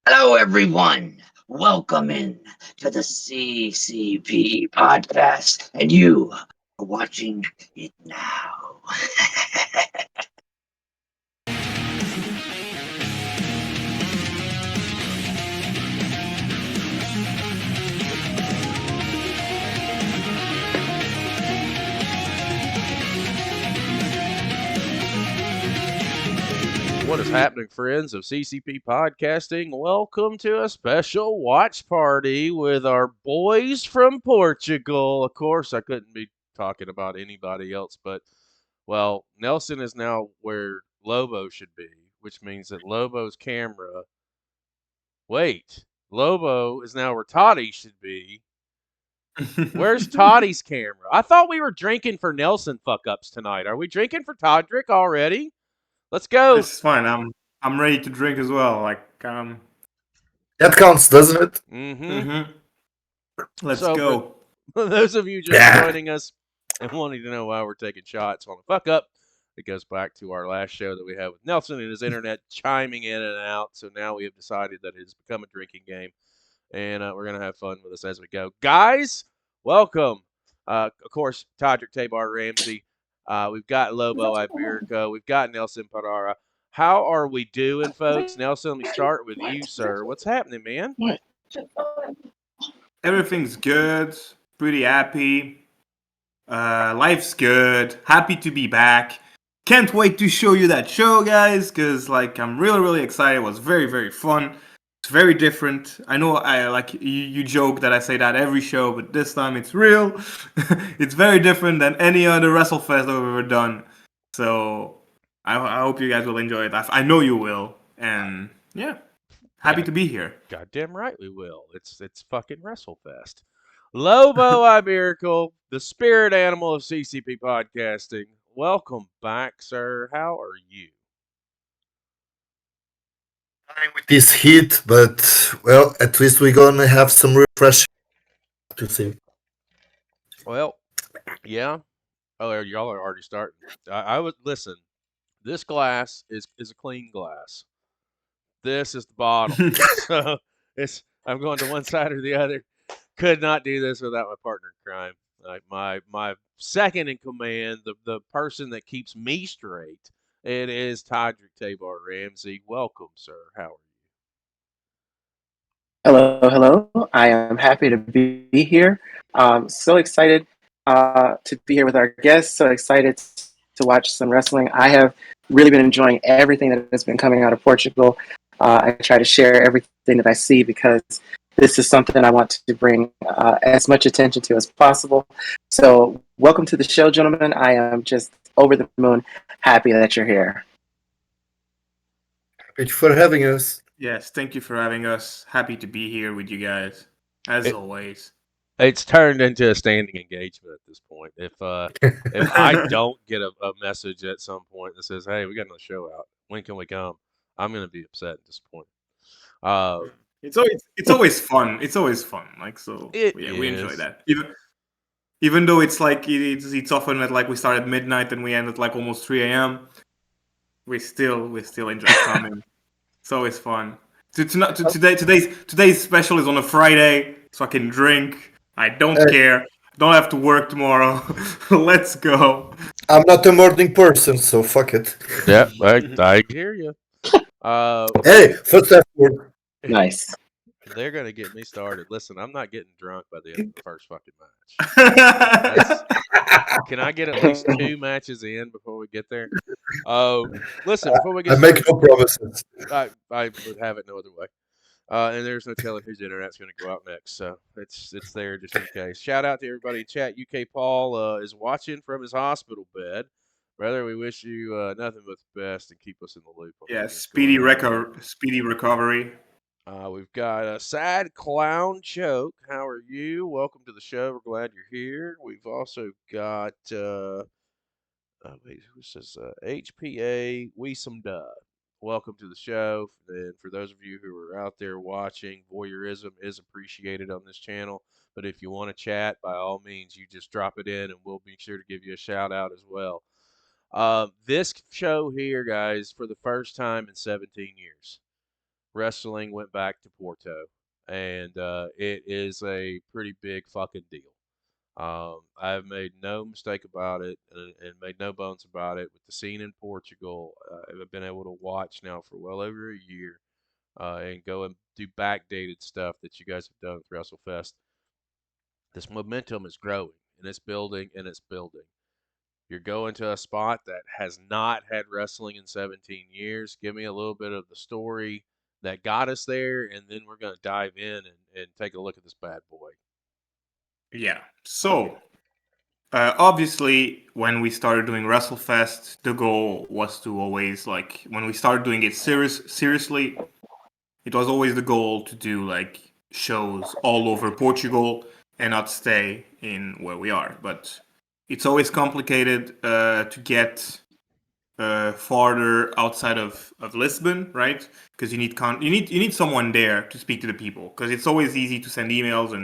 Hello, everyone. Welcome in to the CCP podcast, and you are watching it now. What is happening, friends of CCP Podcasting? Welcome to a special watch party with our boys from Portugal. Of course, I couldn't be talking about anybody else, but, well, Nelson is now where Lobo should be, which means that Lobo's camera. Wait, Lobo is now where Toddy should be. Where's Toddy's camera? I thought we were drinking for Nelson fuck ups tonight. Are we drinking for Todrick already? Let's go. It's fine. I'm ready to drink as well. That counts, doesn't it? Mm-hmm. Let's So, go. For those of you just Yeah. joining us and wanting to know why we're taking shots on a fuck up, it goes back to our last show that we had with Nelson and his internet chiming in and out. So now we have decided that it has become a drinking game, and we're gonna have fun with us as we go. Guys, welcome. Of course, Todrick Tabar Ramsey. We've got Lobo Iberico. We've got Nelson Pereira. How are we doing, folks? Nelson, let me start with you, sir. What's happening, man? Everything's good. Pretty happy. Life's good. Happy to be back. Can't wait to show you that show, guys, because I'm really excited. It was very fun. It's very different. I know you joke that I say that every show, but this time it's real. It's very different than any other WrestleFest that we've ever done. So I hope you guys will enjoy it. I know you will. And yeah, happy to be here. Goddamn right we will. It's fucking WrestleFest. Lobo Iberico, the spirit animal of CCP podcasting. Welcome back, sir. How are you? With this heat, but well, at least we're gonna have some refreshing to see. Well, yeah. Oh, y'all are already starting. I would listen. This glass is a clean glass. This is the bottle. So I'm going to one side or the other. Could not do this without my partner in crime. Like my second in command, the person that keeps me straight. It is Todrick Tabar Ramsey. Welcome, sir. How are Hello. I am happy to be here. So excited to be here with our guests. So excited to watch some wrestling. I have really been enjoying everything that has been coming out of Portugal. I try to share everything that I see because this is something I want to bring as much attention to as possible. So, welcome to the show, gentlemen. I am just over the moon happy that you're here. Thank you for having us. Yes, thank you for having us. Happy to be here with you guys, as you? always. It's turned into a standing engagement at this point. If I don't get a message at some point that says, "Hey, we got another show out. When can we come?" I'm gonna be upset and disappointed. It's always fun. It's always fun. We enjoy is. that. Even though it's often at we start at midnight and we end at almost 3 a.m. We still enjoy coming. It's always fun. Today's special is on a Friday, so I can drink. I don't care. Don't have to work tomorrow. Let's go. I'm not a morning person, so fuck it. Yeah, I hear you. Hey, first effort. Nice. They're gonna get me started. Listen, I'm not getting drunk by the end of the first fucking match. Can I get at least 2 matches in before we get there? Listen, before we I get make started, no promises. I would have it no other way. And there's no telling whose internet's going to go out next, so it's there just in case. Shout out to everybody in chat. UK Paul is watching from his hospital bed. Brother, we wish you nothing but the best and keep us in the loop. Yeah, speedy recovery. We've got a sad clown choke. How are you? Welcome to the show. We're glad you're here. We've also got wait, who says HPA Weesumda. Welcome to the show. And for those of you who are out there watching, voyeurism is appreciated on this channel. But if you want to chat, by all means, you just drop it in and we'll be sure to give you a shout out as well. This show here, guys, for the first time in 17 years, wrestling went back to Porto, and it is a pretty big fucking deal. I've made no mistake about it, and made no bones about it. With the scene in Portugal, I've been able to watch now for well over a year, and go and do backdated stuff that you guys have done with WrestleFest. This momentum is growing, and it's building, and it's building. You're going to a spot that has not had wrestling in 17 years. Give me a little bit of the story that got us there, and then we're going to dive in and take a look at this bad boy. Yeah. So, obviously, when we started doing WrestleFest, the goal was to always, like, when we started doing it seriously, it was always the goal to do, like, shows all over Portugal and not stay in where we are. But it's always complicated to get farther outside of Lisbon, right? Because you need someone there to speak to the people. Because it's always easy to send emails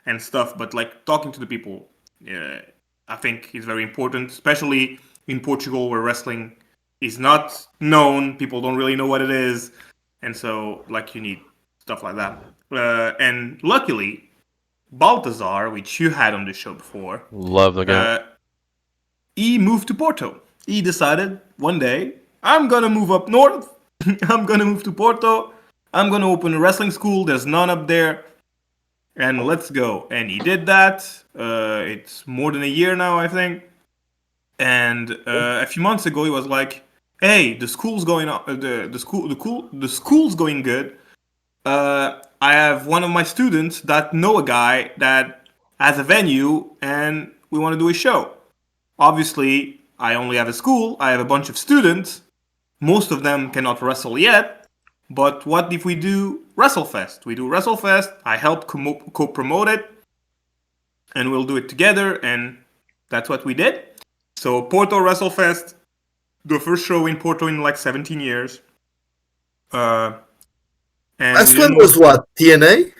and stuff, but like talking to the people, I think is very important, especially in Portugal where wrestling is not known. People don't really know what it is, and so like you need stuff like that. And luckily, Baltazar, which you had on the show before, Love the guy. He moved to Porto. He decided one day, I'm gonna move up north. I'm gonna move to Porto. I'm gonna open a wrestling school. There's none up there. And let's go. And he did that. It's more than a year now, I think. And a few months ago, he was like, "Hey, the school's going on. The school's going good. I have one of my students that know a guy that has a venue, and we want to do a show. Obviously, I only have a school. I have a bunch of students. Most of them cannot wrestle yet. But what if we do WrestleFest? We do WrestleFest. I help co-promote it, and we'll do it together. And that's what we did. So Porto WrestleFest, the first show in Porto in like 17 years. And last one was what? TNA?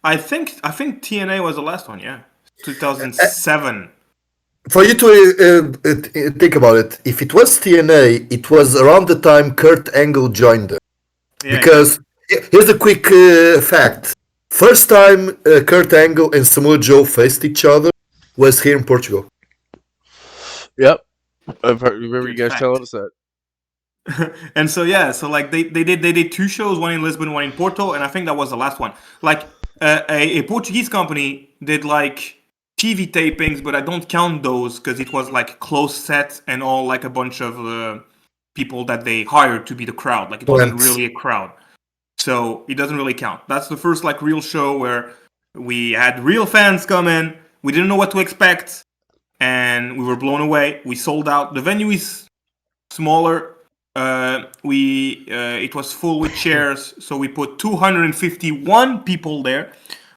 I think TNA was the last one. Yeah, 2007. For you to think about it, if it was TNA, it was around the time Kurt Angle joined them. Yeah. Because here's a quick fact. First time Kurt Angle and Samoa Joe faced each other was here in Portugal. Yep. Remember you guys telling us that. And so yeah, so like they did two shows, one in Lisbon, one in Porto, and I think that was the last one. Like a Portuguese company did like TV tapings, but I don't count those because it was like closed sets and all like a bunch of people that they hired to be the crowd. Like it wasn't really a crowd, so it doesn't really count. That's the first like real show where we had real fans come in. We didn't know what to expect, and we were blown away. We sold out. The venue is smaller. It was full with chairs, so we put 251 people there.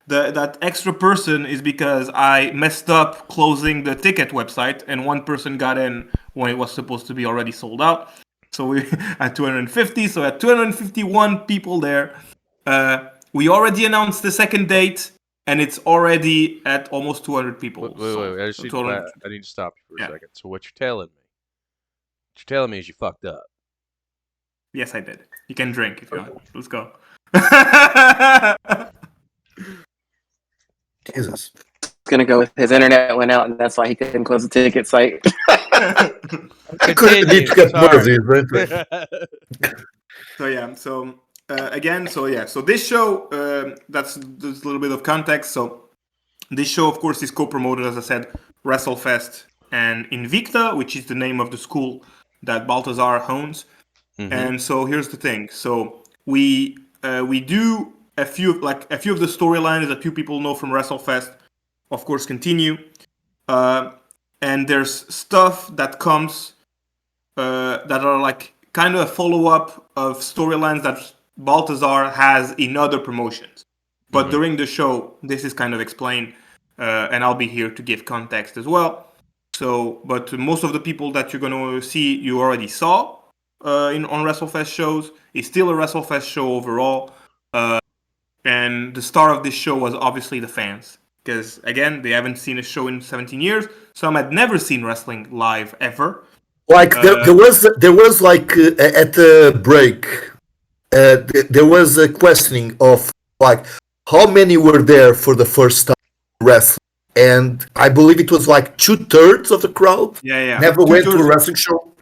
That extra person is because I messed up closing the ticket website, and one person got in when it was supposed to be already sold out. So we had 250. So at 251 people there, we already announced the second date, and it's already at almost 200 people. Wait. I need to stop you for a second. So what you're telling me is you fucked up. Yes, I did. You can drink if you want. Let's go. Jesus. Gonna go with his internet went out, and that's why he couldn't close the ticket site. I couldn't need to get more of these, right? So yeah, so again, so this show, that's a little bit of context. So this show, of course, is co-promoted, as I said, WrestleFest and Invicta, which is the name of the school that Baltazar owns. Mm-hmm. And so here's the thing. So we do a few of the storylines that few people know from WrestleFest, of course, continue. And there's stuff that comes that are like kind of a follow-up of storylines that Baltazar has in other promotions. But during the show, this is kind of explained, and I'll be here to give context as well. So, but most of the people that you're going to see, you already saw on WrestleFest shows. It's still a WrestleFest show overall. And the star of this show was obviously the fans. Because, again, they haven't seen a show in 17 years. Some had never seen wrestling live ever. Like, there was like, at the break, there was a questioning of like how many were there for the first time wrestling, and I believe it was like 2/3 of the crowd Yeah. never went to a wrestling show.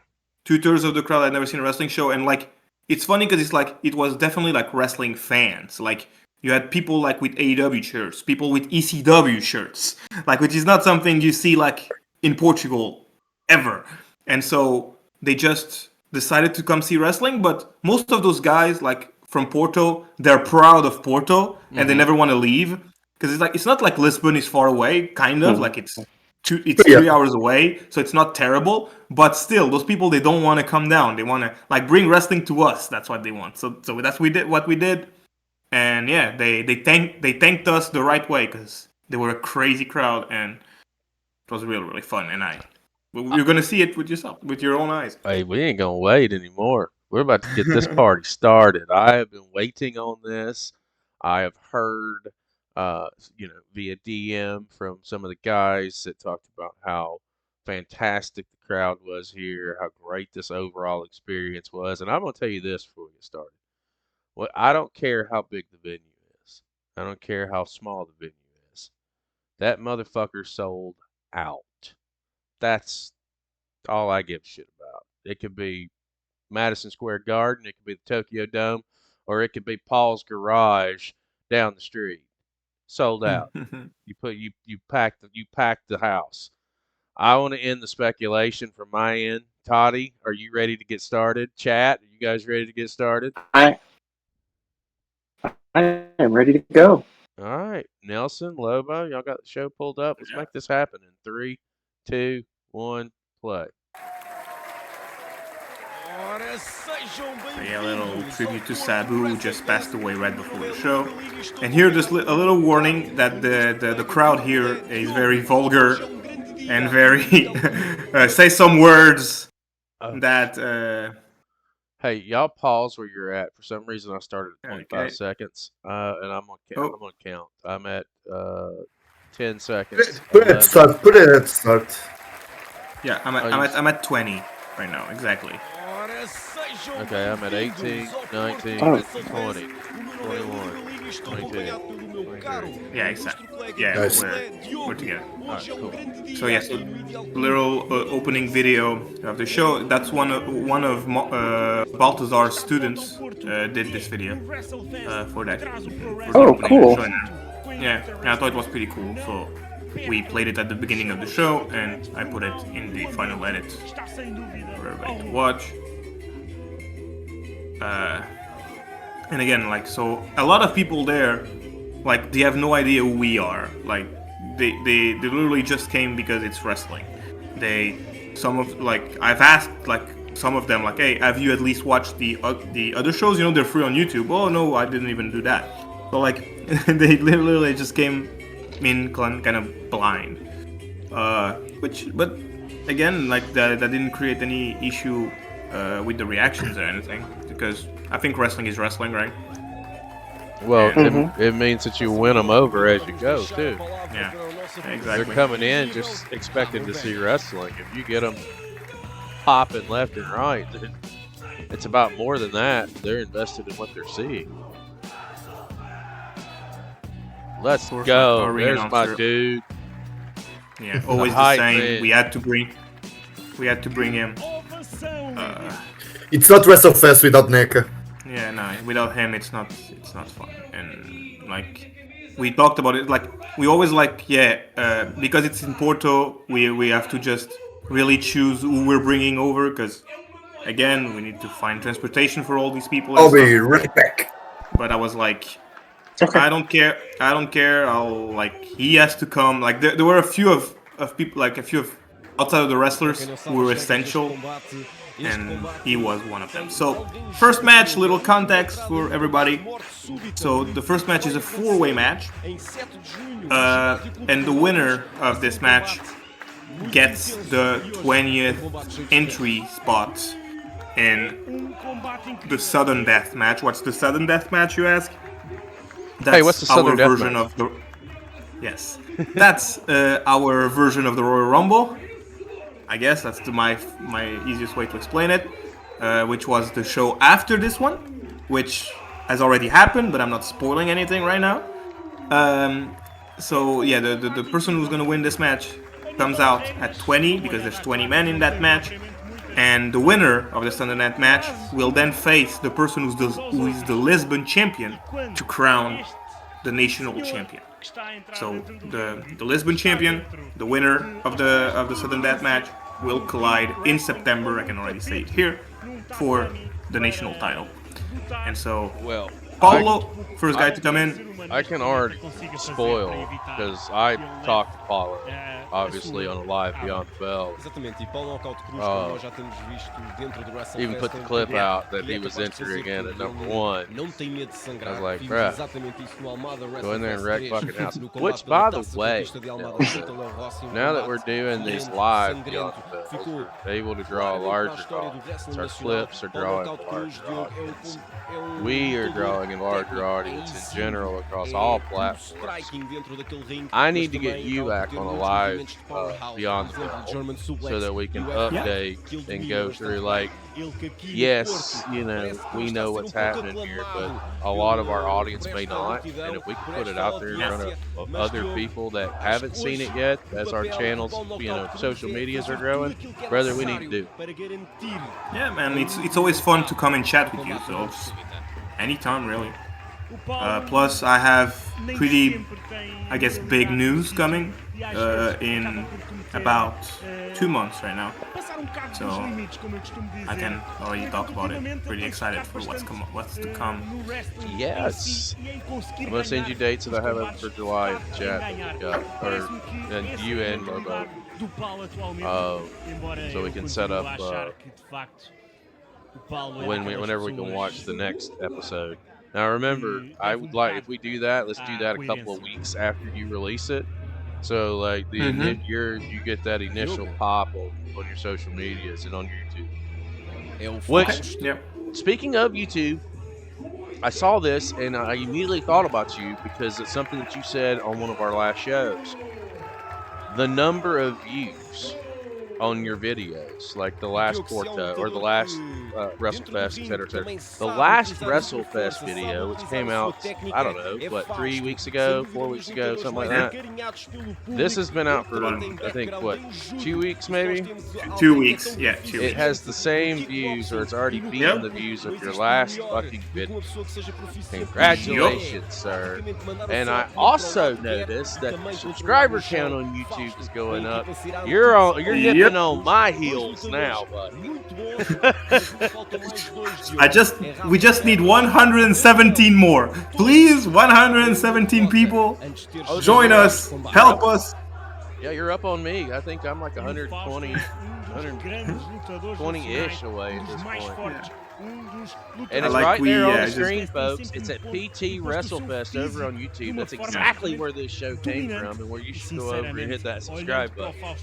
2/3 of the crowd had never seen a wrestling show, and like it's funny because it's like it was definitely like wrestling fans. Like you had people like with AEW shirts, people with ECW shirts, like which is not something you see like in Portugal ever. And so they just decided to come see wrestling. But most of those guys, like from Porto, they're proud of Porto and they never want to leave because it's not like Lisbon is far away, kind of like it's 3 hours away, so it's not terrible. But still, those people, they don't want to come down. They want to like bring wrestling to us. That's what they want. So that's what we did. And yeah, they thanked us the right way because they were a crazy crowd and it was really, really fun. And you're gonna see it with yourself, with your own eyes. Hey, we ain't gonna wait anymore. We're about to get this party started. I have been waiting on this. I have heard, via DM from some of the guys that talked about how fantastic the crowd was here, how great this overall experience was. And I'm gonna tell you this before we get started. Well, I don't care how big the venue is. I don't care how small the venue is. That motherfucker sold out. That's all I give a shit about. It could be Madison Square Garden, it could be the Tokyo Dome, or it could be Paul's garage down the street. Sold out. You packed the house. I want to end the speculation from my end. Toddy, are you ready to get started? Chat, are you guys ready to get started? I am ready to go. All right, Nelson, Lobo, y'all got the show pulled up. Let's make this happen in 3, 2, 1, play. A little tribute to Sabu, who just passed away right before the show. And here, just a little warning that the crowd here is very vulgar and very say some words that. Hey, y'all pause where you're at. For some reason, I started at 25 seconds, and I'm gonna count. I'm at 10 seconds. Put it at start. Yeah, I'm at 20 right now, exactly. Okay, I'm at 18, 19, 20, 21, 22, 23. Yeah, exactly. Yeah, Nice. we're together. All right, cool. So yes, little opening video of the show. That's one of Baltazar's students did this video for that. Oh, cool. Yeah, I thought it was pretty cool. So we played it at the beginning of the show, and I put it in the final edit for everybody to watch. And again, like, so a lot of people there, like, they have no idea who we are. Like, they literally just came because it's wrestling. I've asked, like, some of them, like, hey, have you at least watched the other shows? You know, they're free on YouTube. Oh, no, I didn't even do that. So, like, they literally just came in kind of blind. But again, like, that didn't create any issue with the reactions or anything, because I think wrestling is wrestling, right? Well, it means that you win them over as you go, too. Yeah, exactly. They're coming in just expecting to see wrestling. If you get them popping left and right, it's about more than that. They're invested in what they're seeing. Let's go. There's my dude. Yeah, always the same. Man. We had to bring him. It's not WrestleFest without NECA. Yeah, no, without him it's not fun. And like we talked about it, like we always because it's in Porto, we have to just really choose who we're bringing over, because again we need to find transportation for all these people. I'll be right back. But I was like, okay. I don't care. He has to come. Like there were a few of people, like a few of outside of the wrestlers who were essential, and he was one of them. So first match, little context for everybody. So the first match is a 4-way match, and the winner of this match gets the 20th entry spot in the Sudden Death match. What's the Sudden Death match, you ask? That's what's the Sudden Death version match? Of the yes, that's our version of the Royal Rumble. I guess that's my easiest way to explain it, which was the show after this one. which has already happened, but I'm not spoiling anything right now. So yeah, the person who's gonna win this match comes out at 20 because there's 20 men in that match, and the winner of the standard net match will then face the person who is the Lisbon champion to crown the national champion. So the Lisbon champion, the winner of the sudden death match, will collide in September. I can already say it here for the national title. And so, Well, Paulo, first guy to come in. I can already spoil because I talked to Paulo, obviously on a live Beyond the Bell. Even put the clip out that he was entering in at number 1. I was like, bruh, go in there and wreck fucking house. Which, by the way, now that we're doing these live Beyond the Bells, we're able to draw a larger audience. Our clips are drawing a larger audience. We are drawing a larger audience in general across all platforms. I need to get you back on a live Beyond the Bell so that we can update and go through, like, yes, you know, we know what's happening here, but a lot of our audience may not. And if we can put it out there in front of other people that haven't seen it yet, as our channels, you know, social medias are growing, brother, we need to do it. Yeah, man, it's always fun to come and chat with you, so anytime, really. Plus, I have pretty, I guess, big news coming in about 2 months right now. So I can already talk about it. Pretty excited for what's to come. Yes. I'm gonna send you dates that I have for July in the chat. And you and Lobo. So we can set up whenever we can watch the next episode. Now remember, I would like, if we do that, let's do that a couple of weeks after you release it. So like you get that initial pop on your social medias and on YouTube. Which, speaking of YouTube, I saw this and I immediately thought about you because it's something that you said on one of our last shows. The number of views on your videos, like the last Porto or the last WrestleFest, etc., etc. The last WrestleFest video, which came out, I don't know, what, 3 weeks ago, 4 weeks ago, something like that. This has been out for, I think, what, 2 weeks maybe? 2 weeks, yeah, 2 weeks. It has the same views, or it's already beaten the views of your last fucking video. Congratulations, sir. And I also noticed that the subscriber count on YouTube is going up. You're nipping on my heels now, buddy. We just need 117 more. Please, 117 people. Join us. Help us. Yeah, you're up on me. I think I'm like 120-ish away at this point. And it's right there on the screen, folks. It's at PT WrestleFest over on YouTube. That's exactly where this show came from, and where you should go over and hit that subscribe button.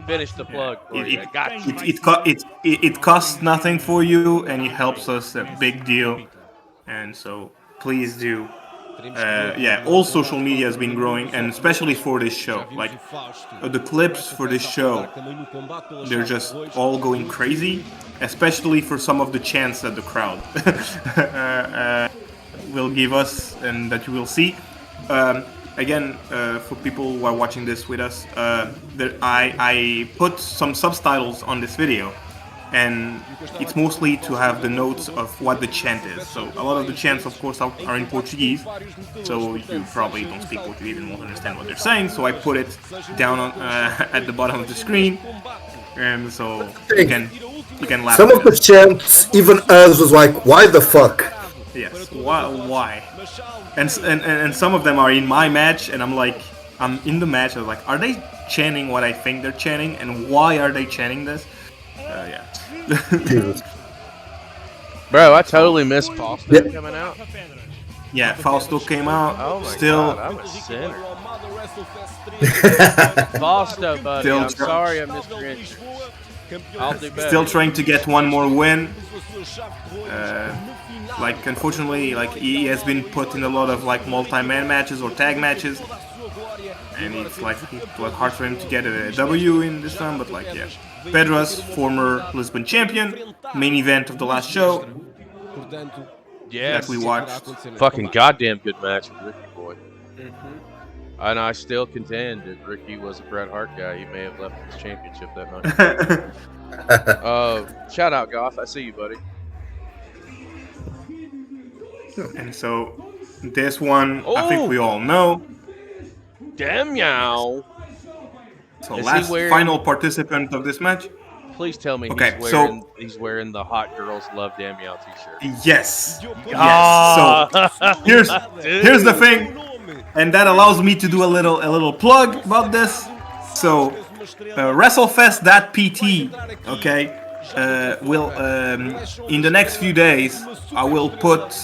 Finish the plug for you. I got you. It costs nothing for you, and it helps us a big deal. And so please do. All social media has been growing, and especially for this show. Like the clips for this show, they're just all going crazy, especially for some of the chants that the crowd will give us and that you will see. Again, for people who are watching this with us, I put some subtitles on this video. And it's mostly to have the notes of what the chant is. So a lot of the chants, of course, are in Portuguese. So you probably don't speak Portuguese and won't understand what they're saying. So I put it down on, at the bottom of the screen, and so you can laugh. Some of the chants, even us, was like, "Why the fuck?" Yes, why? And some of them are in my match, and I'm in the match. I'm like, are they chanting what I think they're chanting, and why are they chanting this? Bro, I totally missed Fausto coming out. Yeah, Fausto came out. Oh my God, I'm a sinner. Fausto, buddy, I'm sorry I missed your entrance. I'll do better. Still trying to get one more win. Unfortunately, he has been put in a lot of multi-man matches or tag matches. And it was hard for him to get a W in this time, but Pedras, former Lisbon champion, main event of the last show. that we watched. Fucking goddamn good match with Ricky Boy. Mhm. And I still contend that Ricky was a Bret Hart guy. He may have left his championship that night. Shout out, Goth. I see you, buddy. And so this one, I think we all know. Damião. So Is he last wearing- final participant of this match. Please tell me Okay, he's wearing the Hot Girls Love Damião t-shirt. Yes. Ah. So here's the thing, and that allows me to do a little plug about this. So WrestleFest.pt, okay, will in the next few days I will put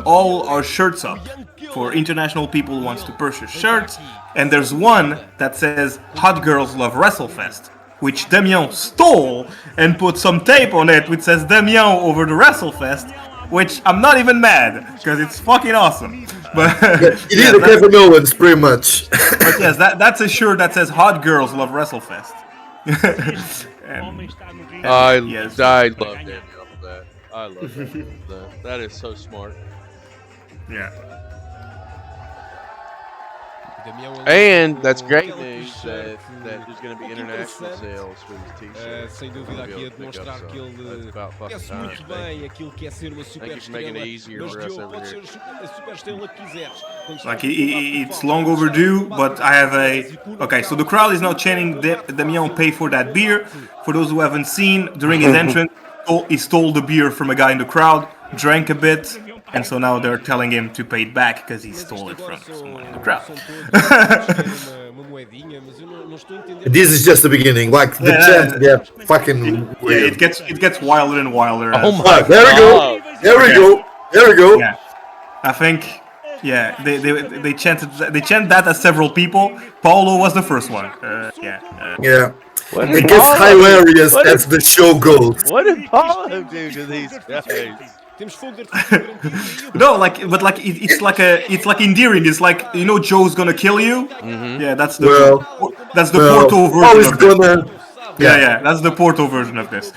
all our shirts up for international people who wants to purchase shirts, and there's one that says Hot Girls Love WrestleFest, which Damião stole and put some tape on it which says Damião over the WrestleFest, which I'm not even mad because it's fucking awesome. But It is a Kevin Owens, pretty much. but yes, that's a shirt that says Hot Girls Love WrestleFest. I yes. love Damião for that. I love Damião for that. That is so smart. Yeah. And that's great news that there's going to be international sales for these t-shirts. Sem dúvida aqui a demonstrar que ele conhece muito bem aquilo que é ser uma super estrela, mas Diogo, pode ser a super estrela que quiseres. Like it's long overdue, but I have okay. So the crowd is now chanting Damião pay for that beer. For those who haven't seen, during his entrance, he stole the beer from a guy in the crowd, drank a bit, and so now they're telling him to pay it back because he stole it from someone in the crowd. This is just the beginning. Like the chant, yeah, fucking. Yeah, it gets wilder and wilder. Oh my Ah, there we go. There we go. There we go. Yeah, I think. Yeah, they chant that as several people. Paulo was the first one. Yeah. What It did gets Paulo- hilarious what as the show goes. What did Paulo do to these guys? No, it's like endearing. It's like, you know, Joe's gonna kill you. Yeah, that's the Porto version always of this. gonna. Yeah, that's the Porto version of this.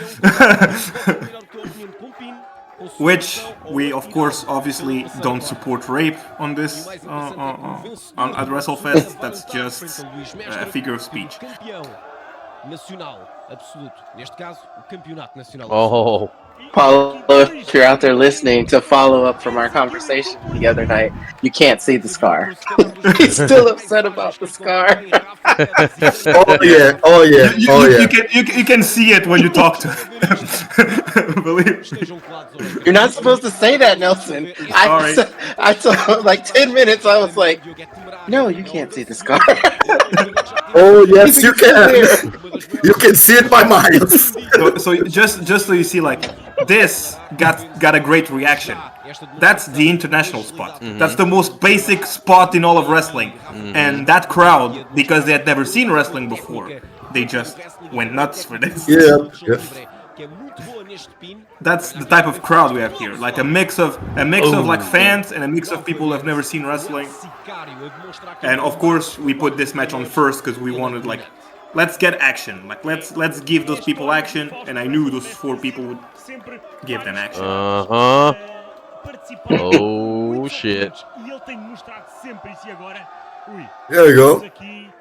Which we, of course, obviously don't support rape on this at WrestleFest. That's just a figure of speech. Nacional absoluto. Neste caso, o campeonato nacional. Oh, Paulo, if you're out there listening to follow up from our conversation the other night, you can't see the scar. He's still upset about the scar. Oh yeah. Oh yeah. Oh yeah. You can see it when you talk to him. Believe. You're not supposed to say that, Nelson. I told like 10 minutes. I was like, no, you can't see the scar. Oh yes, you can. You can see it by miles. So just so you see, like, this got a great reaction. That's the international spot. That's the most basic spot in all of wrestling. And that crowd, because they had never seen wrestling before, they just went nuts for this. Yeah. That's the type of crowd we have here. Like a mix of like fans and a mix of people who have never seen wrestling. And of course, we put this match on first because we wanted, like, let's get action. Like, let's give those people action. And I knew those 4 people would give them action. Oh shit. There you go.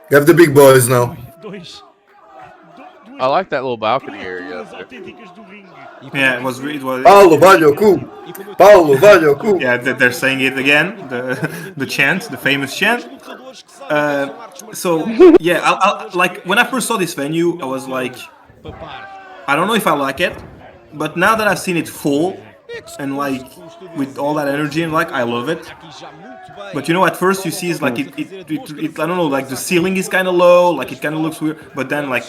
You have the big boys now. I like that little balcony area up there. Yeah, it was. Paulo, vale o cu. Paulo, vale o cu. Yeah, they're saying it again. The chant, the famous chant. So yeah, I like when I first saw this venue, I was like, I don't know if I like it, but now that I've seen it full and like with all that energy and like, I love it. But you know, at first you see it's like it I don't know, like the ceiling is kind of low, like it kind of looks weird. But then like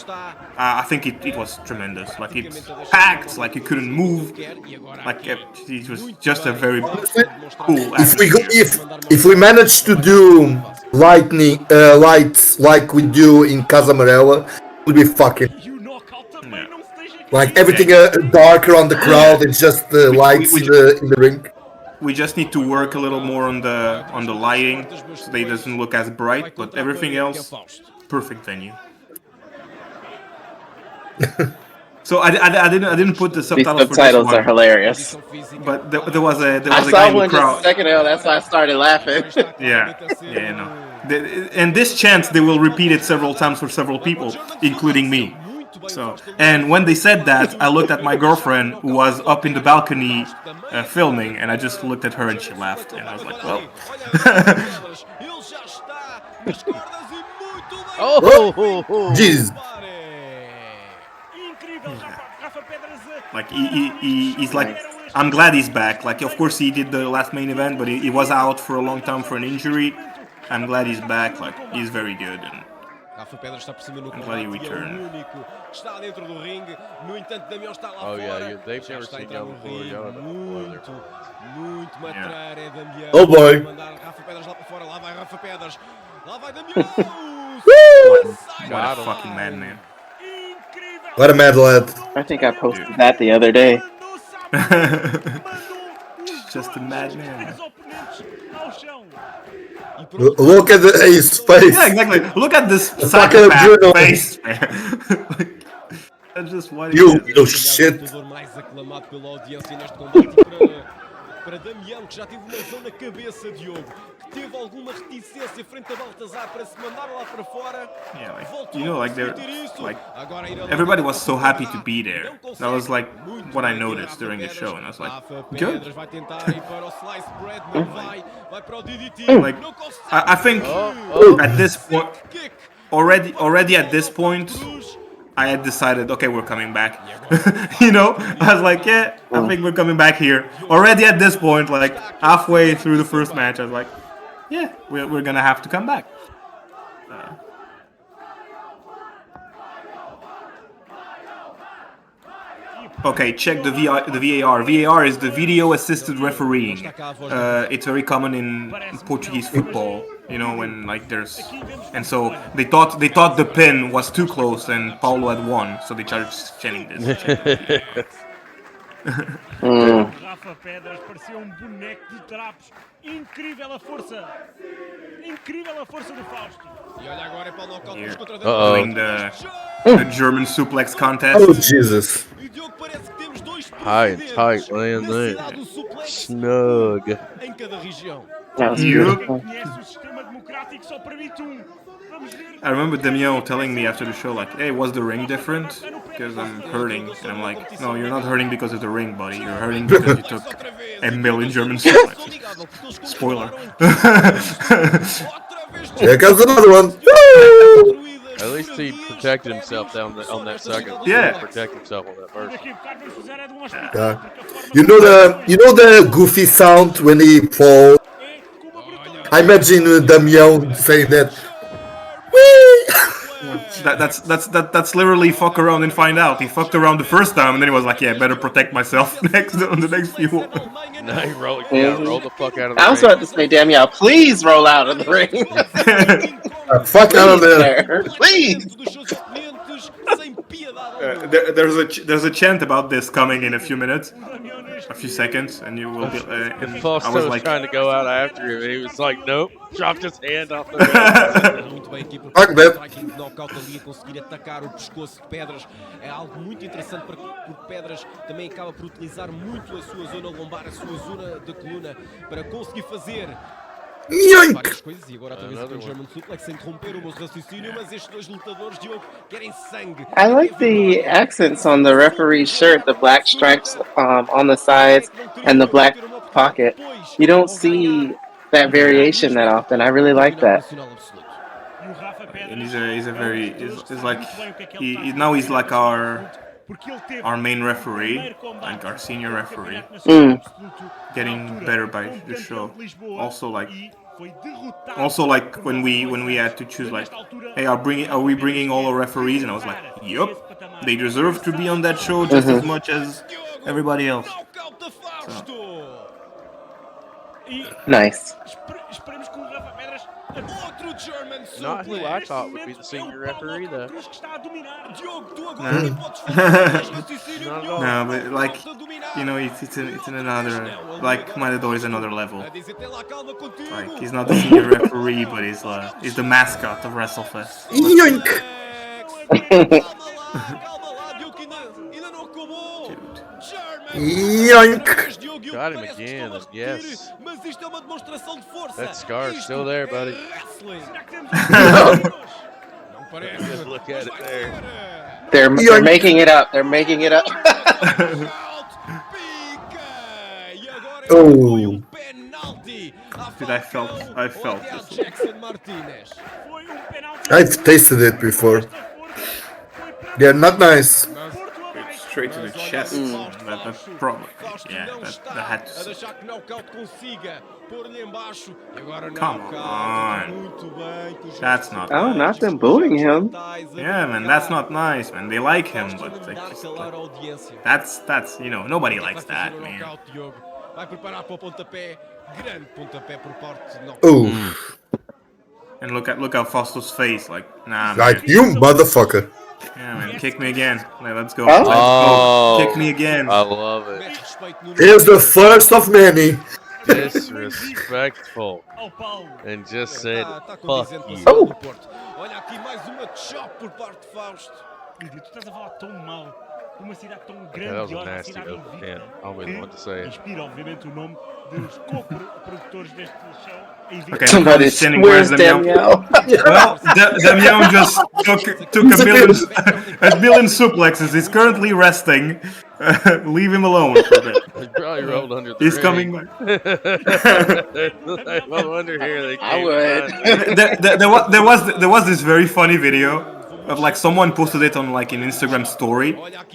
I think it was tremendous. Like it's packed, like you couldn't move. Like it was just a very cool. If we manage to do lights like we do in Casa Amarela, we'll be fucking. Like everything dark around the crowd, it's just the lights in the ring. We just need to work a little more on the lighting so that it doesn't look as bright, but everything else, perfect venue. So I didn't put the These subtitles for this subtitles one, are hilarious. but there was a I guy saw in the one just a crowd. second ago. That's why I started laughing. Yeah, you know. And this chant they will repeat it several times for several people, including me. So, and when they said that, I looked at my girlfriend who was up in the balcony filming, and I just looked at her and she laughed, and I was like, well. Jeez. Like he's like, I'm glad he's back. Like, of course he did the last main event, but he was out for a long time for an injury. I'm glad he's back. Like, he's very good. And Rafa Pedras está por cima no I'm glad he combate, é o returned. único que está dentro do ringue. No entanto, Damião está lá Oh, yeah, fora. they've Já never está a seen entrar y'all no before. ringue. Y'all don't know whether- Muito matrar é Damião. Oh, boy. Mandar Rafa Pedras lá para fora. Lá vai Rafa Pedras. Lá vai Damião. What a fucking madman. What a mad lad. I think I posted that the other day. Just a madman. Look at his face. Yeah, exactly. Look at this fucking psychopath Bruno. face, man. Like, that's just what he You is. little shit. O lutador mais aclamado pela audiência neste combate para Damião, que já teve uma lesão na cabeça, Diogo, que teve alguma reticência frente a Baltazar para se mandar lá para fora. Yeah, like, Voltou you know, like a they're repetir isso. like Agora irá everybody lá was so happy to be there. That was like what I noticed during the show, and I was like, Rafa good. Pedras vai tentar ir para o slice bread, não vai para o DDT, Like, não consegue. I think at this point, Kick. already at this point, I had decided, okay, we're coming back. You know, I was like, yeah, I think we're coming back here. Already at this point, like halfway through the first match, I was like, yeah, we're gonna have to come back. Okay, check the VAR. VAR is the video assisted refereeing. It's very common in Portuguese football. You know, when like there's, and so they thought the pin was too close and Paulo had won, so they started chanting this. Rafa Pedras parecia boneco de trapos. Incrível a força do Fausto. E olha agora é para o knockout Here, contra doing the German suplex contest. Oh, Jesus. E Diogo, parece que temos dois High and presidentes tight, land na there. cidade do suplex Snug. em cada região. That was Yeah. beautiful. Conhece o sistema democrático, só permite Vamos ver. I remember Damião telling me after the show, like, hey, was the ring different? Because I'm hurting. And I'm like, no, you're not hurting because of the ring, buddy. You're hurting because you took a million German suplexes. Spoiler. Here comes another one. Woo! At least he protected himself on that second. Yeah. He protected himself on that first. Daqui a bocado vamos fazer de uma Yeah. You know the goofy sound when he falls? I imagine Damião saying that. That's literally fuck around and find out. He fucked around the first time and then he was like, yeah, better protect myself next on the next few. Now he roll the fuck out of the I was ring. about to say, Damião, please roll out of the ring. Fuck out of there. Please. dos seus oponentes sem piedade. There's a chant about this coming in a few minutes, a few seconds, and you will be. And I Fausto was was like, trying to go out after him, and he was like, nope. Dropped his hand off the ring. Muito bem aqui por Fuck that. striking knockout ali a conseguir atacar o pescoço de Pedras. É algo muito interessante porque Pedras também acaba por utilizar muito a sua zona lombar, a sua zona da coluna para conseguir fazer Yoink! várias coisas. E agora talvez Another aqui um German suplex sem interromper o meu raciocínio, mas estes dois lutadores, Diogo, querem sangue. I like the accents on the referee's shirt, the black stripes on the sides and the black pocket. You don't see that variation that often. I really like that. and he's a very he's like now he's like our main referee, like our senior referee, getting better by the show. Also like when we had to choose like, hey, are we bringing all our referees? And I was like, yup, they deserve to be on that show just as much as everybody else. Nice. Esperemos que o Rafa Pedras Outro German Not who I suplex. thought would be the senior referee, though. Cruz que está a dominar. Diogo, tu agora nem podes falar mais raciocínio Not at nenhum. all. No, but like, Volta a dominar. you know, it's in another, like Matador is another level. A dizer, "Tem lá calma contigo." Like he's not the senior referee, but he's the mascot of WrestleFest. Yoink! Calma lá, Diogo, que ainda Yoink! Got him again, and yes. Mas isto é uma demonstração de força. That scar's still there, buddy. Wrestling. Não. Não parece. Just look at it there. They're making it up. They're making it up. Oh. Dude, I felt this. I've tasted it before. They're not nice. Straight to the chest. That probably. Yeah, that had to. Come on. That's not Oh, nice. not them booing him. Yeah, man, that's not nice, man. They like him, but they just like, that's you know, nobody likes that, man. Vai preparar para o pontapé. Grande pontapé por parte de Oh, And look at Fausto's face, like, nah, man. like you motherfucker. Yeah, man, kick me again. Like, let's go. Oh. Let's go. Oh. Kick me again. I love it. Here's the first of many. Disrespectful. Oh, Paulo. And just said, Tá fuck condizente com a you. cidade do Porto. Olha aqui mais uma chop por parte de Fausto. Lídio, tu estás a falar tão mal de uma cidade tão that was a grandiosa, a nasty cidade open invicta, can. I don't even know what to say. que inspira, obviamente, o nome dos co-produtores deste show. A Invicta. Okay, Somebody, standing, where's Damião? Damião? Well, Damião just took a million suplexes. He's currently resting. Leave him alone for a bit. He probably rolled under the He's ring. coming back. No wonder here they I came would. There was this very funny video of like someone posted it on like an Instagram story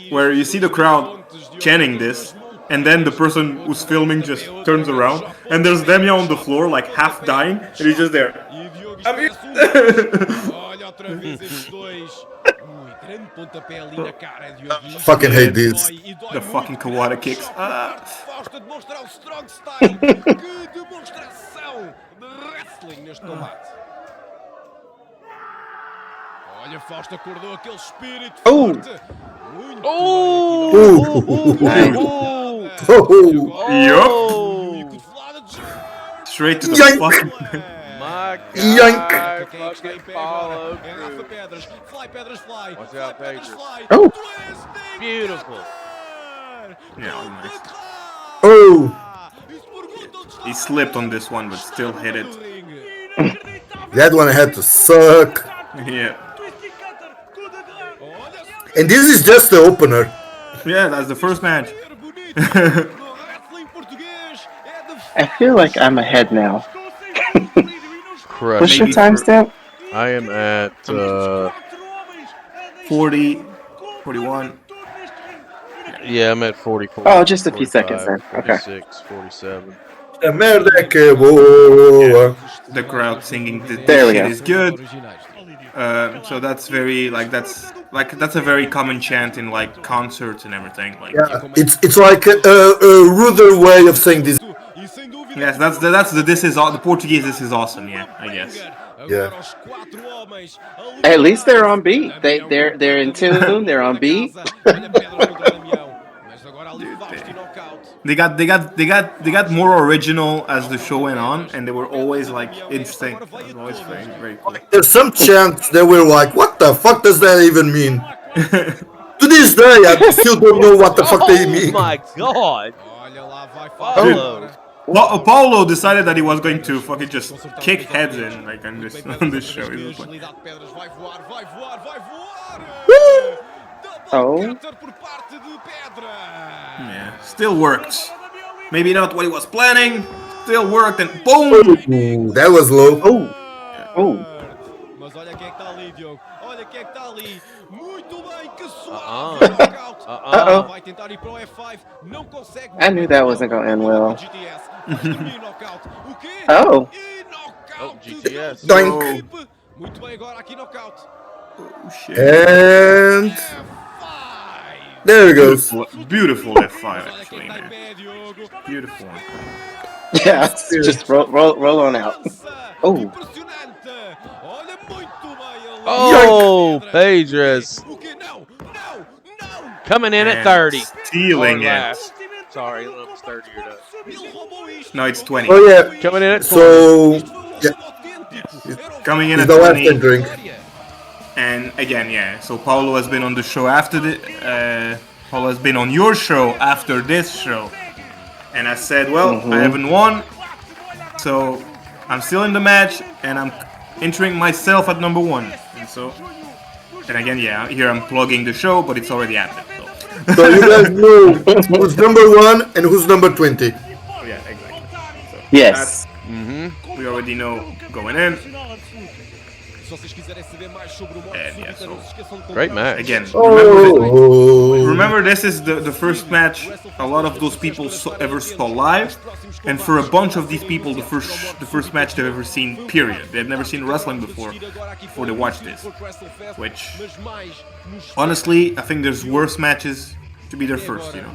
where you see the crowd chanting this, and then the person who's filming just turns around and there's Damião on the floor like half dying and he's just there. I'm here. Olha outra vez estes dois. Ui, grande pontapé ali na cara de Diogo. Fucking hate this. The fucking Kawada kicks. Fausto a demonstrar o strong style. Que demonstração de wrestling neste combate. Olha, Fausto acordou aquele espírito forte. Muito bem. Yup. Straight to the Yank. fucking. My God. Yank. Fucking Paulo. É Rafa Pedras. Fly, Pedras, fly. Watch out, Pedras, Pedras. fly. Oh. Twisting Beautiful. Yeah, nice. Oh, He slipped on this one, but still hit it. that one had to suck. Yeah. And this is just the opener. Yeah, that's the first match. I feel like I'm ahead now. Crush. What's your Maybe timestamp? I am at 40, 41. yeah, I'm at 44. Oh, just a few seconds then. Okay. 46, 47. A merda que boa. The crowd singing the There we shit go. is good. So that's very that's a very common chant in like concerts and everything. Like Yeah, it's like a ruder way of saying this. yes, that's the this is the Portuguese. This is awesome. Yeah, I guess. Yeah. At least they're on beat. They're in tune. They're on beat. They got more original as the show went on, and they were always like in sync. It was always very cool. There's some chants that were like, what the fuck does that even mean? To this day, I still don't know what the fuck they mean. Oh my God. Paulo. Paulo decided that he was going to fucking just kick heads in like on this show. He was like, Oh. yeah, still worked. Maybe not what he was planning. Still worked and boom. Ooh, that was low. Oh. Mas olha quem é que está ali, Diogo. Olha quem é que está ali. Muito bem, que suave. Knockout. Uh-oh. Vai tentar ir para o F5. Não consegue. I knew that wasn't gonna end well. GTS. Mas termina o knockout. O quê? Oh. E knockout. Oh, GTS. Doink. Muito bem, agora aqui knockout. Oh, shit. And F5. there it goes. Beautiful F5 Olha quem actually, está em man. pé, Diogo. Beautiful. Yeah, just roll on out. Oh. Impressionante. Olha muito bem ali. Oh, Pedras. O quê? Não. Coming in at And 30. stealing Or it. last. Sorry, I don't know if it's 30 or not. Ele roubou isto. No, it's 20. Oh yeah. Coming in at 40. So Coming in it's at the last 20. drink. And again, yeah. So Paulo has been on the show after the Paulo has been on your show after this show. And I said, well, I haven't won, so I'm still in the match, and I'm entering myself at number 1. And again, yeah, here I'm plugging the show, but it's already happened. So you guys know who's number 1 and who's number 20. Yeah, exactly. So Yes. we already know going in. And yeah, so Great match. again, Oh. remember this is the first match a lot of those people ever saw live, and for a bunch of these people, the first match they've ever seen. Period. They've never seen wrestling before they watch this. Which, honestly, I think there's worse matches to be their first. You know.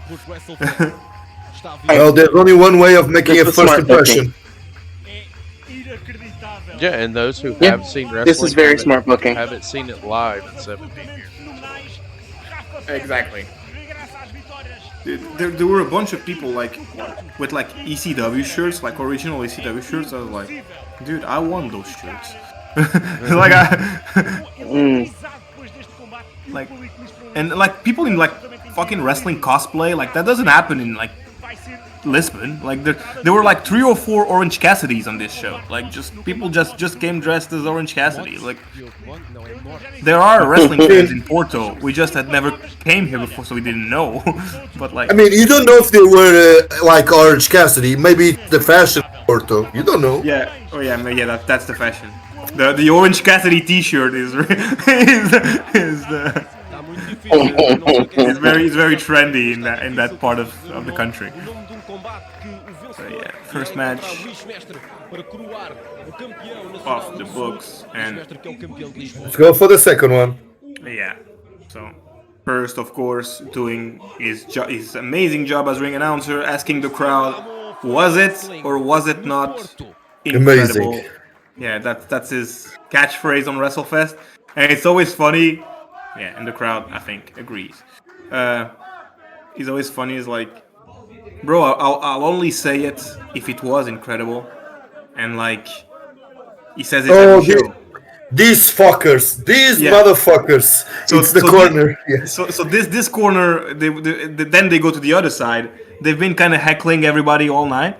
Well, there's only one way of making a This is first smart impression. Yeah, and those who have seen wrestling This is very smart booking. haven't seen it live in 17 years. Exactly. There were a bunch of people with ECW shirts, like original ECW shirts. I was like, dude, I want those shirts. People in fucking wrestling cosplay, that doesn't happen in Lisbon. There were 3 or 4 Orange Cassidys on this show. People just came dressed as Orange Cassidy. There are wrestling fans in Porto. We just had never came here before, so we didn't know. But I mean, you don't know if they were like Orange Cassidy. Maybe the fashion in Porto. You don't know. yeah, that's the fashion. The Orange Cassidy T-shirt is very trendy in that part of the country. So yeah, first match off the books, and Let's go for the second one. yeah. So first, of course, doing his amazing job as ring announcer, asking the crowd, was it or was it not incredible? Amazing. Yeah, that's his catchphrase on WrestleFest, and it's always funny. Yeah, and the crowd, I think, agrees. He's always funny. He's like, bro, I'll only say it if it was incredible. And he says it every show. These fuckers, these Yeah. motherfuckers. It's the corner. Yes. So this corner, then they go to the other side. They've been kind of heckling everybody all night.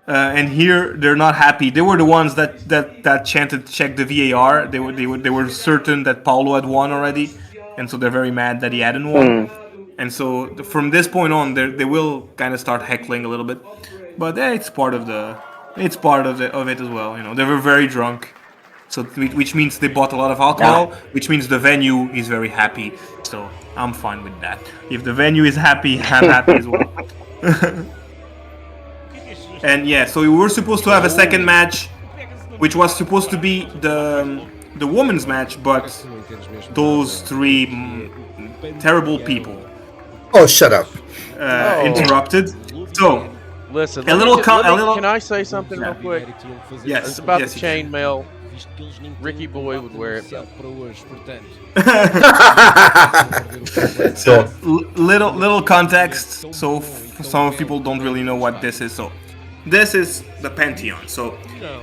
And here they're not happy. They were the ones that chanted check the VAR. They were certain that Paulo had won already, and so they're very mad that he hadn't won. And so from this point on, they will kind of start heckling a little bit. But it's part of it as well. You know, they were very drunk, so which means they bought a lot of alcohol, which means the venue is very happy. So I'm fine with that. If the venue is happy, I'm happy as well. And yeah, so we were supposed to have a second match, which was supposed to be the women's match, but those 3 terrible people Oh, shut up. interrupted. So Listen, A little can I say something real quick? yes, It's about yes, the you can. chainmail. Ricky Boy would wear it. So little context. So some people don't really know what this is. So this is the Pantheon. So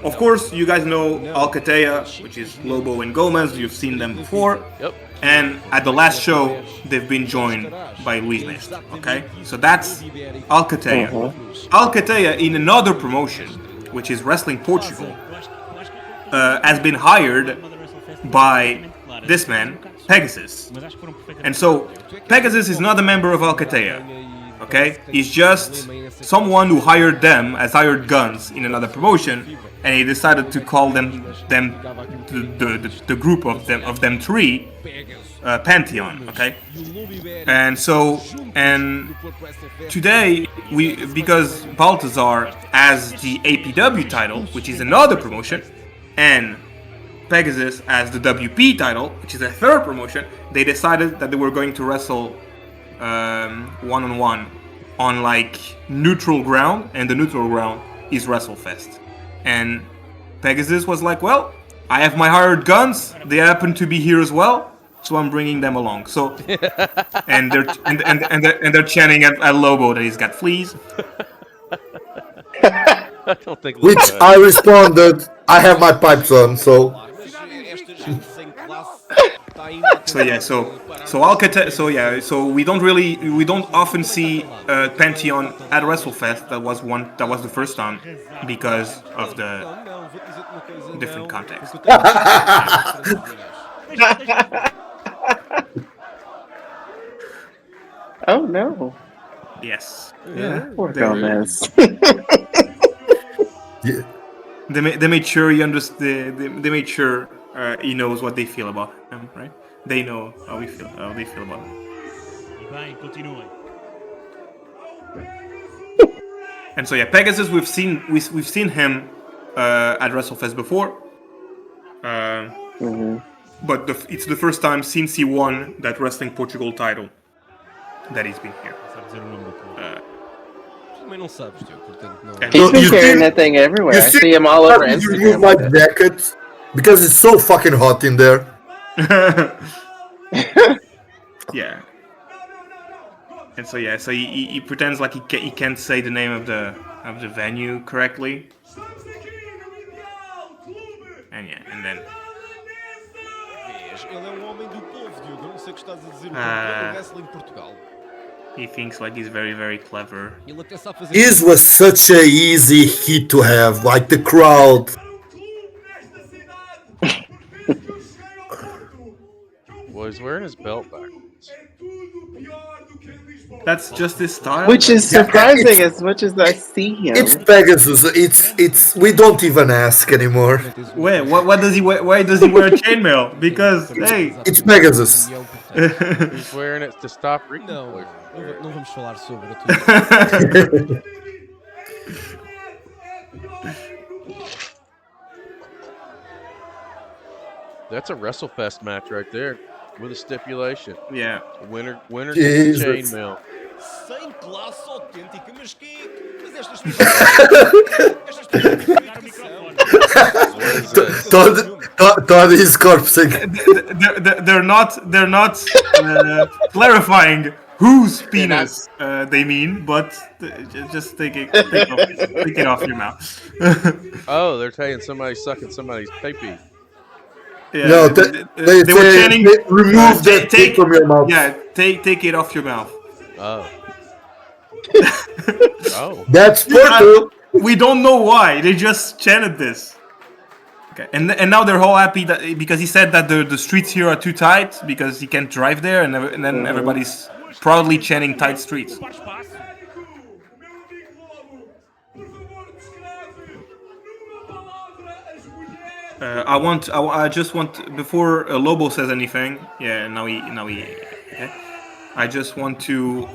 of course you guys know Alcatea, which is Lobo and Gomez. You've seen them before. Yep. And at the last show, they've been joined by Luís Mestre. Okay, so that's Alcatea. Alcatea in another promotion, which is Wrestling Portugal, has been hired by this man, Pegasus. And so Pegasus is not a member of Alcatea. Okay, he's just someone who hired them as hired guns in another promotion, and he decided to call them the group of them 3 Pantheon. Okay, and today because Baltazar has the APW title, which is another promotion, and Pegasus as the WP title, which is a third promotion, they decided that they were going to wrestle one-on-one on neutral ground, and the neutral ground is WrestleFest. And Pegasus was like, well, I have my hired guns, they happen to be here as well, so I'm bringing them along. So and they're chanting at Lobo that he's got fleas. I don't think. Which I responded, I have my pipes on, so. So we don't often see Pantheon at WrestleFest. That was the first time because of the different context. Oh no. Yes. Poor Gomez. Yeah. They made sure he understood. They made sure he knows what they feel about him, right? They know how they feel about him. E bem, continuem. And so Pegasus, we've seen him at WrestleFest before, but it's the first time since he won that Wrestling Portugal title that he's been here. Sabe dizer o nome do clube. Também não sabes, tio, portanto não. He's been You carrying see- that thing everywhere. You I see him all over Remove Instagram. my with it. jacket because it's so fucking hot in there. Yeah. And so he pretends like he can't say the name of the venue correctly. And then Vês, ele é um homem do povo, Diogo. Eu não sei o que estás a dizer. O campeão do wrestling Portugal. he thinks like he's very, very clever. Ele até sabe fazer. This was such a easy hit to have, like the crowd. Well, he's wearing his belt backwards. That's just his style. Which is surprising as much as I see him. It's Pegasus. It's we don't even ask anymore. Wait, what does he wear? Why does he wear a chainmail? Because hey, It's Pegasus. He's wearing it to stop Ricky. Não, não vamos falar sobre a tua. That's a WrestleFest match right there with a stipulation. yeah. Winner gets the Jesus. chainmail. Sem classe autêntica, mas estas pessoas Dar o microfone. Todd is corpsing. They're not clarifying whose penis they mean, but just take it off your mouth. Oh, they're saying somebody's sucking somebody's pee-pee. Yeah, No, they were chanting. remove that thing from your mouth. Yeah, take it off your mouth. Oh. Oh. That's Porto. We don't know why. They just chanted this. Okay, and now they're all happy that because he said that the streets here are too tight because he can't drive there, and then everybody's proudly chanting tight streets. Para espaço. I just want before Lobo says anything. Yeah, now he. Okay. I just want to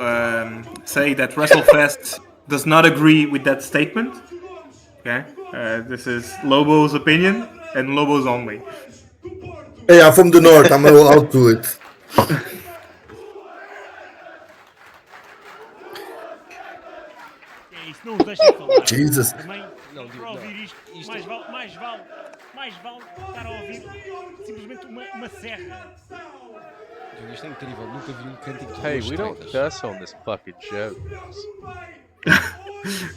say that WrestleFest does not agree with that statement. Okay, this is Lobo's opinion and Lobo's only. Hey, I'm from the north. I'm allowed to it. É isso, não os deixem falar. Jesus. Também, Não, para ouvir isto, mais vale estar a ouvir simplesmente uma serra. Diogo, isto é incrível. Nunca vi um cântico de Hey, duas we don't estrelas. cuss on this fucking show.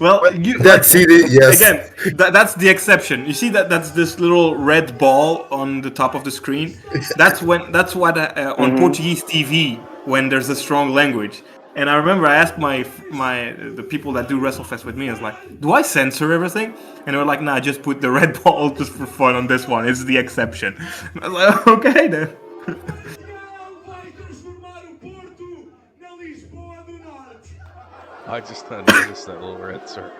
Well, That's it. Yes. again, that's the exception. You see that's this little red ball on the top of the screen. That's what on Portuguese TV when there's a strong language. And I remember I asked the people that do WrestleFest with me, I was like, do I censor everything? And they were like, nah, just put the red ball just for fun on this one. It's the exception. I was like, okay then. I just noticed that little red circle.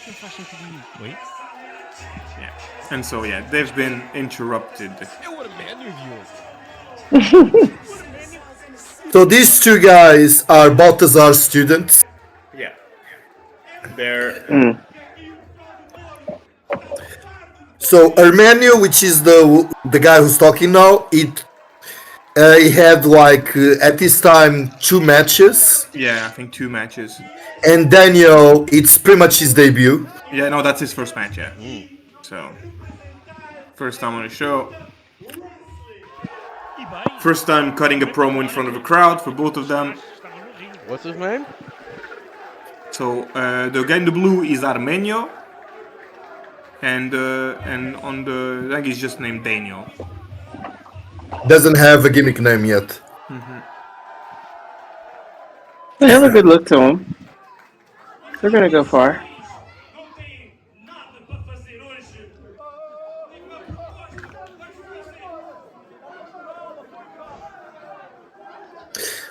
Não faz sentido nenhum. Oi? Yeah. And so they've been interrupted. É o Arménio, Diogo. So these two guys are Baltazar students. Yeah. They're So Armenio, which is the guy who's talking now, he had like at this time 2 matches, I think 2 matches. and Daniel, it's pretty much his debut. Yeah, no, that's his first match, yeah. So first time on the show. E bem, First time cutting a promo in front of a crowd for both of them. estavam no ringue. What's his name? So the guy in the blue is Armenio. and on the, I think he's just named Daniel. Doesn't have a gimmick name yet. They have a good look to him. They're gonna go far.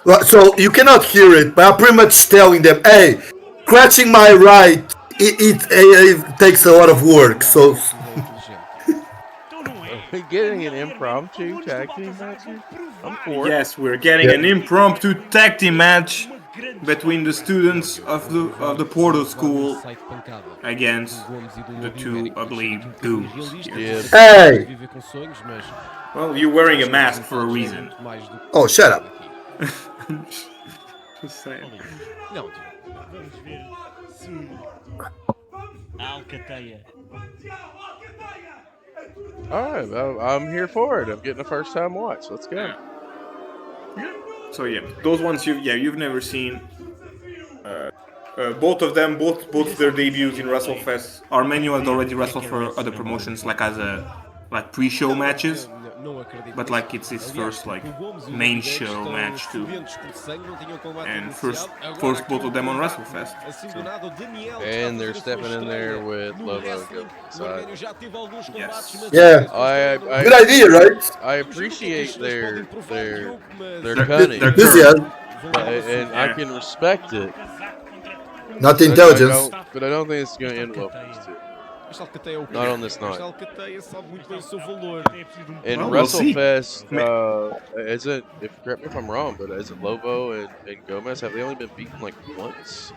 Well, so you cannot hear it, but I'm pretty much telling them, hey, scratching my right, it takes a lot of work. So Are we getting an impromptu tag team match here? I'm for it. Yes, we're getting an impromptu tag team match between the students of the Porto school against the two ugly dudes. Yes. hey, Well, you're wearing a mask for a reason. oh, shut up. Just saying. Não, Vamos ver se a Alcateia. All right, I'm here for it. I'm getting a first time watch. Let's go. So yeah, those ones you've never seen. Both of them, both their debuts in WrestleFest. Armenio had already wrestled for other promotions, like as pre-show matches, but like it's his first main show match too. And first both of them on WrestleFest. And they're stepping in there with Lobo. Yes. Yeah, I good idea, right? I appreciate their Their cunning, Enthusiasm, and I can respect it. not but intelligence. But I don't think it's going to end well for these two. Not on this night. In Well, we'll see. WrestleFest, isn't, correct me if I'm wrong, but isn't Lobo and Gomez, have they only been beaten like once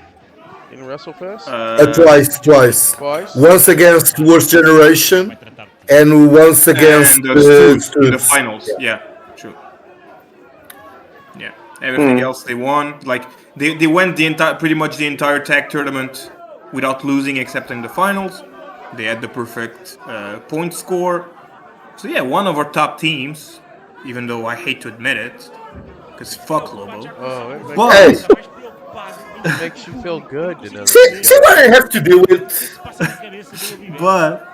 in WrestleFest? Twice. Twice? Once against Worst Generation, and once against and the in the Students. finals. Yeah, true. Yeah, everything else they won. Like they went pretty much the entire tag tournament without losing, except in the finals. They had the perfect point score. So yeah, one of our top teams, even though I hate to admit it, because fuck Lobo. Oh, it makes, But Hey, it makes you feel good to know see that what I have to deal with? but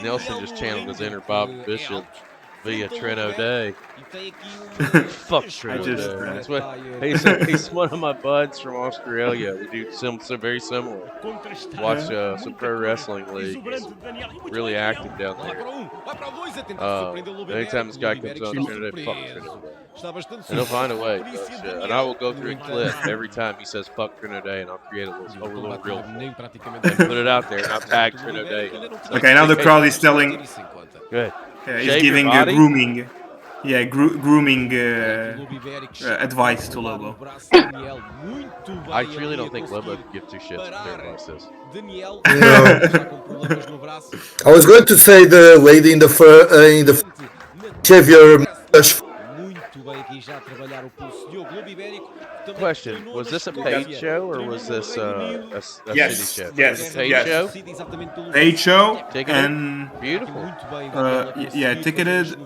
Nelson just channeled his inner Bob Bishop via Trent O'Day. Fuck Trent O'Day. That's what he's one of my buds from Australia. We do some very similar. Watch some pro wrestling league. He's really active down there. Anytime this guy comes on Trent O'Day, fuck Trent O'Day. And he'll find a way. And I will go through a clip every time he says fuck Trent O'Day, and I'll create a little reel and put it out there, and I'll tag Trent O'Day. okay, now the crowd is telling. Good. He's Shave giving your body? grooming. Yeah, grooming advice to Lobo. I truly don't think Lobo could give two shits if their advice is. I was going to say the lady in the Xavier mustache. Question: was this a paid show or was this a Yes, city show? yes, Was it a paid yes. show? Paid show Ticketed? and Beautiful. yeah, ticketed.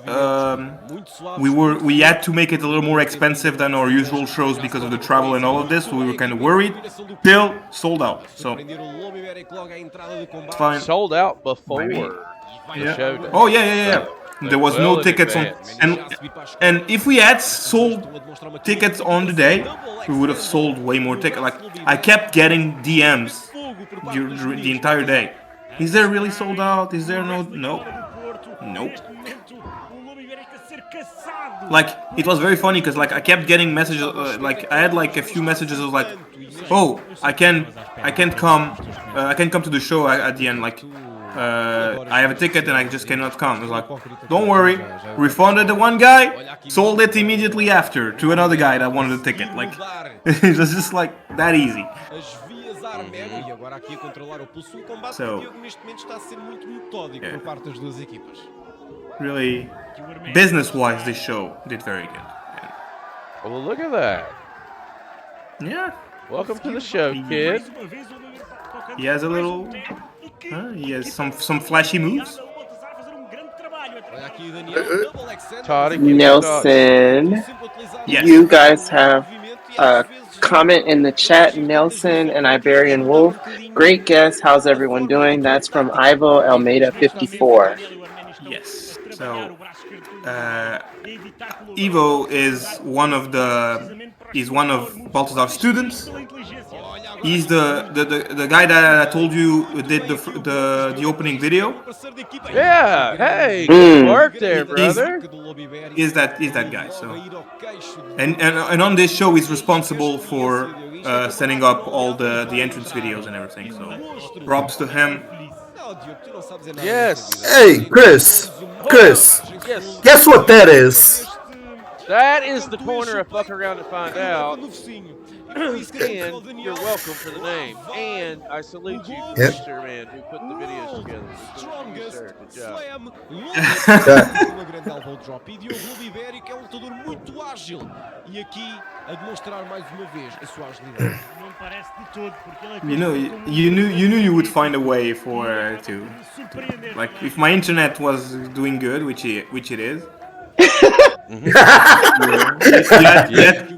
We had to make it a little more expensive than our usual shows because of the travel and all of this. So we were kind of worried. Still sold out. So it's fine. Sold out before the Yeah. show day. Oh yeah. There was Well no in tickets on, advance. and if we had sold tickets on the day, we would have sold way more tickets. Like I kept getting DMs during the entire day. Is there really sold out? Is there nope. Like it was very funny because like I kept getting messages. Like I had like a few messages of like, oh I can't come to the show at the end. Like I have a ticket and I just cannot come. I was like, don't worry, refunded the one guy, sold it immediately after to another guy that wanted a ticket. Like it was just like that easy. So yeah. Really, business-wise, this show did very good. Well, look at that. Yeah, Welcome to the show, kid. he has a little. He has some flashy moves. Todd, Nelson, Yes. you guys have comment in the chat, Nelson and Iberian Wolf. Great guess. How's everyone doing? That's from Ivo Almeida 54. Yes. So, Ivo is one of Baltazar's students. He's the guy that I told you did the opening video. Yeah. Hey, good work there, brother. Is that guy? So, and on this show, he's responsible for setting up all the entrance videos and everything. So, props to him. Yes. Hey, Chris. Yes. Guess what that is? That is the corner of Fuck Around to Find Out. And you're welcome for the name. And I salute you, Yep. Mr. Man, who put the videos together. Yes, sir. Good job. Uma grande elbow drop e Diogo Lobo Iberico é um lutador muito ágil e aqui a demonstrar mais uma vez a sua agilidade. Não parece de todo, porque ele é You knew you would find a way for to like if my internet was doing good, which it is.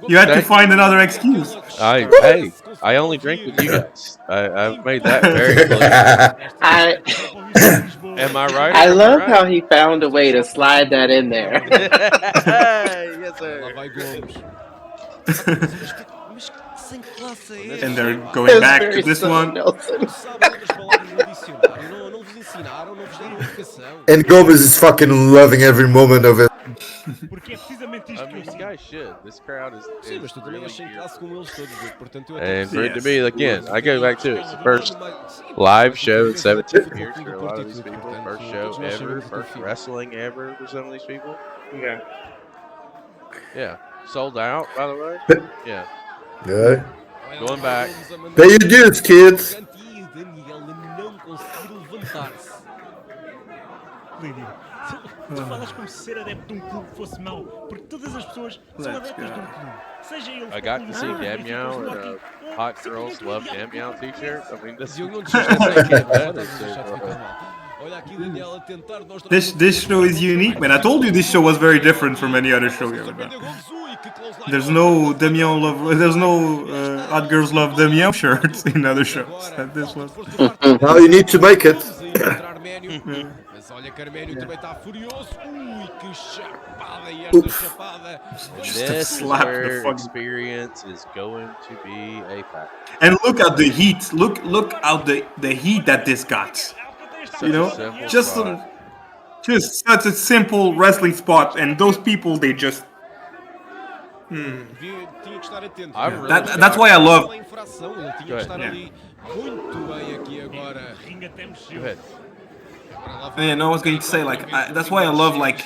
You had to find another excuse. I only drink with you guys. I've made that very clear. Am I right? I love how he found a way to slide that in there. Yes, sir. Lá vai Gomes. Mas sem classe é esta? And they're going back to Very this subtle, one. Nelson. Sabem outras palavras no dicionário? Não vos ensinaram, não vos deram educação. And Gomez is fucking loving every moment of it. Porque é precisamente isto I que mean, eu you guys should. This crowd is Sim, mas tu também really és sem here. classe com eles todos, portanto eu And for it to Yes. be, again, I go back to it. It's the first live show in 17 years for a lot of these people. First show ever. First wrestling ever for some of these people. Yeah. Yeah. Sold out, by the way. Yeah. Yeah. Going back. Pay your dues, kids. E o Daniel não conseguir levantar-se. Lídio, tu falas como se ser adepto de um clube fosse mau, porque todas as pessoas são Let's adeptas go. de um clube. Seja ele I got to see clube Damião ou and Hot Girls Love Damião t-shirt. I mean, this Diogo, não te esqueças essa queda, já estás a deixar de ficar mal. Olha aqui Daniel a tentar mostrar... This show is unique, man. I told you this show was very different from any other show you ever done. There's no Damião love. There's no Hot Girls Love Damião shirts in other shows. And this one. Now you need to make it. Mas olha que Arménio também está furioso. Ui, que chapada e esta chapada. Just to This slap the where fucking. experience is going to be a factor. And look at the heat. Look at the heat that this got. You know, Simple just spot. just such a simple wrestling spot, and those people they just. Tinha que estar atento. I'm really That's why I love. Pela infração, ele tinha Go que ahead. estar Yeah. ali muito bem aqui agora. ringue até Go mexeu. ahead. And I was going to say that's why I love like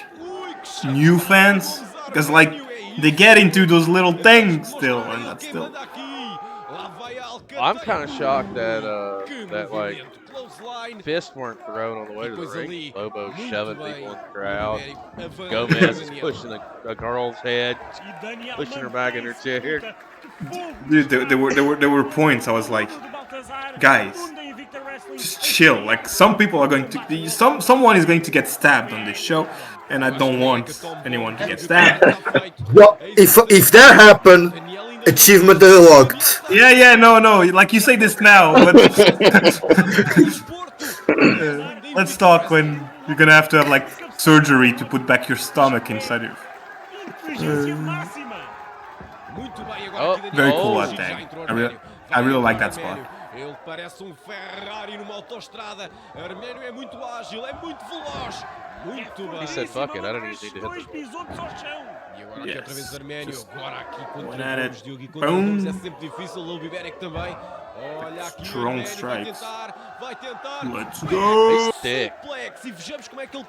new fans, because like they get into those little things still, and that's still. I'm kind of shocked that like fists weren't thrown on the way to the ring. Lobo shoving people in the crowd. Gomez is pushing a girl's head, pushing her back in her chair. Dude, there were points I was like, guys, just chill. Like some people are going to be, someone is going to get stabbed on this show, and I don't want anyone to get stabbed. Well, if that happened, achievement unlocked. Yeah, no, like you say this now, but let's talk when you're gonna have to have like surgery to put back your stomach inside you. Inteligência máxima. Very cool that tag. I really like that spot. Ele parece Ferrari numa autoestrada. Arménio é muito ágil, é muito veloz. Muito bem. He said, "Fuck it, I don't even need to hit Dois the." pisotos ao chão. E agora aqui outra vez Arménio. Agora aqui Going contra at o it. Diogo e contra o Boom. Gomes é sempre difícil. Lobo Iberico também. Olha aqui o Strong Arménio strikes. vai tentar. Let's go. Thick. Suplex. E vejamos como é que ele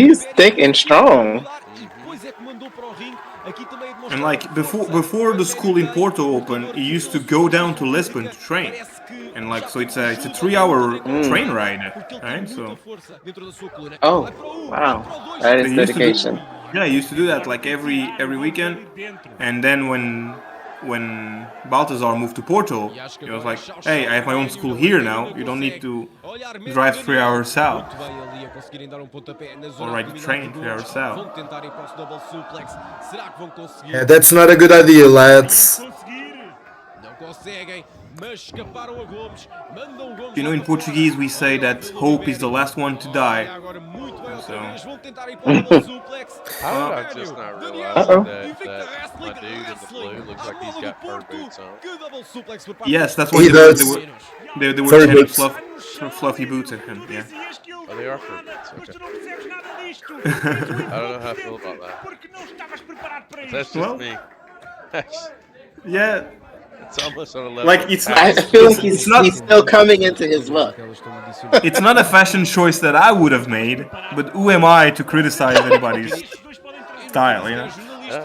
He's thick and strong. E depois é que mandou para o ringue. Aqui também And like before the school in Porto opened, he used to go down to Lisbon to train, and like so it's a 3-hour train ride, right? So Oh, wow. That is They used to do- dedication. yeah, he used to do that like every weekend, and then when Baltazar moved to Porto, he was like, hey, I have my own school here now. You don't need to drive 3 hours south. Or ride the train 3 hours south. Yeah, that's not a good idea, lads. Conseguiu. conseguem, mas escaparam a Gomes, mandam Gomes. You know, in Portuguese we say that hope is the last one to die. Agora muito bem outra So. vez, vão tentar ir para o double suplex. How did I just not realize Uh-oh. that my dude in the blue looks like he's got fur boots on? Que double suplex por parte Yes, that's He what they does. were Fur chanting boots. fluffy boots at him. Yeah. Oh, they are fur boots. Mas Okay. tu não percebes nada disto. I don't know how I feel about that. Porque não estavas preparado para That's isto. just Well. me. Yeah. It's almost on a level. Like, of it's I passion. feel like It's not- he's still coming into his look. It's not a fashion choice that I would have made, but who am I to criticize anybody's style, you know?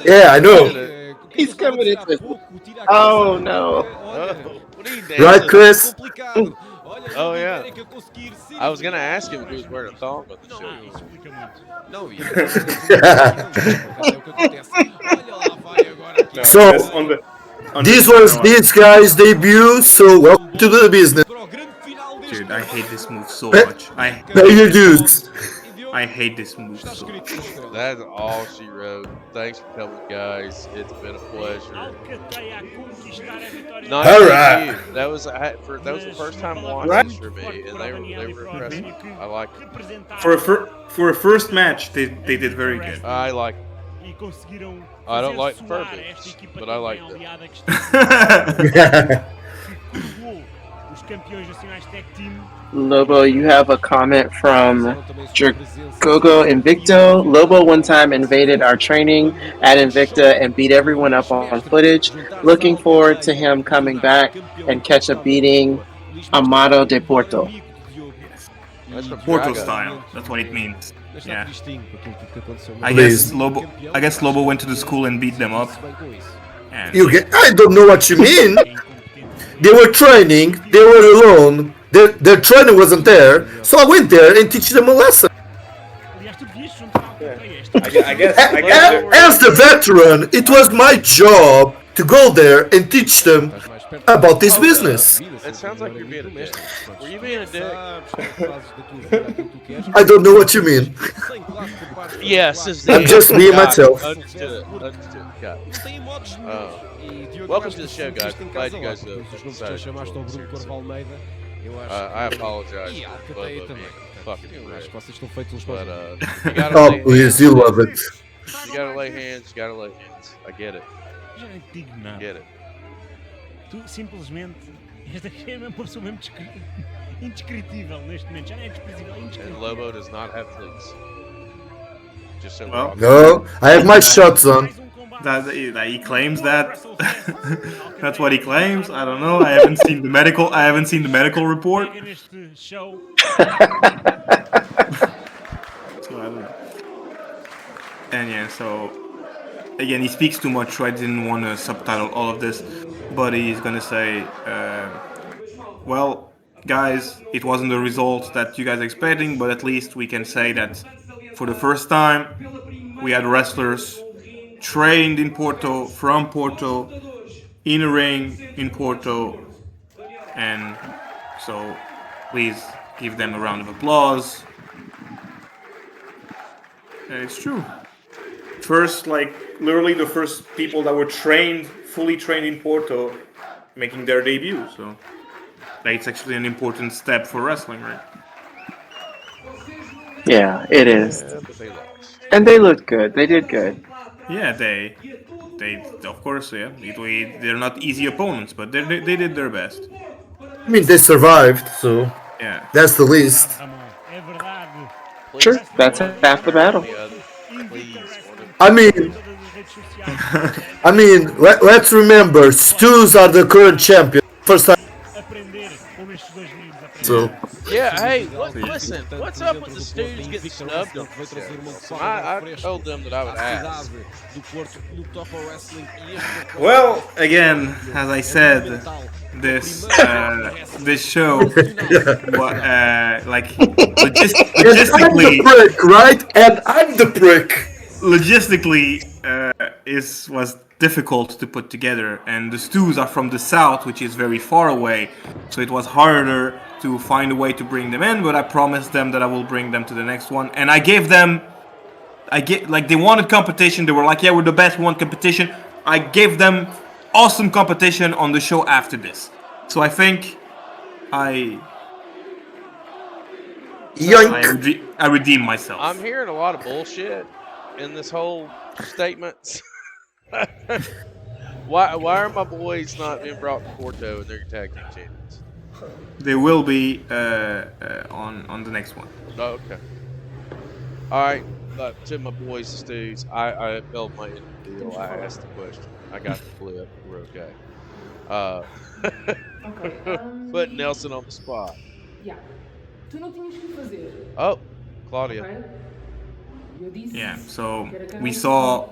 Yeah, I know. He's coming into his Oh, no. What are you Right, dancing? Chris? Oh, yeah. I was gonna ask him if he was wearing a thong on the show. Não, e So, this was this guy's debut, so welcome to the business. Dude, I hate this move so much. Pay your dues. I hate this move so much. That's all she wrote. Thanks for coming, guys. It's been a pleasure. Alcateia a conquistar a vitória. Not All just right. you. That was the first time watching this for me, and they were impressive. I like it. For a first match, they did very good. I like. E conseguiram I don't like fazer fur soar boots, esta equipa but tão I like bem them. aliada que está que curvou os campeões nacionais tag team. Lobo, you have a comment from Gogo Invicto. Lobo one time invaded our training at Invicta and beat everyone up on footage. Looking forward to him coming back and catch a beating Amado de Porto. That's from Porto Draga. style. That's what it means. Yeah. I Please. guess Lobo went to the school and beat them up. And I don't know what you mean. They were training, they were alone, their trainer wasn't there, so I went there and teach them a lesson. Aliás, tu devias juntar a Alcateia esta. I guess As the veteran, it was my job to go there and teach them about this business. It sounds like you're being a dick. Were you being a dick? I don't know what you mean. Yes, is I'm just being Got it. myself. Understood. Got it. Welcome to the show, guys. Glad you guys decided to join us. I apologize E a for Alcateia both of também. you. Fucking Eu acho weird. que vocês estão feitos uns para But os outros. you gotta Oh, lay please, hands. you love it. You gotta lay hands. You gotta lay hands. I get it. Já nem te digo nada. Get it. Tu simplesmente esta é uma pessoa mesmo indescritível neste momento. Já nem é desprezível, é And indescritível. Lobo does not have fleas. Just so Well, we're all No, I have my shots on. Mais combate. that he claims that. That's what he claims. I don't know. I haven't seen the medical report. Pega neste show. So I don't know. And yeah, so again, he speaks too much, so I didn't want to subtitle all of this. But he's gonna say, well, guys, it wasn't the result that you guys are expecting, but at least we can say that for the first time, we had wrestlers trained in Porto, from Porto, in a ring in Porto, and so please give them a round of applause. And it's true. First, like, literally the first people that were trained, fully trained in Porto, making their debut, so that's actually an important step for wrestling, right? Yeah, it is. Yeah, but they lost. And they looked good. They did good. Yeah, they of course, yeah, they're not easy opponents, but they did their best. I mean, they survived, so Yeah. that's the least. Ramon, é verdade. Sure, that's half the battle. Please, I mean, Todas as redes sociais. let's remember, Stews are the current champion. First time, Aprender com estes dois meninos. Aprender. so yeah, hey, listen, what's up with the Stews getting snubbed on this show? I told them that I would ask. Well, again, as I said, this show, like and I'm logistically, the prick, right? And I'm the prick. logistically was difficult to put together, and the Stews are from the south, which is very far away, so it was harder to find a way to bring them in. But I promised them that I will bring them to the next one, and like they wanted competition. They were like, "Yeah, we're the best. We want competition." I gave them awesome competition on the show after this. So I think I redeem myself. I'm hearing a lot of bullshit in this whole statement. Why are my boys not being brought to Porto and they're tag team champions? They will be on the next one. Oh, okay. All right. To my boys, Stews, I felt my deal. I asked the question. I got the flip. We're okay. Put Nelson on the spot. Yeah. Tu não tinhas que fazer. Oh, Cláudia. Ok? Eu disse Yeah, so que era canal we saw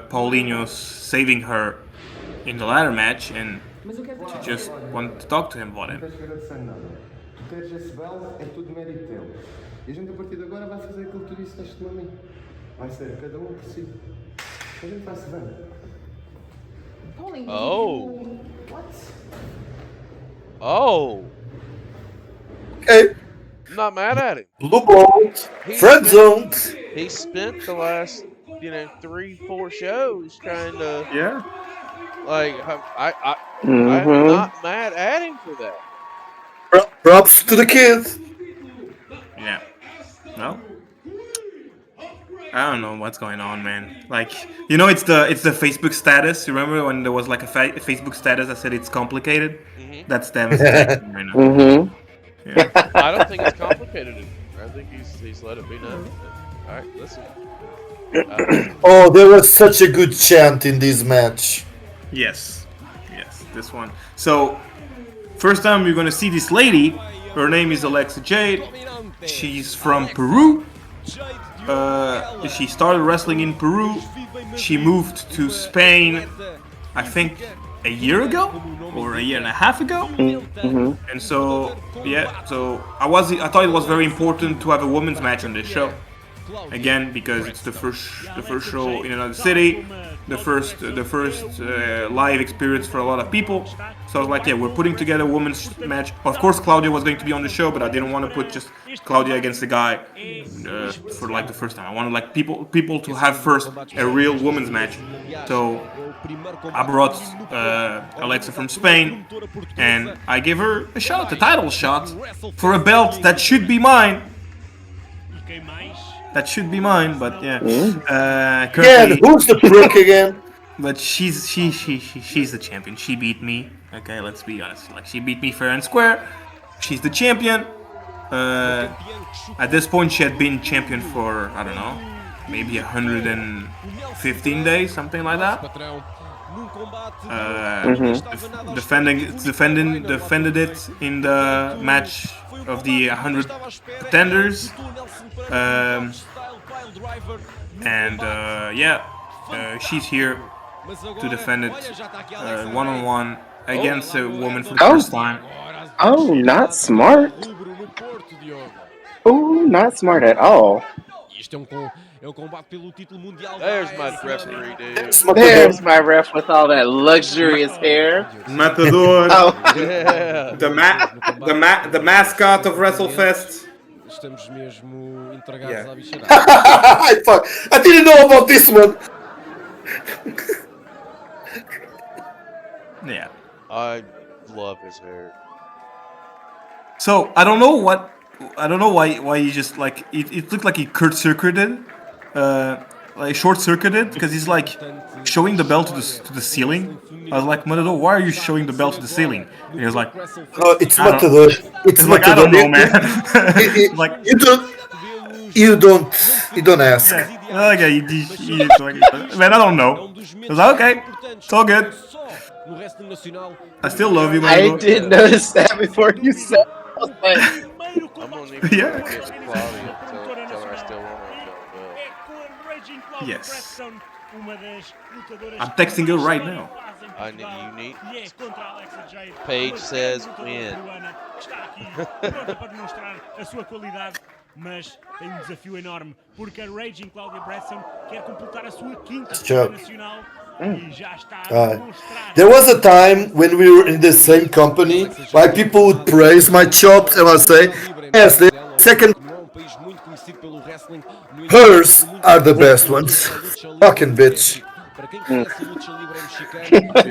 Paulinho saving her in the ladder match, and Mas eu quero she just wanted to talk to him about Não it. tens que agradecer nada. Tu teres esse belo é tudo mérito teu. E a gente a partir de agora vai fazer aquilo que tu disseste a mim. Vai ser cada um por si. A gente vai se vendo. Paulinho, Oh. What? Oh, Okay. I'm not mad at him. Blue balled, friend zoned. He spent the last, 3-4 shows trying to, Yeah. like, I'm Mhm. not mad at him for that. Props to the kid. Yeah. No. I don't know what's going on, man. Like, it's the Facebook status. You remember when there was like a Facebook status that said it's complicated? Mhm. That's them right now. Mhm. Yeah. I don't think it's complicated anymore. I think he's let it be known. All right, listen. Oh, there was such a good chant in this match. Yes, this one. So, first time we're gonna see this lady. Her name is Alexa Jade. She's from Peru. She started wrestling in Peru. She moved to Spain, I think, a year ago or a year and a half ago. Mhm. And so, I thought it was very important to have a women's match on this show. Again, because it's the first show in another city, the first live experience for a lot of people. So I was like, yeah, we're putting together a women's match. Of course, Cláudia was going to be on the show, but I didn't want to put just Cláudia against the guy for like the first time. I wanted like people to have first a real women's match. So I brought Alexa from Spain, and I gave her a shot, a title shot, for a belt that should be mine. That should be mine, but yeah. Again, Currently, who's the prick again? but she's the champion. She beat me. Okay, let's be honest. Like, she beat me fair and square. She's the champion. At this point, she had been champion for, I don't know, maybe 115 days, something like that. Defended it in the match of the 100 pretenders. She's here to defend it one-on-one against a woman for the first time. Oh, not smart. Oh, not smart at all. There's my referee, dude. There's my ref with all that luxurious hair. Matador, Oh, Yeah. the mascot of WrestleFest's. Estamos mesmo entregados Yeah. à bicharada. Fuck, I didn't know about this one. Yeah. I love his hair. So I don't know why he just like it looked like he short-circuited because he's like showing the belt to the ceiling. I was like, Matador, why are you showing the belt to the ceiling? And he was like, It's I don't- Matador. It's like, I don't know, Matador. man. Like, You don't ask. okay, man, I don't know. I was like, okay, it's all good. I still love you, I man. did notice that before you said it. I was like, I'm gonna need to Yeah. get Cláudia to tell her I still want her. Yes. I'm texting her right now. I need you need. Paige says win. Para demonstrar a sua qualidade, mas tem um desafio enorme, porque a Raging Cláudia Bradstone quer completar a sua quinta Job. nacional e já está a demonstrar. There was a time when we were in the same company, why people would praise my chops and I say, yes, the second hers are the best ones. Fucking bitch. quem conhece a luta livre mexicana,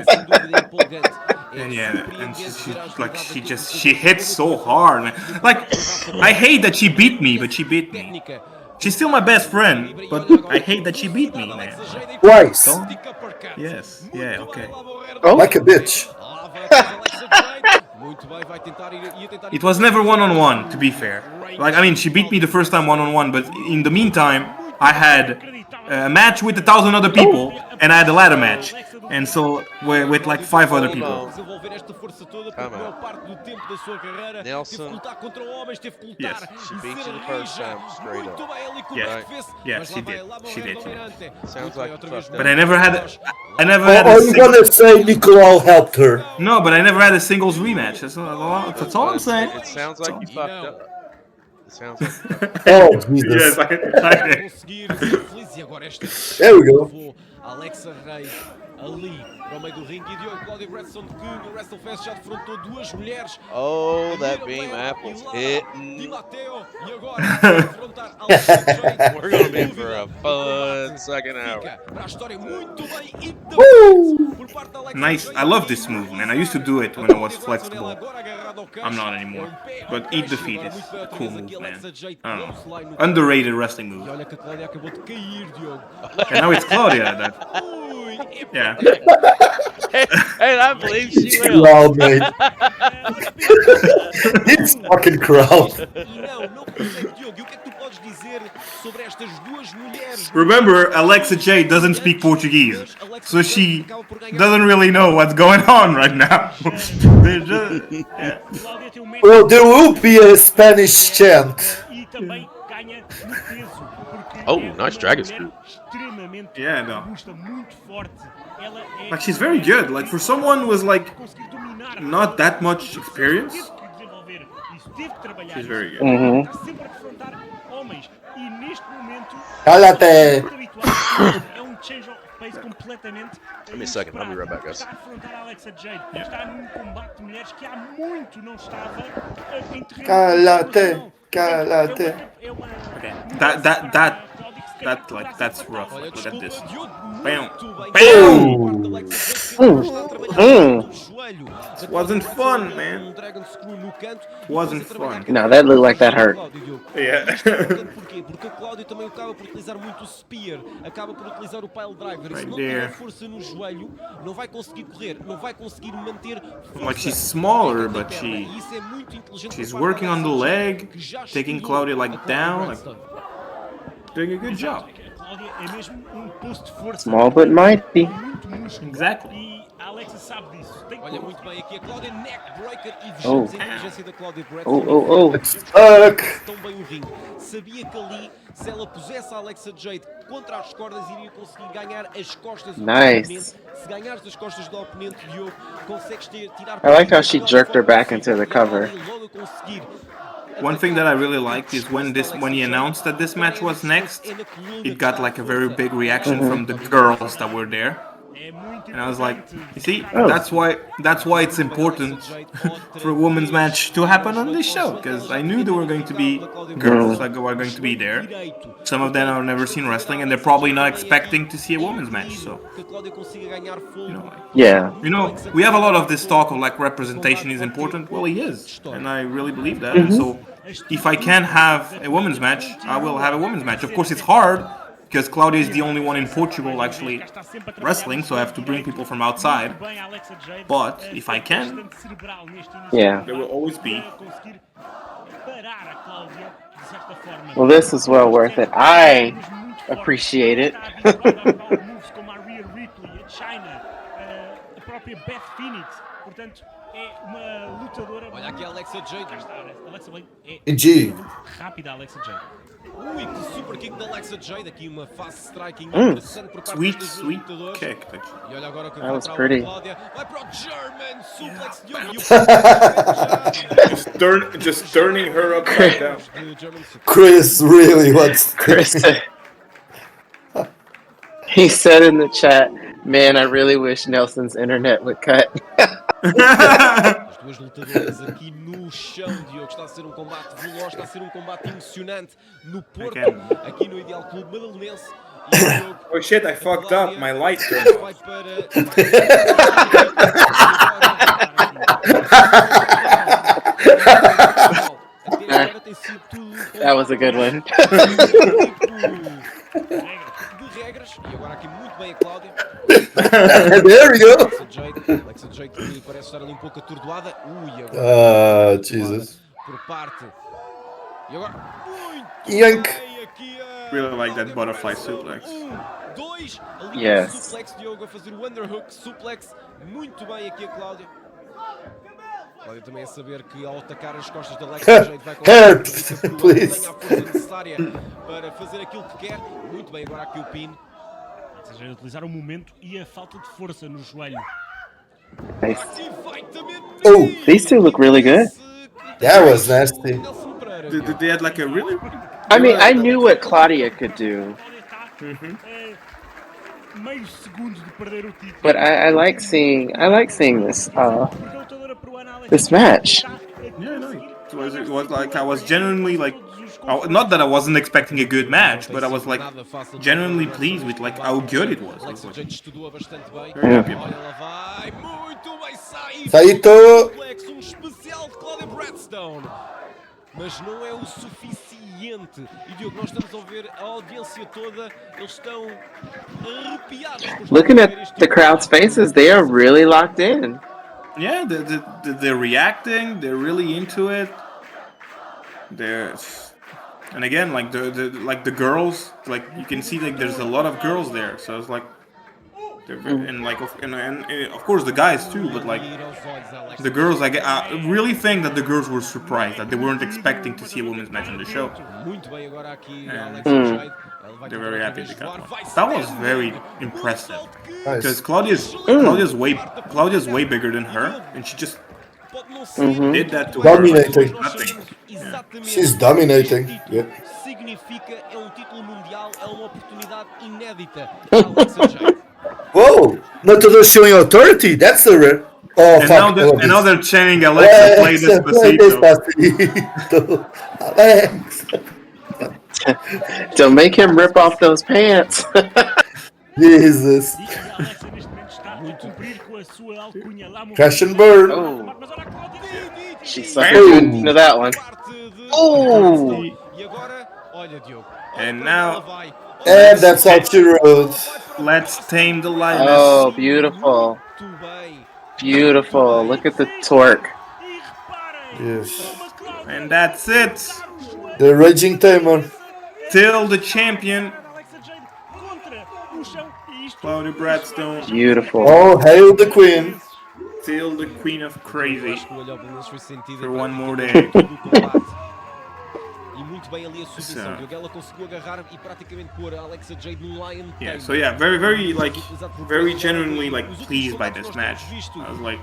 sem dúvida empolgante. And yeah, and she hits so hard, man. Like, I hate that she beat me, but she beat me. She's still my best friend, but I hate that she beat me, man. Twice. So, yes, yeah, okay. Oh, Like a bitch. It was never one-on-one, to be fair. Like, I mean, she beat me the first time one-on-one, but in the meantime, I had a match with 1,000 other people, and I had a ladder match. And so, with like 5 other people. Nelson. Yes. She beat you the first time, straight up. Yeah, she did. She did. Sounds like you fucked But up. I never had Or are you gonna say Nicolau helped her? No, but I never had a singles rematch. That's all I'm saying. It sounds like you fucked up. It sounds like you fucked up. Oh, Jesus. Yes, I did. There we go. Alexa Reis ali para o meio do ringue e Diogo Cláudia Bradstone que no WrestleFest já defrontou 2 mulheres. Oh, that beam apple's hitting. E agora defrontar Alexa Jade. We're gonna be in for a fun second hour. Para a história muito bem por parte da Alexa Nice. I love this move, man. I used to do it when I was flexible. I'm not anymore. But eat the feet is a cool move, man. I don't know. Underrated wrestling move. E olha que a Cláudia acabou de cair, Diogo. And now it's Claudia that. Yeah. Hey, I believe she will. Crowd, mate. It's fucking crowd. E não consegue, Diogo. E o que é que tu podes dizer sobre estas duas mulheres? Remember, Alexa Jade doesn't speak Portuguese, so she doesn't really know what's going on right now. They're just, yeah. Well, there will be a Spanish chant. E também ganha no peso. Oh, nice dragon screw. Extremamente Yeah, no. robusta, muito forte. Ela é Like, she's very good. Like, for someone who was like conseguir dominar. not that much experience, Teve que desenvolver isso, teve que trabalhar. she's isso. very good. Está sempre a defrontar homens e neste momento Cálate. muito habitual. É um change of pace completamente. Give me a second, I'll be right back, guys. Está a defrontar a Alexa Jade. Está num combate de mulheres que há muito não estava em terreno. Cálate. Cálate. Okay. That's rough. Olha, Look at this. desculpa, Diogo, Bam. muito bem. Está a trabalhar muito o joelho. Wasn't fun, man. Dragon screw no canto. Wasn't fun. no, that looked like that hurt. Yeah. Porquê? Porque o Cláudio também acaba por utilizar muito o spear, acaba por utilizar o pile driver. E se Right não there. tiver força no joelho, não vai conseguir correr, não vai conseguir manter força. Like, she's smaller, but E isso é muito inteligente she's por parte working da on the Alexa leg, Jade, que já taking estudou Claudia like a Cláudia down, like Bradstone. doing a good job. A Cláudia é mesmo posto de força. Small but mighty. Muito músculo. Exactly. E a Alexa sabe disso. Tem Olha muito bem aqui a Cláudia neckbreaker e Oh. vejamos a inteligência da Cláudia Bradstone. Fuck. Tão bem o ringue. Sabia que ali, se ela pusesse a Alexa Jade contra as cordas, iria conseguir ganhar as costas do Nice. oponente. Se ganhares as costas do oponente, Diogo, consegues tirar... I like how she jerked her back into the cover. Logo conseguir. One thing that I really liked is when he announced that this match was next, it got like a very big reaction from the girls that were there. É muito And I was like, you see, Oh. that's why it's important for a women's match to happen on this show, because I knew there were going to be girls that were going to be there. Some of them have never seen wrestling, and they're probably not expecting to see a women's match. So, Yeah. we have a lot of this talk of like representation is important. Well, it is, and I really believe that. And so, if I can have a women's match, I will have a women's match. Of course, it's hard because Cláudia is the only one in Portugal actually wrestling, so I have to bring people from outside. But if I can, Yeah. there will always be. Well, this is well worth it. I appreciate it. A própria Beth Phoenix, portanto, é uma lutadora. Olha aqui a Alexa Jade. Cá está, Alexa Jade é Indeed. rápida, a Alexa Jade. Ui, que super kick da Alexa Jade. Aqui uma fast striking interessante por parte Sweet, dos sweet lutadores. kick. E olha agora que That vai was para pretty. a Cláudia. Vai para o German suplex de Just turning her upside down. Chris really wants Chris, he said in the chat, "Man, I really wish Nelson's internet would cut." As duas lutadoras aqui no chão, Diogo. Está a ser um combate veloz, está a ser um combate emocionante no Porto, aqui no Ideal Clube Madalonense. Oh shit, I fucked up. My light turned off. Vai para. Até agora tem sido tudo. That was a good one. De regras, e agora aqui muito bem a Cláudia. There we go. Alexa Jade que parece estar ali um pouco atordoada. Ui, agora. Jesus. Por parte. E agora. Muito Yank. bem aqui a Really like that Cláudia butterfly Bradstone. suplex. Dois. Ali Yes. o suplex, Diogo, a fazer o underhook suplex. Muito bem aqui a Cláudia. Cláudia também a saber que ao atacar as costas da Alexa Jade vai Help, conseguir que please. tenha a força necessária para fazer aquilo que quer. Muito bem, agora aqui o pin. Ou seja, utilizar o momento e a falta de força no joelho. Nice. Aqui vai também. Oh, these two look really good. That was nasty. Nelson Pereira. They had like a really. I mean, I knew what Claudia could do, Está meio segundo de perder o título. but I like seeing this Porque a lutadora peruana Alexa this match. Yeah, no. It was like I was genuinely like, not that I wasn't expecting a good match, but I was like genuinely pleased with like how good it was. I was Alexa like, Jade estudou bastante bem. very happy Olha, about it. ela vai. Muito bem, sai. Saito. Suplex, especial de Cláudia Bradstone. Mas não é o suficiente. E Diogo, nós estamos a ver a audiência toda, eles estão arrepiados. por Looking ver at este the crowd's faces, they are really locked in. Yeah, they're reacting. They're really into it. They're, and again, like the girls, like you can see like there's a lot of girls there. So it's like, and like and of course the guys too. But like the girls, I really think that the girls were surprised that they weren't expecting to see a women's match on the show. Muito bem, agora aqui a And Alexa Jade. Ela vai they're tentar very outra happy vez they got voar. one. Vai That was step. very impressive Nice. because Claudia's way bigger than her, and she just Pode não ser did that to Dominating. her. Nothing. exatamente She's dominating. o que este Yeah. título significa. É um título mundial, é uma oportunidade inédita para a Alexa Jade. Whoa! Not to showing authority. That's the rare. Oh And fuck! now they're chanting Alexa, play Play Despacito. Despacito. Alex. Don't make him rip off those pants. Jesus. E a Alexa neste momento está a cumprir com a sua alcunha lá no Crash and burn. Oh, Mas olha a Cláudia. she suckered you into that one. Oh, E agora, olha, Diogo. And Olha now- ela vai. And that's how she wrote. Let's tame the lioness. oh, beautiful, Muito bem. beautiful. Look at the torque. E reparem. Yes. Uma Cláudia And that's it. o joelho. The Raging Tamer. Till the champion, Alexa Jade contra o chão. E isto Cláudia Bradstone. Beautiful. Oh, hail the Queen. Till the queen of crazy. Acho que o olhar pelo menos foi sentido For em one more praticamente day. todo o combate. E muito bem ali a submissão. So- Diogo, ela conseguiu agarrar e praticamente pôr a Alexa Jade num lion Yeah, tamer. so yeah, very genuinely like pleased by this match. I was like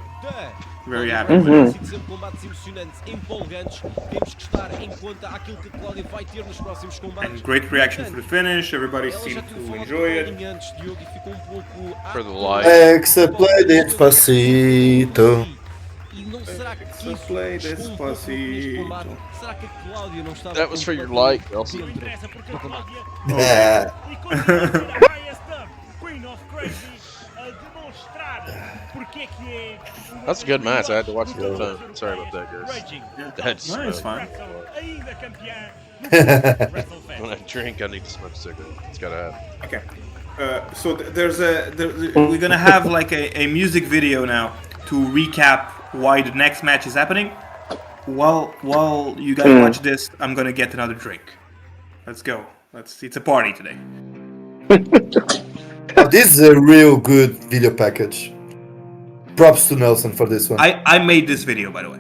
very happy with it. Sido sempre combates emocionantes, empolgantes. Temos que estar em conta aquilo que a Cláudia vai ter nos próximos combates. And great reaction for the finish. Everybody Ela já seemed tinha to falado enjoy com it. o antes, Diogo, e ficou um pouco For the apto. light. Alexa, play Despacito. E não será que Alexa, isso play esconde um pouco neste Despacito. combate? Será que a Cláudia não estava That was for your completamente light, Elsie. não dentro interessa porque do a combate? Cláudia Yeah. e continua a ser a highest up, Queen of Crazy, a demonstrar porque é que é. That's a good match. I had to watch it one time. Sorry about that, guys. Raging. That's No, it's fine. Ainda campeã no WrestleFest. When I drink, I need to smoke a cigarette. It's gotta happen. Okay. So we're gonna have like a music video now to recap why the next match is happening. While you guys watch this, I'm gonna get another drink. Let's go. It's a party today. Oh, this is a real good video package. Props to Nelson for this one. I made this video, by the way.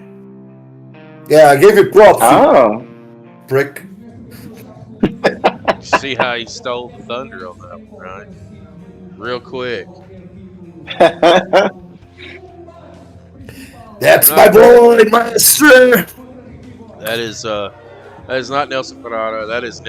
Yeah, I gave you props, you Oh, prick. See how he stole the thunder on that one, right? Real quick. That's my boy, Mestre. That is not Nelson Parada. That is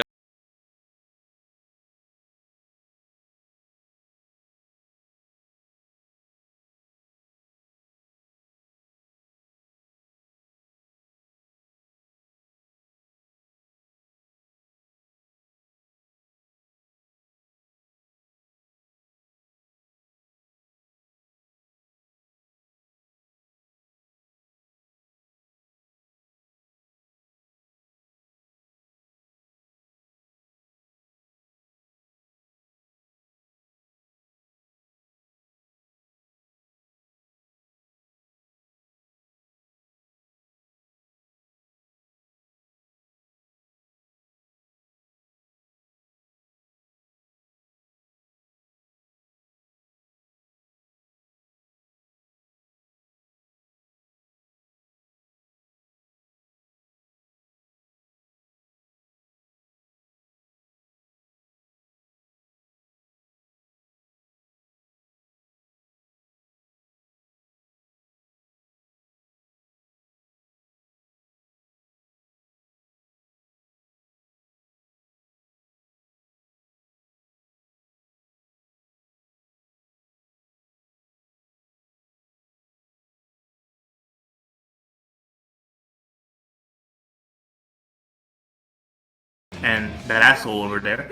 and that asshole over there,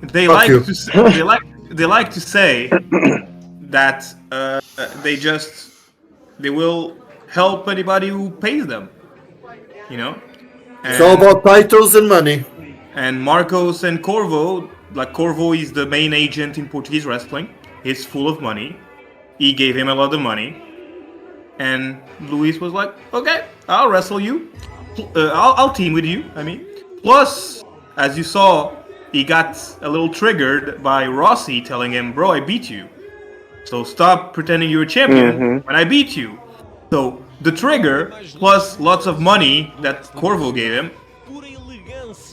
they Fuck like you. to say, they like to say that they will help anybody who pays them, you know. It's all about titles and money. And Marcos and Corvo, like Corvo is the main agent in Portuguese wrestling. He's full of money. He gave him a lot of money. And Luís was like, okay, I'll wrestle you. I'll team with you, I mean. Plus, as you saw, he got a little triggered by Rossi telling him, bro, I beat you. So stop pretending you're a champion when I beat you. So the trigger, plus lots of money that Corvo gave him,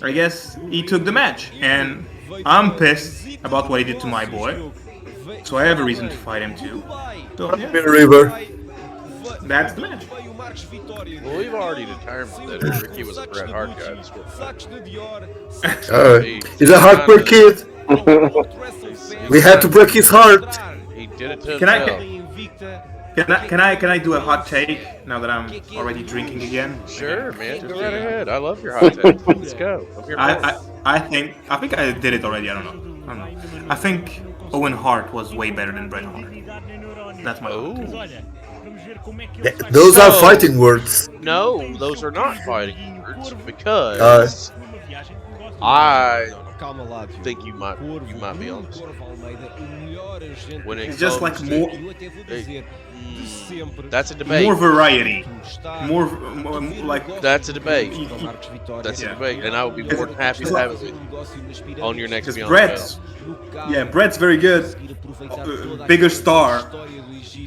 I guess he took the match. And I'm pissed about what he did to my boy. So I have a reason to fight him too. So, yeah. River. That's the match. Well, we've already determined that Ricky was a Bret Hart guy. He's a heartbreak kid. We had to break his heart. He did it to Can himself. I do a hot take now that I'm already drinking again? Sure, man. Go right ahead. I love your hot take. Let's go. I think I did it already. I don't know. I think Owen Hart was way better than Bret Hart. That's my Mas olha, vamos ver como é que Yeah, ele vai those are So- fighting words. No, those are not fighting words because numa viagem de negócio. I Calma lá, Diogo. think you might be on this. Corvo Almeida, o melhor agente When it It's just comes like to- more eu até vou dizer, de sempre. That's a debate. more variety, Está more like That's a debate. para Marcos Vitória. That's Yeah. a debate, and I would be more than happy to have it on your next because Beyond Bret's very good, bigger star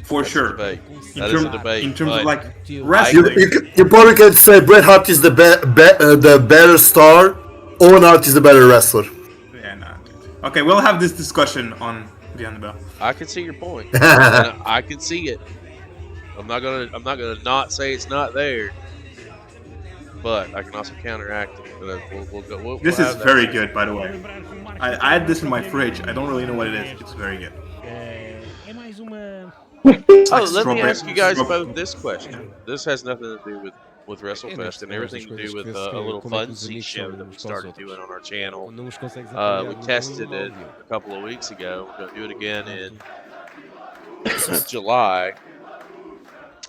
for That's a sure. debate. In, That is a debate. in terms but of like You, wrestling. you probably can say Bret Hart is the better star. Owen Hart is the better wrestler. Yeah, nah, dude. Okay, we'll have this discussion on Beyond the Bell. I can see your point. And I can see it. I'm not gonna not say it's not there, but I can also counteract it. But we'll This have is that. very good, by the way. I had this in my fridge. I don't really know what it is. It's very good. É mais uma. Oh, like let me strawberry- ask you guys strawberry- both this question. This has nothing to do with WrestleFest and everything to do with a little fun-see show that we started doing on our channel. Não os consegues We apoiar, tested não it ouve. a couple of weeks ago. We're gonna do it again in July,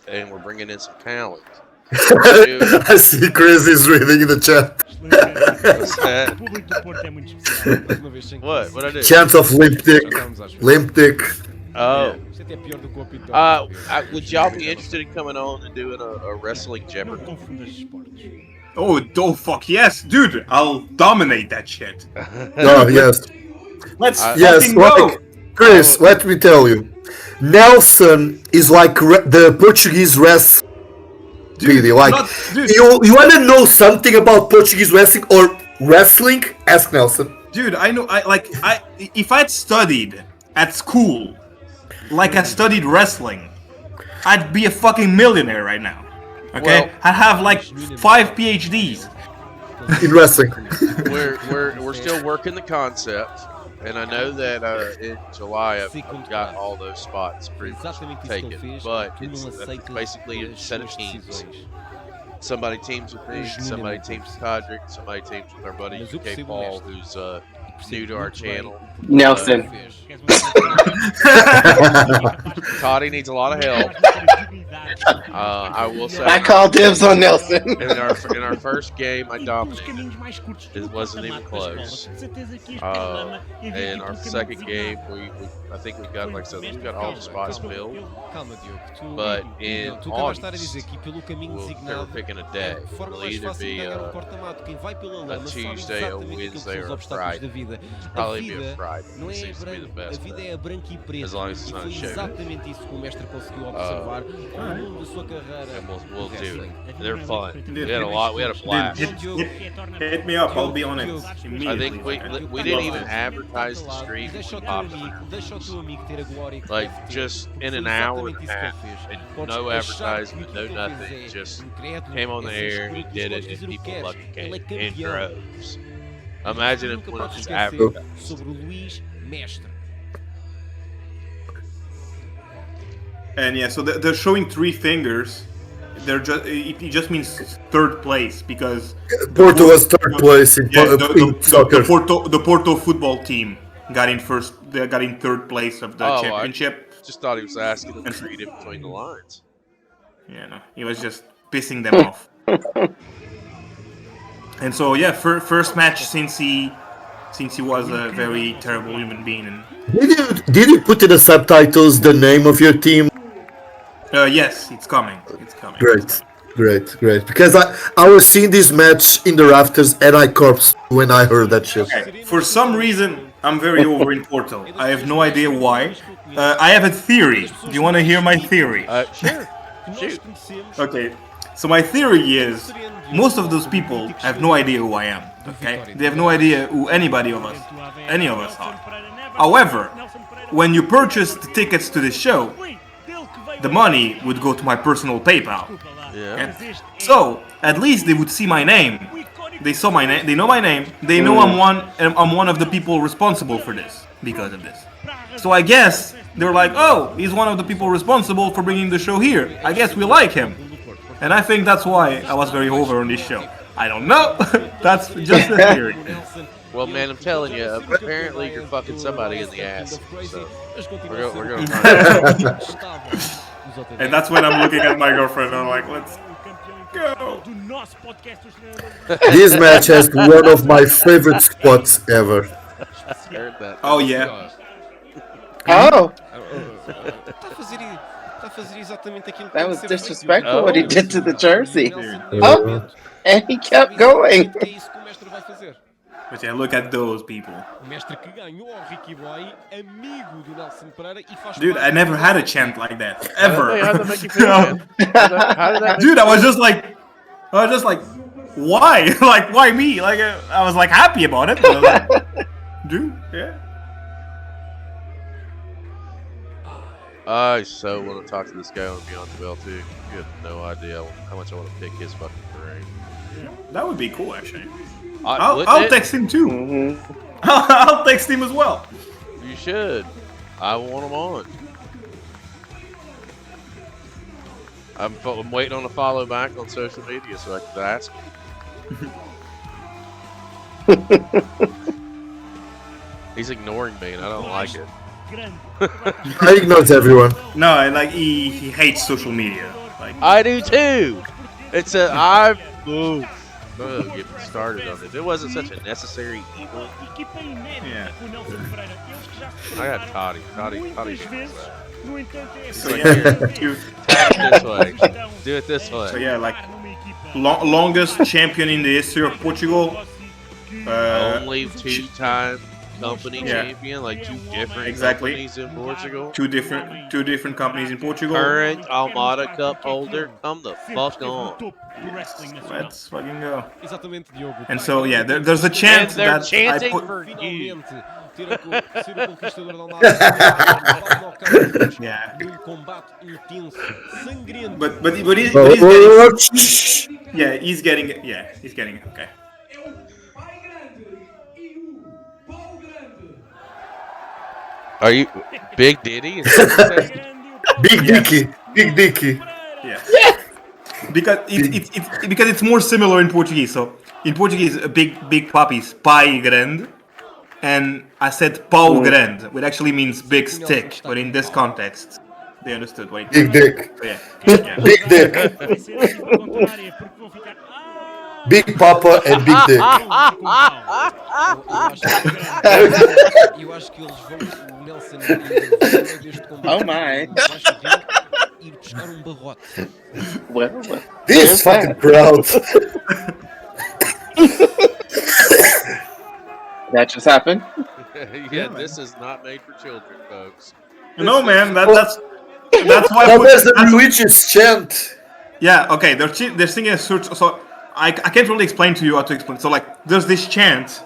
and we're bringing in some talent. I see Chris is reading in the chat. What's O that? público do Porto é muito especial. Mais uma vez sem What? What I do? Chance of limp dick. Limp dick. Oh. Isto até é pior do que o apito. Would y'all be interested in coming on and doing a wrestling Não Jeopardy? confundas esportes. Oh, fuck yes, dude! I'll dominate that shit. Oh, yes. Let's Yes, fucking go. like, Chris, let me tell you. Nelson is like the Portuguese wrestling. Really, like, dude. you want to know something about Portuguese wrestling or wrestling? Ask Nelson. Dude, I know. If I'd studied at school, like I studied wrestling, I'd be a fucking millionaire right now. Okay, Well- I'd have like 5 PhDs. In wrestling. We're still working the concept, and I know that in July I've got all those spots pretty much Exatamente isso que ele taken. fez. But Tu it's não aceitas basically a as set of suas teams. decisões. Somebody teams with me, somebody teams with Todrick, somebody teams with our buddy Mas eu K. percebo o Paul, Mestre. who's new to our channel. Nelson. Toddy needs a lot of help. I will say I call dibs on Nelson. in our first game I dominated. caminhos mais curtos. It wasn't even close. De certeza que este programa é visto In pelo our caminho second game, designado. I think we got, like I said, we got all the spots filled. Calma, Diogo. Tu, But in não, tu acabaste de estar a August, dizer que pelo caminho they were designado picking a day. a forma It'll mais either fácil de be ganhar um a corta-mato. Quem vai pela lama sabe Tuesday, a exatamente aquilo que Wednesday, são os or a obstáculos Friday. da vida. A Probably be a vida Friday. não é Seems to be the branco, best a vida bet. é branco e preto. As long as it's E not foi shaded. exatamente isso que o mestre conseguiu observar ao longo da sua carreira. And we'll de do wrestling. it. They're fun. We had a blast. Hit me up. I'll be on it immediately. I think we didn't even advertise the stream. Deixa o teu Popped amigo, deixa o teu amigo ter a glória que like deve ter. just in Foi an hour exatamente and a isso que ele half, fez. and Podes no achar advertisement, que no o que ele nothing, fez é just incrédulo, came on the é air, he simples, did podes it, dizer and o que people queres. fucking Ele é came in campeão. droves. Imagine if Nunca when it podes was esquecer advertised. sobre o Luís Mestre. And yeah, so they're showing 3 fingers. it just means third place because Porto was third place in soccer. The Porto football team got in first. They got in third place of the championship. I just thought he was asking them to read it between the lines. Yeah, no, he was just pissing them off. And so yeah, first match since he was a very terrible human being. And Did you put in the subtitles the name of your team? yes, it's coming. It's coming. Great. Because I was seeing this match in the rafters and I corpsed when I heard that shit. Okay. For some reason, I'm very over in Porto. I have no idea why. I have a theory. Do you want to hear my theory? Sure. Shoot. Okay. So my theory is most of those people have no idea who I am. Okay. They have no idea who any of us are. However, when you purchase the tickets to the show, the money would go to my personal PayPal. Yeah. So at least they would see my name. They saw my name. They know my name. They know I'm one of the people responsible for this because of this. So I guess they were like, oh, he's one of the people responsible for bringing the show here. I guess we like him. And I think that's why I was very over on this show. I don't know. That's just a theory. Well, man, I'm telling you, apparently you're fucking somebody in the ass. So we're going to And that's when I'm looking at my girlfriend and I'm like, let's go. This match has one of my favorite spots ever. Heard that. Oh, yeah. Oh, Está a fazer exatamente aquilo que that tem was que ser feito. disrespectful what he did to the jersey. Oh. Oh, and he kept going. É isso que o mestre vai fazer. But yeah, look at those people. O mestre que ganhou ao Ricky Boy, amigo do Nelson Pereira e faz Dude, I never had a chant like that. Ever. How did that make you feel, man? How did that make Dude, I was just like, why? Like, why me? Like, I was like happy about it. But I was like, dude, yeah. I so want to talk to this guy on Beyond the Bell too. You have no idea how much I want to pick his fucking brain. That would be cool, actually. Wouldn't I'll it? text him too. Mm-hmm. I'll text him as well. You should. I want him on. I'm waiting on a follow back on social media so I can ask him. He's ignoring me and I don't like it. I ignores everyone. No, like he hates social media. Like I do too. It's a get started on it. It wasn't such a necessary evil. yeah. I got Toddy. Toddy. So yeah, Do it this way. Do it this so way. yeah, like longest champion in the history of Portugal. Only two-time company Yeah. champion, like two different Exactly. companies in Portugal. Two different companies in Portugal. Current Almada Cup holder. Come the fuck on. Let's fucking go. Exatamente, Diogo. And so yeah, there's a chant And they're that chanting I put. for you. Finalmente, ser o conquistador da Almada. Yeah. Num combate intenso, sangrento. But he's getting. Yeah, he's getting it. Okay. Are you Big Diddy? Big Dicky. Yeah. Because it's more similar in Portuguese. So in Portuguese, big puppies, pai grande, and I said pau grande, which actually means big stick. But in this context, they understood what it Big dick. So, yeah. Big dick. Big Papa and Big Dick. Eu acho que eles vão, o Nelson e deste combate. Oh my. Ir buscar barrote. Well, This fucking crowd. that just happened. Yeah, this is not made for children, folks. No, man, that's why. That was the religious chant. Yeah, okay, they're singing a search. So I can't really explain to you how to explain. So like, there's this chant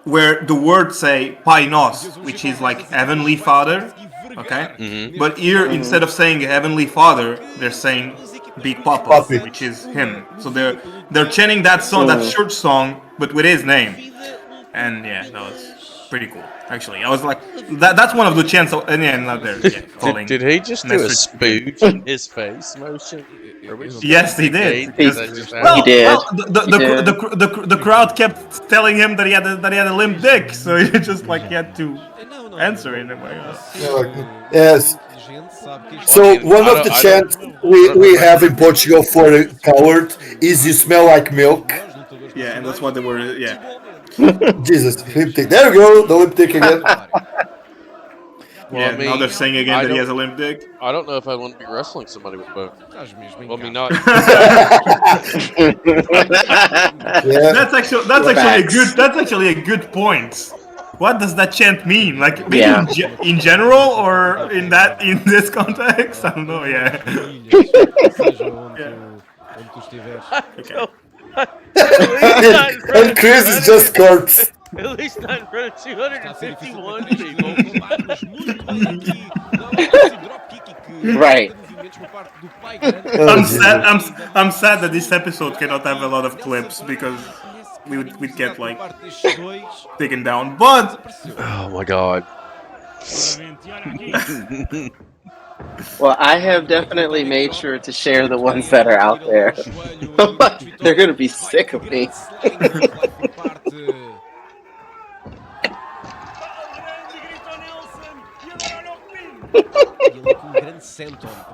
where the words say Pai Nos, which is like Heavenly Father, okay? Mm-hmm. But here, instead of saying Heavenly Father, they're saying Big Papa, Papi. which is him. So they're chanting that song, that church song, but with his name. And yeah, pretty cool. Actually, I was like, that's one of the chants. Not there. Yeah, calling. Did he just do a spooge in his face motion? Yes, he did. He did. Well, the crowd kept telling him that he had a limp dick, so he just like he had to answer in a way. Yes. So one of the chants we have in Portugal for a coward is "You smell like milk." Yeah, and that's what they were. Yeah. Jesus, limp dick. There we go, the limp dick again. Well, yeah, now they're saying again that he has a limp dick. I don't know if I want to be wrestling somebody with both. Well, I mean, not. Yeah. That's actually a good point. What does that chant mean? Like maybe in general or in this context? I don't know. Yeah. Okay. And Cruz is just corpse. At least not in front of 251 people. Right. I'm sad that this episode cannot have a lot of clips because we'd get like taken down. But oh my god. Well, I have definitely made sure to share the ones that are out there. They're gonna be sick of me.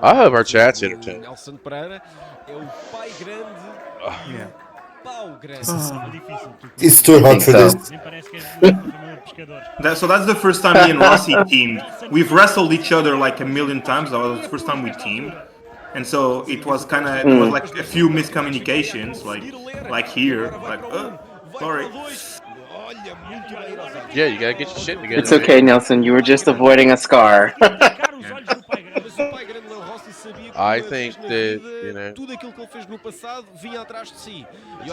I hope our chat's entertaining. It's too hot for this. So that's the first time me and Rossi teamed. We've wrestled each other like a million times. That was the first time we teamed, and so it was kind of like a few miscommunications, like here, like sorry. Yeah, you gotta get your shit together. It's okay, Nelson. You were just avoiding a scar. I think that,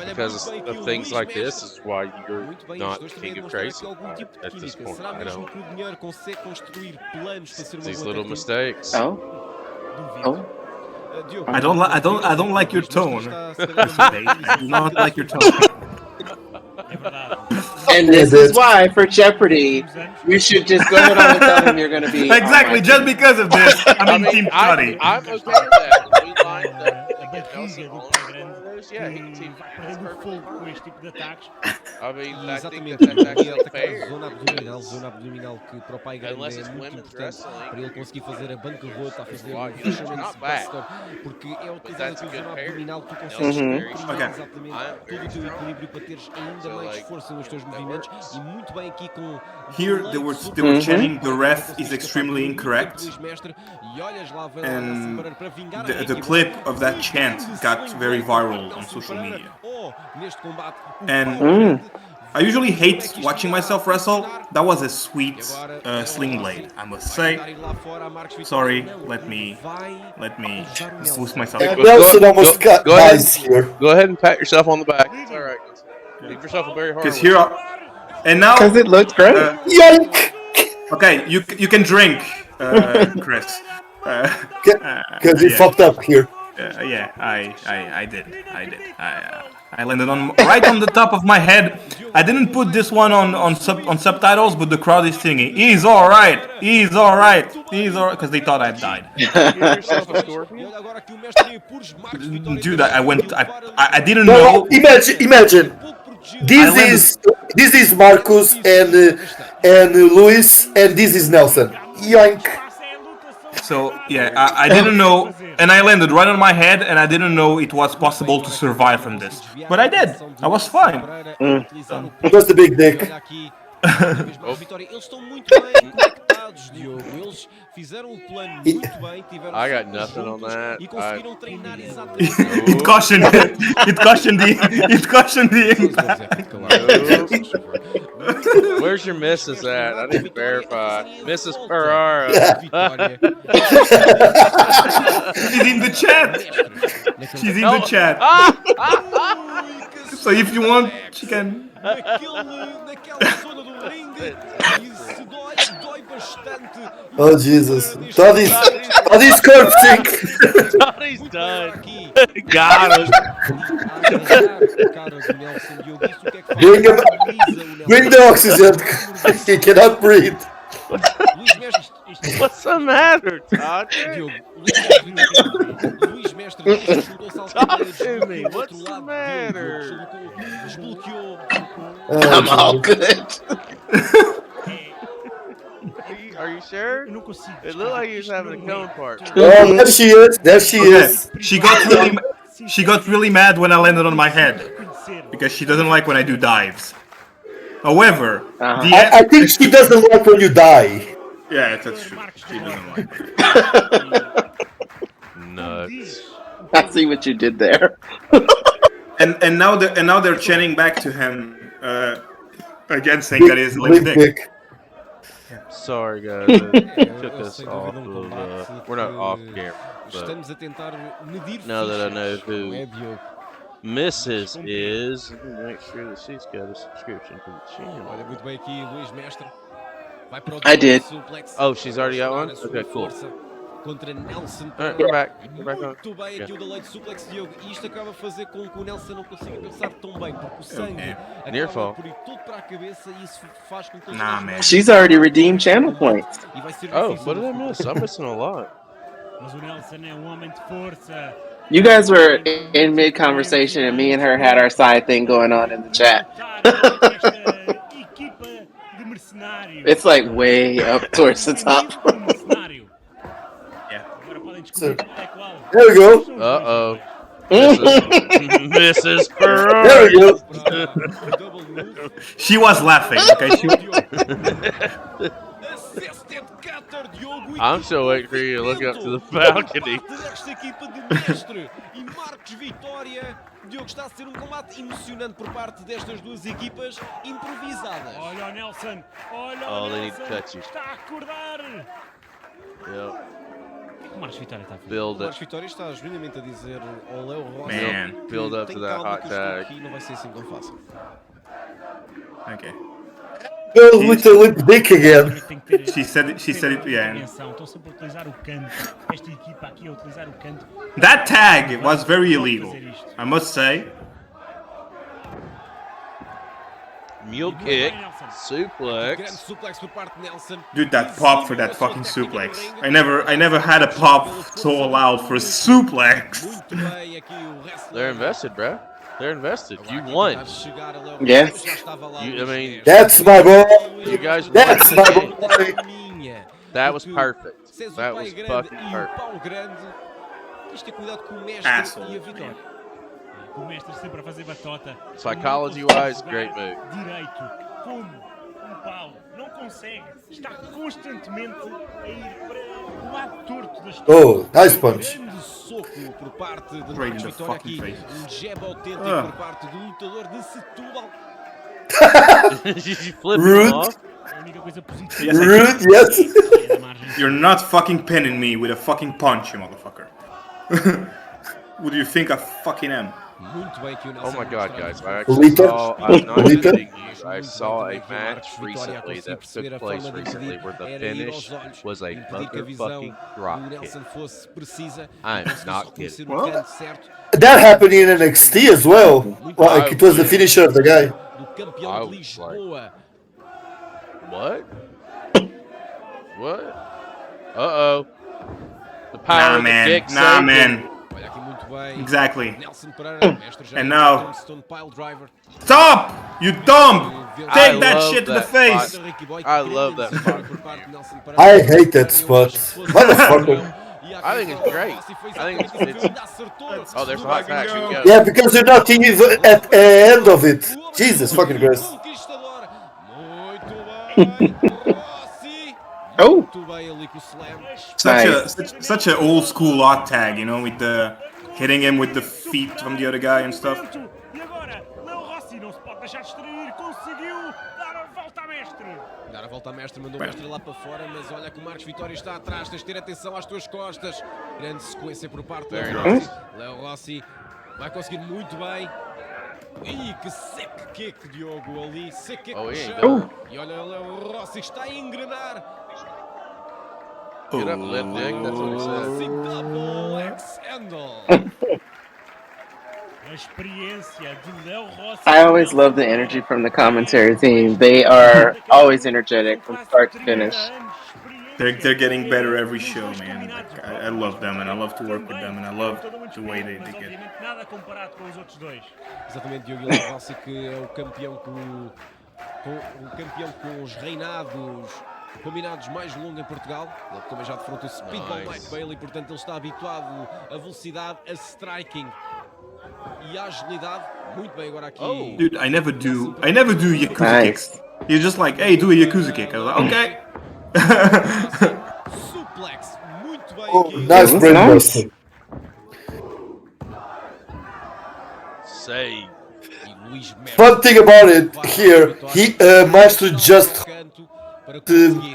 because of things like this is why you're not king of Tracy at this point. I don't. These little mistakes. Oh. I don't like your tone. I do not like your tone. And this is why, for Jeopardy, you should just go ahead on and tell him you're going to be exactly just because of this. I mean, Team Scotty. I'm okay with that. We lined up to get Nelson on those. Yeah, he can team. That's perfectly fine. I mean, I think that's actually fair. Unless it's women's wrestling. Para ele conseguir fazer a bancarrota, a fazer not bad. porque é That's a good pair. abdominal que tu consegues exatamente todo o teu equilíbrio para teres ainda mais força nos teus movimentos e muito bem aqui com Here they were chanting the ref is extremely incorrect, and the clip of that chant got very viral on social media. And I usually hate watching myself wrestle. That was a sweet sling blade, I must say. Sorry, let me boost myself. Nelson almost got eyes here. Go ahead and pat yourself on the back. It's all right. Give yourself a very hard. Because here, and now because it looks great. Yank! Okay, you can drink, Chris. Because he fucked up here. Yeah, I did. I landed right on the top of my head. I didn't put this one on subtitles, but the crowd is singing. He's all right. Because they thought I died. Dude, I didn't know. Imagine. This is Marcus and Luís, and this is Nelson. Yoink. So yeah, I didn't know, and I landed right on my head, and I didn't know it was possible to survive from this. But I did. I was fine. Just a big dick. I got nothing on that. It cautioned the impact. Where's your missus at? I need to verify. Mrs. Pereira. She's in the chat. So if you want, she can. Oh Jesus! Todd is corpsing. He's done. Aqui. Got him. Bring him, bring the oxygen. He cannot breathe. Luís Mestre, What's the matter, Todd? Diogo, Luís Mestre juntou-se ao Talk tabuleiro, to me. desbloqueou do What's outro the lado matter? dele, desbloqueou. I'm all good. Are you sure? Eu não consigo. It looked like he was having a cone part. Oh, there she is. There she Okay, is. she got really mad when I landed on my head because she doesn't like when I do dives. However, I think she doesn't like when you die. yeah, that's true. She doesn't like. Nuts. I see what you did there. And now they're chanting back to him again, saying that he's limp dick. Sorry, guys. It took us off of, we're not off camera, but Estamos a tentar medir now that I know fichas, não who é, Diogo? Mrs. is, let me make sure that she's got a subscription to the channel. Olha, muito bem aqui, Luís Mestre. Vai para o I did. suplex. Oh, she's already got one? A sua Okay, cool. força contra Nelson. Alright, we're back. We're back on. Muito bem aqui o delay de suplex, Diogo. E isto acaba a fazer com que o Nelson não consiga pensar tão bem, porque o sangue Near acaba fall. por ir tudo para a cabeça e isso faz com que ele Nah, esteja man. mais She's already redeemed channel points. e vai ser Oh, difícil what did I no miss? I'm missing a lot. Mas o Nelson é um homem de força. You guys were in mid conversation, and me and her had our side thing going on in the chat. Esta equipa de mercenários. It's like way up towards the top. Mercenário. Yeah. Agora podem descobrir qual é qual. There we go. Uh-oh. Mrs. There we go. para double move. She was laughing. Okay, Assisted cutter, Diogo, e I'm que still waiting for you to look up to the por parte balcony. desta equipa de Mestre e Marcos Vitória. Diogo, está a ser um combate emocionante por parte destas duas equipas improvisadas. Olha o Nelson. Olha Oh, o they need to Nelson. touch you. Está a acordar. Yep. O que é que o Marcos Vitória está a fazer? Build O Marcos it. Vitória está genuinamente a dizer ao Léo Rossi Man. que Build up tem to that calma, hot que isto tag. aqui não vai ser assim tão fácil. Okay. Go with the limp dick again. Tem que ter- She said it. Yeah. Atenção, estão sempre a utilizar o canto. Esta equipa aqui a utilizar o canto. That tag was very illegal. I must say. Mule kick. Grande Suplex. suplex por parte de Nelson. Dude, that pop for that fucking suplex. I never had a pop so loud for a suplex. Muito bem aqui o wrestler. They're invested, bro. They're invested. You Agora won. tentar chegar a Léo Yes. Rossi, já estava lá You- o I Luís mean, Mestre. That's my boy. You guys That's won the my game. boy. That was perfect. Se és o That pai was grande fucking e o perfect. pau grande, tens de ter cuidado com o mestre Asshole. e a vitória. O mestre sempre a fazer batota. Psychology-wise, Não consegue great jogar move. Direito. Como? Um pau. Não consegue. Está constantemente a ir para o lado torto da história. Oh, nice punch. Grande soco por parte de Right Marcos in the Vitória fucking aqui. face. Um jab autêntico por parte do lutador de Setúbal. Did you flip Rude. him off? A única coisa positiva Yes, I Rude, yes. é a margem. You're not fucking pinning me with a fucking punch, you motherfucker. Who do you think I fucking am? Muito bem que o Oh Nelson my god, guys. I actually Lita? saw, I'm not Lita? kidding you, I saw a match recently that took place recently where the finish was a motherfucking drop o kick. Nelson fosse precisa. I'm conseguisse not reconhecer kidding. o canto certo That happened in NXT as well. Like it was the finisher of the guy. do campeão I de was Lisboa. What? What? Uh-oh. The power Nah, of the man. dick Nah, saved man. him. Olha aqui muito bem. Exactly. Nelson Pereira, mestre já And em now- Tombstone Pile Driver. Stop! You dumb! Take I that love shit to the that face! spot. Ricky Boy, I love that grande spot. por parte de Nelson I Pereira. hate that spot. Motherfucker. I think it's great. I think Oh, there's a hot tag. Here we go. Yeah, because you're not even at the end of it. Jesus fucking Christ. Muito bem. Rossi. Oh. Muito bem ali com o slam. Such a old school lock tag, you know, with the hitting him with the feet from the other guy and stuff. E agora, Léo Rossi não se pode deixar distrair. Conseguiu dar a volta a mestre. Dar a volta a mestre, mandou o mestre lá para fora, mas olha que o Marcos Vitória está atrás, tens de ter atenção às tuas costas. Grande sequência por parte do Léo Rossi. Léo Rossi vai conseguir muito bem. Ih, que sick kick, Diogo, ali, sick kick Oh, no yeah, chão. done. E olha o Léo Rossi está a engrenar. Get up, lip dick. That's what he said. Double X handle. A experiência de Léo Rossi. I always love the energy from the commentary team. They are always energetic from start to finish. They're getting better every show, man. Like, I love them, and I love to work with them, and I love the way they get. Nada comparado com os outros dois. Exatamente, Diogo Léo Rossi, que é o campeão com os reinados combinados mais longo em Portugal. Ele também já defrontou o Speedball Mike Bailey, portanto ele está habituado à velocidade, a striking e a agilidade. Muito bem agora aqui. Oh. Dude, I never do Yakuza kicks. You're just like, hey, do a Yakuza kick. I was like, okay. Suplex, muito bem Oh, aqui. nice brain buster. Save. Fun thing about it here, Mestre just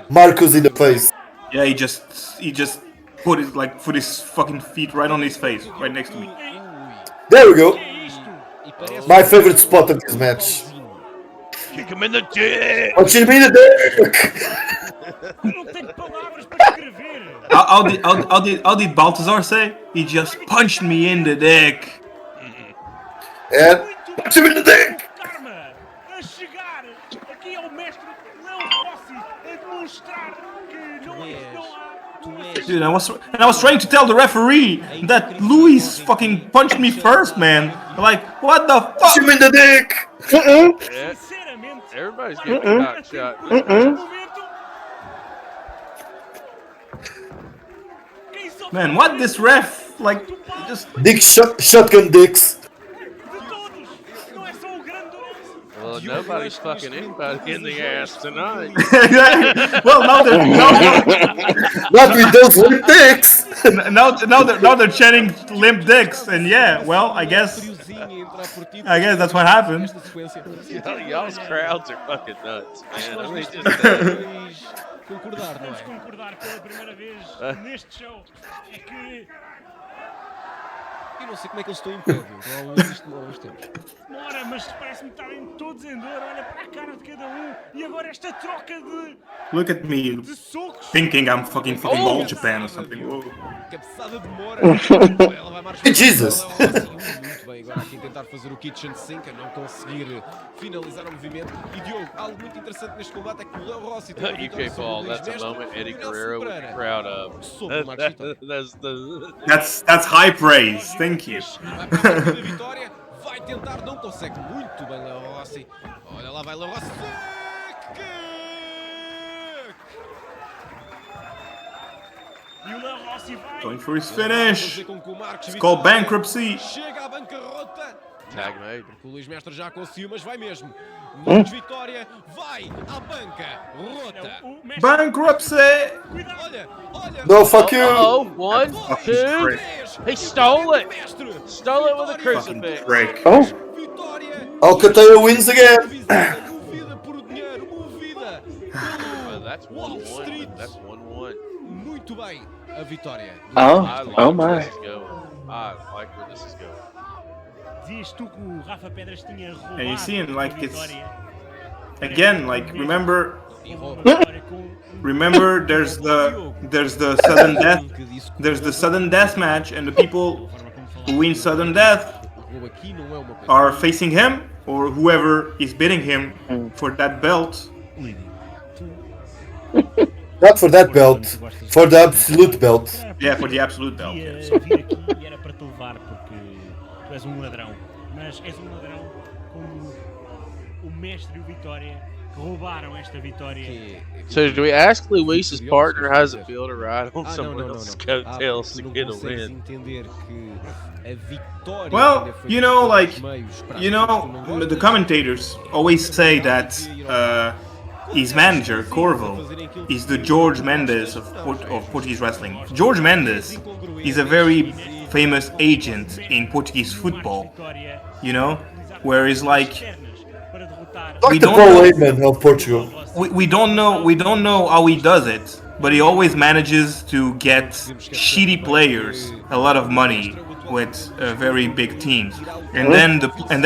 Marcos in the face. Yeah, he just put his fucking feet right on his face, right next to me. There we go. My favorite spot of this match. Kick him in the dick. Punch him in the dick. Não tenho palavras para escrever. How did Baltazar say? He just punched me in the dick. And punch him in the dick. Karma a chegar aqui ao mestre Léo Rossi a demonstrar que não há. Dude, I was trying to tell the referee that Luís fucking punched me first, man. Like, what the fuck? Punch him in the dick. Yeah. Everybody's getting a cock shot. Man, what this ref like? Just Dick shotgun dicks. Well, nobody's fucking anybody in the ass tonight. Well, now Not with those limp dicks. now they're chanting limp dicks, and yeah, well, I guess that's what happened. Y'all's crowds are fucking nuts, man. I mean, Concordar, não Vamos é? concordar pela primeira vez neste show. É que Eu não sei como é que eles estão em pé, provavelmente isto demora uns tempos. demora, mas parece-me estarem todos em dor. Olha para a cara de cada um. E agora esta troca de Look at me, socos. thinking I'm fucking Ball Japan or something. Whoa. Cabeçada demora. Ela vai marchar. Jesus. Muito bem, agora aqui tentar fazer o kitchen sink, a não conseguir finalizar o movimento. E Diogo, algo muito interessante neste combate é que o Léo Rossi tem uma UK vitória sobre o Paul, Luís that's a Mestre moment Eddie e o Nelson Guerrero would be Pereira. proud of. Sobre o Marcos Vitória. That's high praise. Thank you. Vai passar pela vitória, vai tentar, não consegue. Muito bem, Léo Rossi. Olha lá, vai Léo Rossi. E o Léo Rossi vai. Going for his finish. It's called bankruptcy. Chega à bancarrota. Tag made. O Luís Mestre já conseguiu, mas vai mesmo. Marcos Vitória vai à banca rota. Bankruptcy. Olha, olha. No, fuck you. Oh, one, Fucking two. prick. He stole it. Stole it with a Fucking crucifix. prick. Oh, Vitória. Alcatara wins again. Movida por dinheiro, movida Well, that's Wall 1-1. Street. That's 1-1. Muito bem, a vitória. I like oh where my. this is going. I like where this is going. Dizias tu que o Rafa Pedras tinha roubado And you see, like, a it's vitória. again, like, remember, Vitória com there's the sudden death, there's the sudden death match, and the people who win sudden death are facing him or whoever is beating him for that belt. Not for that belt. For the absolute belt. Yeah, for the absolute belt. Ia Yes. vir aqui e era para te levar porque tu és um ladrão. Mas és um ladrão como o Mestre e o Vitória que roubaram esta vitória. So do we ask Luis's partner how does it feel to ride on Ah, someone não. else's coattails to Não get a consegues win? entender que a vitória Well, ainda foi you know, feita like, pelos meios para you aqueles que tu know, não the gostas. commentators always say that his manager, Corvo, is the George Mendes of Portuguese wrestling. George Mendes is a very famous agent in Portuguese football, you know, where it's like Para derrotar Like the don't Paul know- Heyman of Portugal. we don't know how he does it, but he always manages to get shitty players a lot of money with very big teams, and then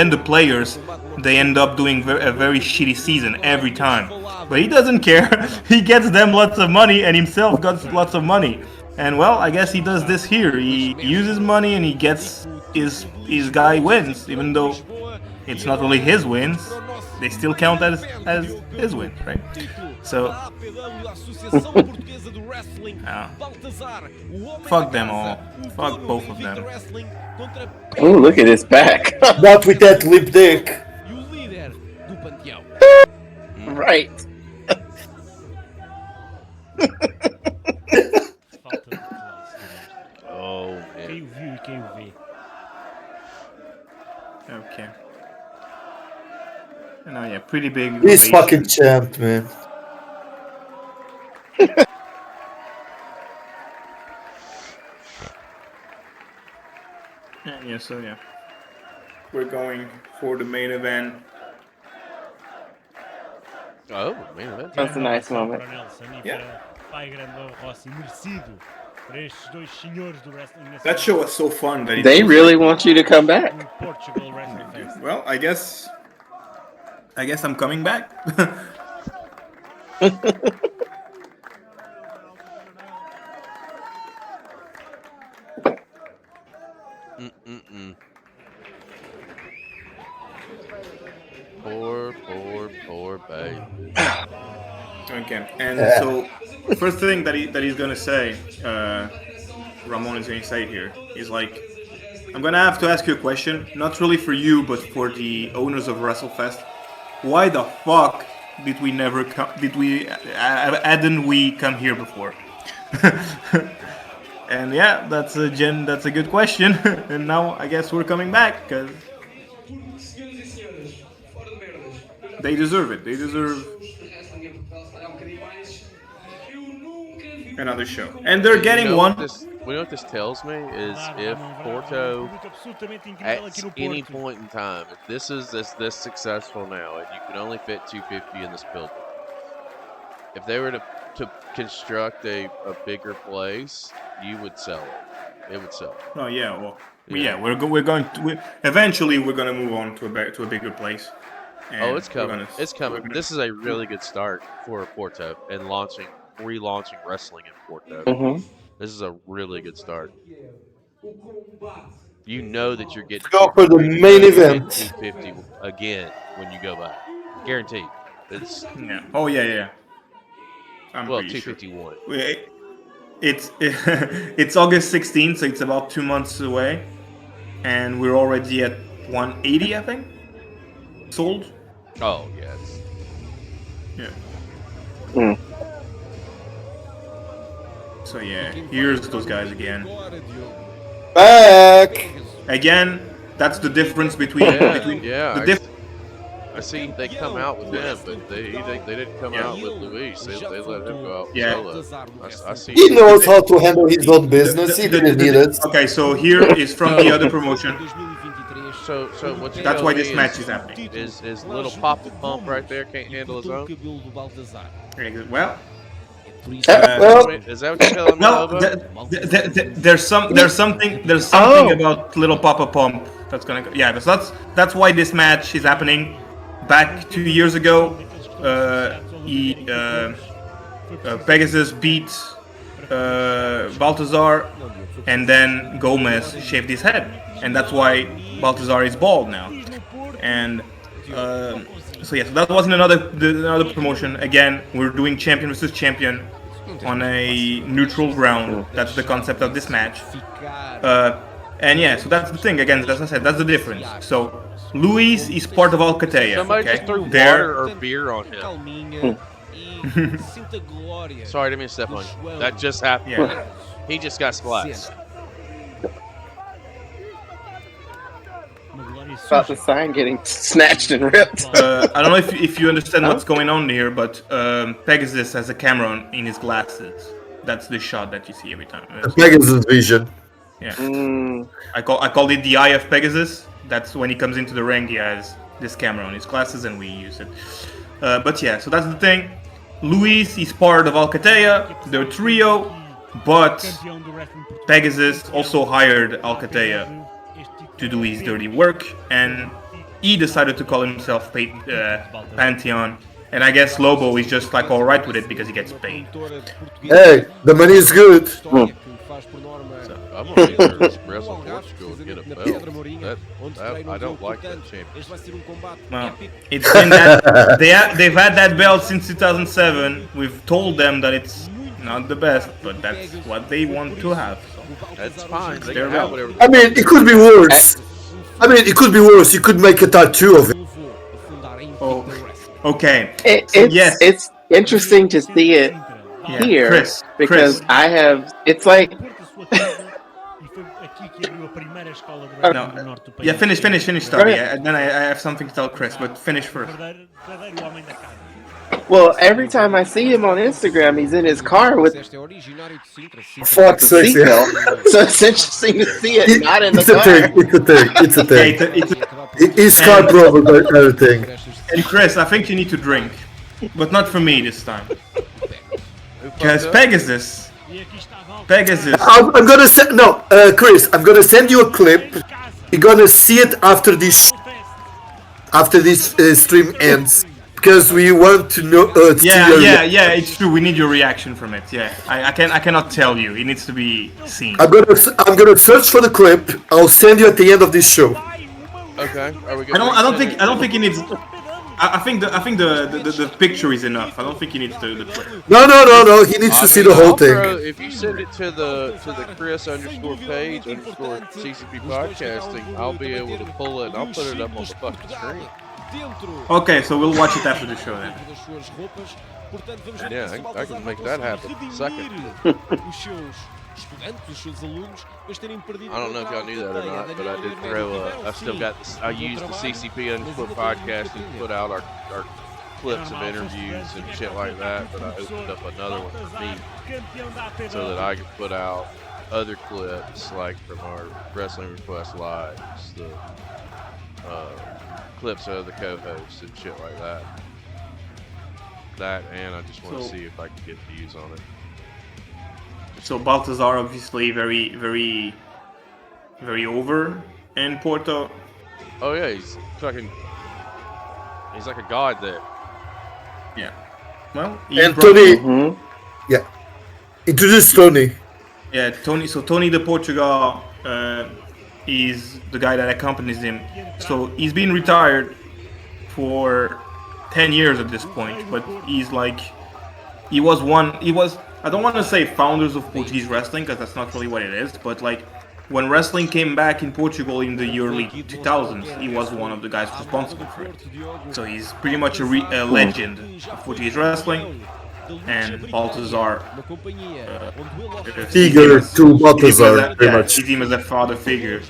the players they end up doing a very shitty season every time. but he doesn't care. He gets them lots of money and himself got lots of money. And well, I guess he does this here. He uses money and he gets his guy wins, even though it's not really his wins. They still count as his wins, right? So, fuck them all. Fuck both of them. Oh, look at his back. Not with that lip dick. Right. Oh, Quem o man. viu e quem o vê. Okay. No, yeah, pretty big. This ovation. fucking champ, man. Yeah, so yeah. We're going for the main event. Oh, man. That's a nice moment. Para Nelson e Yeah. para Pai Grande Lobo Rossi, merecido para estes dois senhores do wrestling nacional. That show was so fun that it They was really like, want you to come back. do Portugal WrestleFest. well, I guess I'm coming back. Mm-mm-mm. Poor babe. Okay, and so first thing that he's gonna say, Ramon is gonna say here is like, I'm gonna have to ask you a question, not really for you, but for the owners of WrestleFest. Why the fuck did we never come? Hadn't we come here before? And yeah, that's a good question. And now I guess we're coming back because they deserve it. They deserve another show, and they're getting You know one. what this tells me is if Porto, at any point in time, if this is this successful now, and you can only fit 250 in this building, if they were to construct a bigger place, you would sell it. It would sell. Oh yeah, well, Yeah. eventually we're gonna move on to a bigger place. And Oh, it's we're coming. gonna- It's we're coming. gonna- This is a really good start for Porto and relaunching wrestling in Porto. Mm-hmm. This is a really good start. You know that you're getting Go for the main event. 250 again when you go back. Guaranteed. It's Yeah. Oh yeah. I'm well pretty sure. 251. It's it's August 16th, so it's about 2 months away, and we're already at 180, I think, sold. Oh yeah. It's, Yeah. Mm. So yeah, here's those guys again. Back. Again, that's the difference between yeah. the I see they come out with him, but they didn't come out with Luís. They let him go out Yeah. solo. I see. He knows how to handle his own business. He didn't need it. Okay, so here is from the other promotion. So what you That's tell why me this match is happening. Is little Papa Pump right there can't handle his own? Well, Is that what you're telling me, no, Lobo? there's something about Little Papa Pump that's gonna go. Yeah, that's why this match is happening. Back 2 years ago, Pegasus beat Baltazar, and then Gomez shaved his head, and that's why Baltazar is bald now. And so that wasn't another promotion. Again, we're doing champion versus champion on a neutral ground. That's the concept of this match. And yeah, so that's the thing. Again, as I said, that's the difference. So Luís is part of Alcatea. Somebody Okay? just threw water or beer on him. Sorry, I didn't mean to step on you. That just happened. Yeah. He just got splashed. About the sign getting snatched and ripped. I don't know if you understand what's going on here, but Pegasus has a camera in his glasses. That's the shot that you see every time. Pegasus vision. Yeah. Mm. I called it the eye of Pegasus. That's when he comes into the ring, he has this camera on his glasses, and we use it. But yeah, so that's the thing. Luís is part of Alcatea, the trio, but Pegasus also hired Alcatea to do his dirty work, and he decided to call himself Pantheon, And I guess Lobo is just like alright with it because he gets paid. Hey, the money is good. I'm gonna need to wrestle Portugal and get a belt. I don't like that championship. Well, it's been that they've had that belt since 2007. We've told them that it's not the best, but that's what they want to have. So. That's fine. They Their can have belt. whatever. I mean, it could be worse. You could make a tattoo of it. Oh, okay. It's interesting to see it here Chris, because Chris. I have. It's like. No. Yeah, finish, Tubby. Then I have something to tell Chris, but finish first. Well, every time I see him on Instagram, he's in his car with Fuck's sake, yeah. so it's interesting to see it not in the It's a car. thing. It's a thing. It's car problem, but everything. And Chris, I think you need to drink, but not for me this time. Because Pegasus. I'm gonna send Chris. I'm gonna send you a clip. You're gonna see it after this stream ends because we want to know. Yeah. It's true. We need your reaction from it. Yeah, I cannot tell you. It needs to be seen. I'm gonna search for the clip. I'll send you at the end of this show. Okay. Are we good? I don't think he needs. I think the picture is enough. I don't think he needs the clip. No. He needs to see the whole thing. If you send it to the Chris_page_CCP podcasting, I'll be able to pull it and I'll put it up on the fucking screen. Okay, so we'll watch it after the show then. Yeah, I can make that happen. Second. I don't know if y'all knew that or not, but I did throw I used the CCP_podcasting to put out our clips of interviews and shit like that, but I opened up another one for me so that I could put out other clips like from our Wrestling Request Lives, the clips of the co-hosts and shit like that. And I just want to see if I can get views on it. So Baltazar obviously very over in Porto. Oh yeah, he's like a god there. Yeah. Well, And Tony. Yeah. Introduce Tony. Yeah, Tony. So Tony the Portugal is the guy that accompanies him. So he's been retired for 10 years at this point, but he's like he was I don't want to say founders of Portuguese wrestling because that's not really what it is, but like when wrestling came back in Portugal in the early 2000s, he was one of the guys responsible for it. So he's pretty much a legend of Portuguese wrestling. And Baltazar figure to Baltazar, very much. Sees him as a father figure,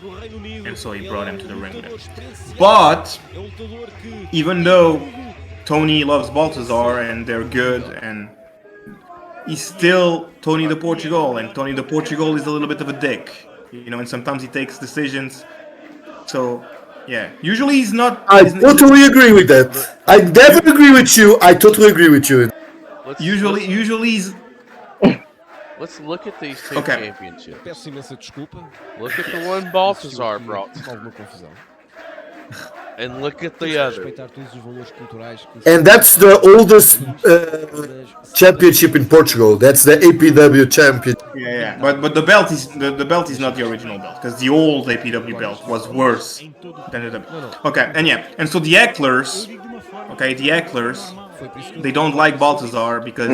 and so he brought him to the ring. But even though Tony loves Baltazar and they're good, and he's still Tony the Portugal, and Tony the Portugal is a little bit of a dick, and sometimes he takes decisions. So, yeah, usually he's not. I totally agree with that. I never agree with you. I totally agree with you. Usually he's. Let's look at these two championships. Look at the one Baltazar brought. And look at the other. And that's the oldest championship in Portugal. That's the APW champion. Yeah. But the belt is the not the original belt because the old APW belt was worse than the. Okay, and so the Ecklers, they don't like Baltazar because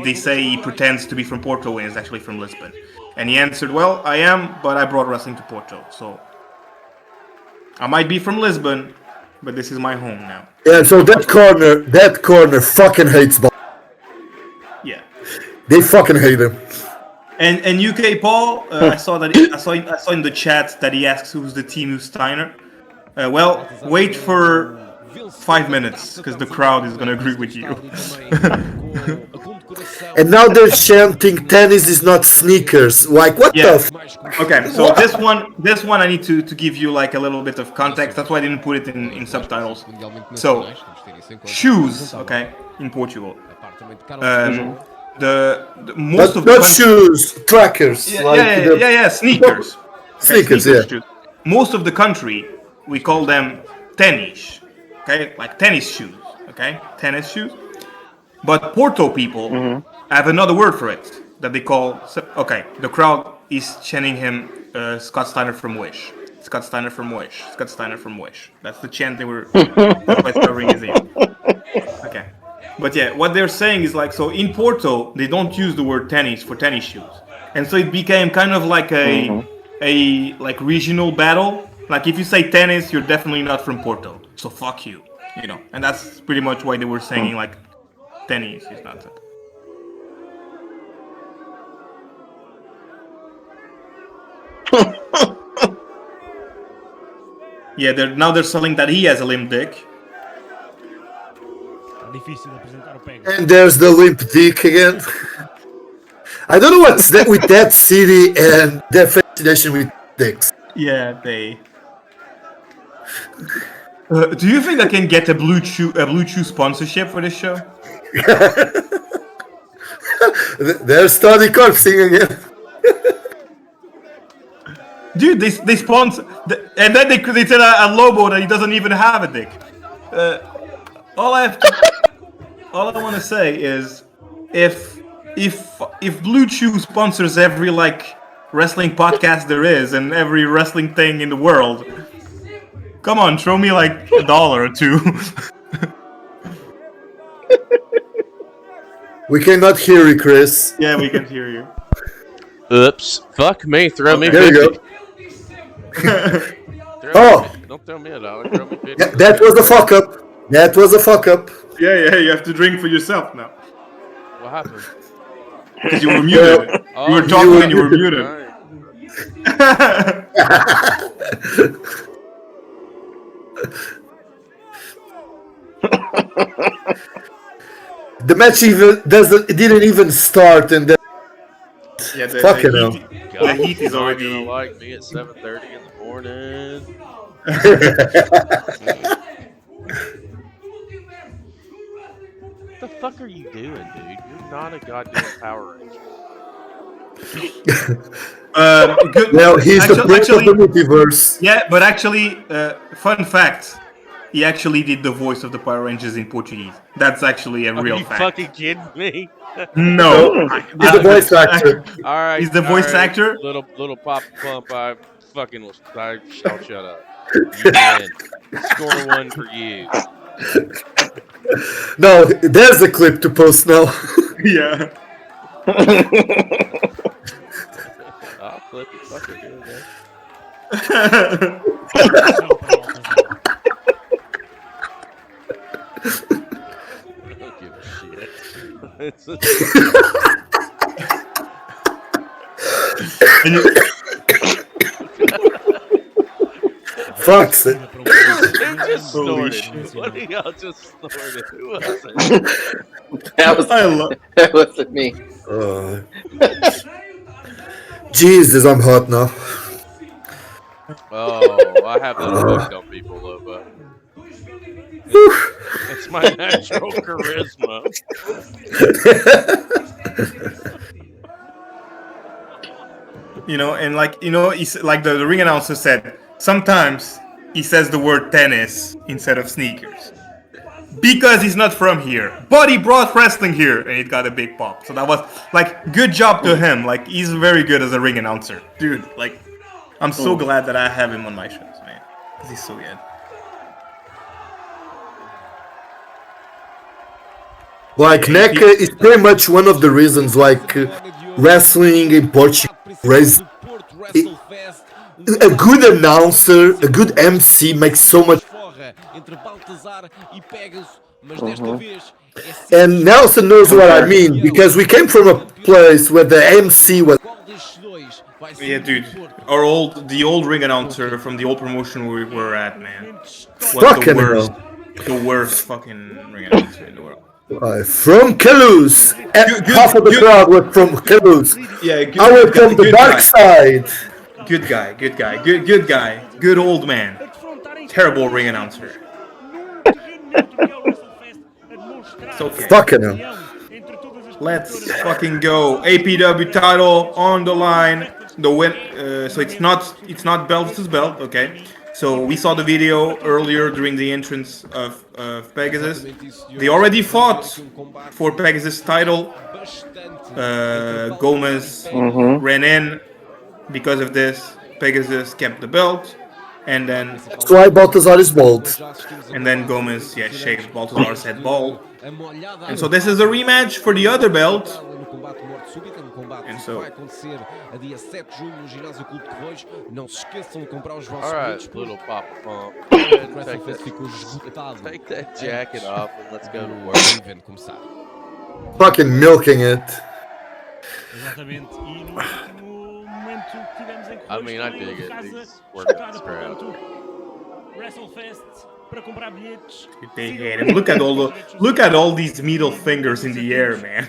they say he pretends to be from Porto and is actually from Lisbon. And he answered, "Well, I am, but I brought wrestling to Porto, so I might be from Lisbon, but this is my home now." Yeah, so that corner fucking hates Baltazar. Yeah, they fucking hate him. And UK Paul, I saw in the chat that he asks who's the team who's Steiner. Well, wait for 5 minutes because the crowd is gonna agree with you. And now they're chanting tennis is not sneakers. Like what the Okay, so this one I need to give you like a little bit of context. That's why I didn't put it in subtitles. So shoes, okay, in Portugal. The most of the shoes, trackers. Yeah, sneakers. Sneakers, yeah. Shoes. Most of the country we call them tenis. Okay, like tennis shoes. okay? Tennis shoes. But Porto people have another word for it that they call. Okay, the crowd is chanting him Scott Steiner from Wish. Scott Steiner from Wish. Scott Steiner from Wish. That's the chant they were covering his ear. Okay. But yeah, what they're saying is like, so in Porto, they don't use the word tennis for tennis shoes. And so it became kind of like a like regional battle. Like if you say tennis, you're definitely not from Porto. So fuck you. You know, and that's pretty much why they were saying like tennis is not that. Yeah, now they're selling that he has a limp dick. Difícil apresentar o Pégaso. And there's the limp dick again. I don't know what's that with that city and their fascination with dicks. Yeah, they. Do you think I can get a Blue Chew sponsorship for this show? There's Tony Corpsing again. Dude, they sponsor, and then they said a Lobo that he doesn't even have a dick. All I want to say is, if Blue Chew sponsors every like wrestling podcast there is and every wrestling thing in the world, come on, throw me like $1 or $2. We cannot hear you, Chris. Yeah, we can hear you. Oops. Fuck me. Throw me There 50. you go. Oh! Don't throw me $1. Throw me 50. Yeah, that was a fuck up. That was a fuck up. Yeah, you have to drink for yourself now. What happened? Because you were muted. Oh, You were talking and you were muted. Alright. The match didn't even start, and then Yeah, fucking hell. The heat is Not already. gonna like me at 7:30 in the morning. What the fuck are you doing, dude? You're not a goddamn Power Ranger. Good. Well, he's the prince of the multiverse. Yeah, but actually, fun fact, he actually did the voice of the Power Rangers in Portuguese. That's actually a Are real you fact. fucking kidding me? No, He's the voice actor. All right. He's the voice all right, actor? Little pop pump. I'll shut up. You win. Score 1 for you. No, there's a clip to post now. Yeah. I'll clip it. Fuck it, dude, man. I don't give a shit. It's Fuck's it. Who just Holy snorted? What do y'all just snorted? Who was it? That wasn't me. Jesus, I'm hot now. Oh, I have that effect on people, Lobo. It's my natural charisma. You know, and like he's like the ring announcer said. Sometimes he says the word tennis instead of sneakers because he's not from here, but he brought wrestling here and it got a big pop. So that was like good job to him. Like he's very good as a ring announcer, dude. Like I'm so glad that I have him on my shows, man, because he's so good. Like, NECA is pretty much one of the reasons, like, wrestling in Portugal raised. A good announcer, a good MC makes so much. And Nelson knows what I mean, because we came from a place where the MC was. Yeah, dude. The old ring announcer from the old promotion we were at, man, was Fucking hell. the worst fucking ring announcer in the world. From Toulouse. Half of the crowd was from Toulouse. Yeah, good, I was from the good dark guy. side. Good guy, good old man. Terrible ring announcer. It's okay. Fucking hell. Let's fucking go. APW title on the line. The win. So it's not belt versus belt. Okay. So we saw the video earlier during the entrance of Pegasus. They already fought for Pegasus title. Gomez ran in. Because of this, Pegasus kept the belt. And then That's why Baltazar is bald. And then Gomez, shaved Baltazar's head bald. And so this is a rematch for the other belt. And so, Alright, little Papa Pump. Take that jacket off and let's go to work. Fucking milking it. Exatamente. E no último momento que tivemos em I mean, I dig it. casa, These workouts chocada, crap. portanto, WrestleFest para comprar bilhetes. they hate him. Look at all these middle fingers in the air, man.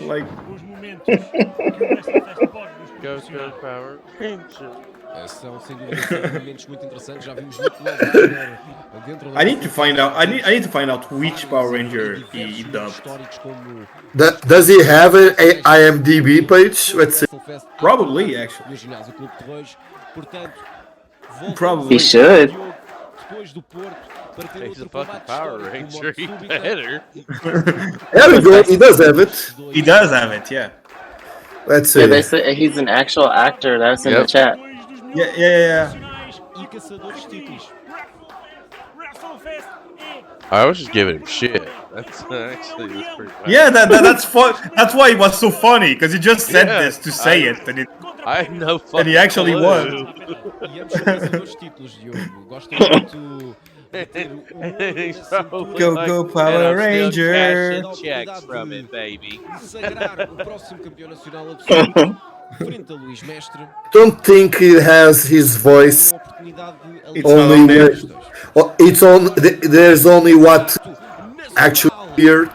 Like, Os momentos que o WrestleFest pode nos Go, proporcionar. go, Power Ranger. São sem dúvida momentos muito interessantes. Já vimos muito Logar dentro da I need to find out. I need to find out which Power Ranger he dubbed. históricos como Does he have an IMDb page? Let's see. WrestleFest, Probably, actually. no ginásio Clube de Reis. Portanto, Probably. He should. depois do Porto para ter He's a outro fucking combate Power histórico com Ranger. Morte He súbita. better. There we go. He does have it. He does have it, yeah. Let's Yeah, see. they say he's an actual actor. That's in the Yep. chat. Yeah. E caçadores de títulos. WrestleFest é I was just giving him shit. That's actually that's pretty funny. Yeah, that's fun. That's why it was so funny, because he just said Yeah, this to say it, and I had no fucking and he actually clue. won. E ambos são caçadores de títulos, Diogo. Gostam muito de ter He's na cintura. probably Go, like, go, "And Power I'm still Ranger." cashing checks from it, baby. De sagrar o próximo campeão nacional absoluto frente a Luís Mestre. Don't think he has his voice. Uma oportunidade de It's not Only on there. when- It's on. There's only what actually appeared.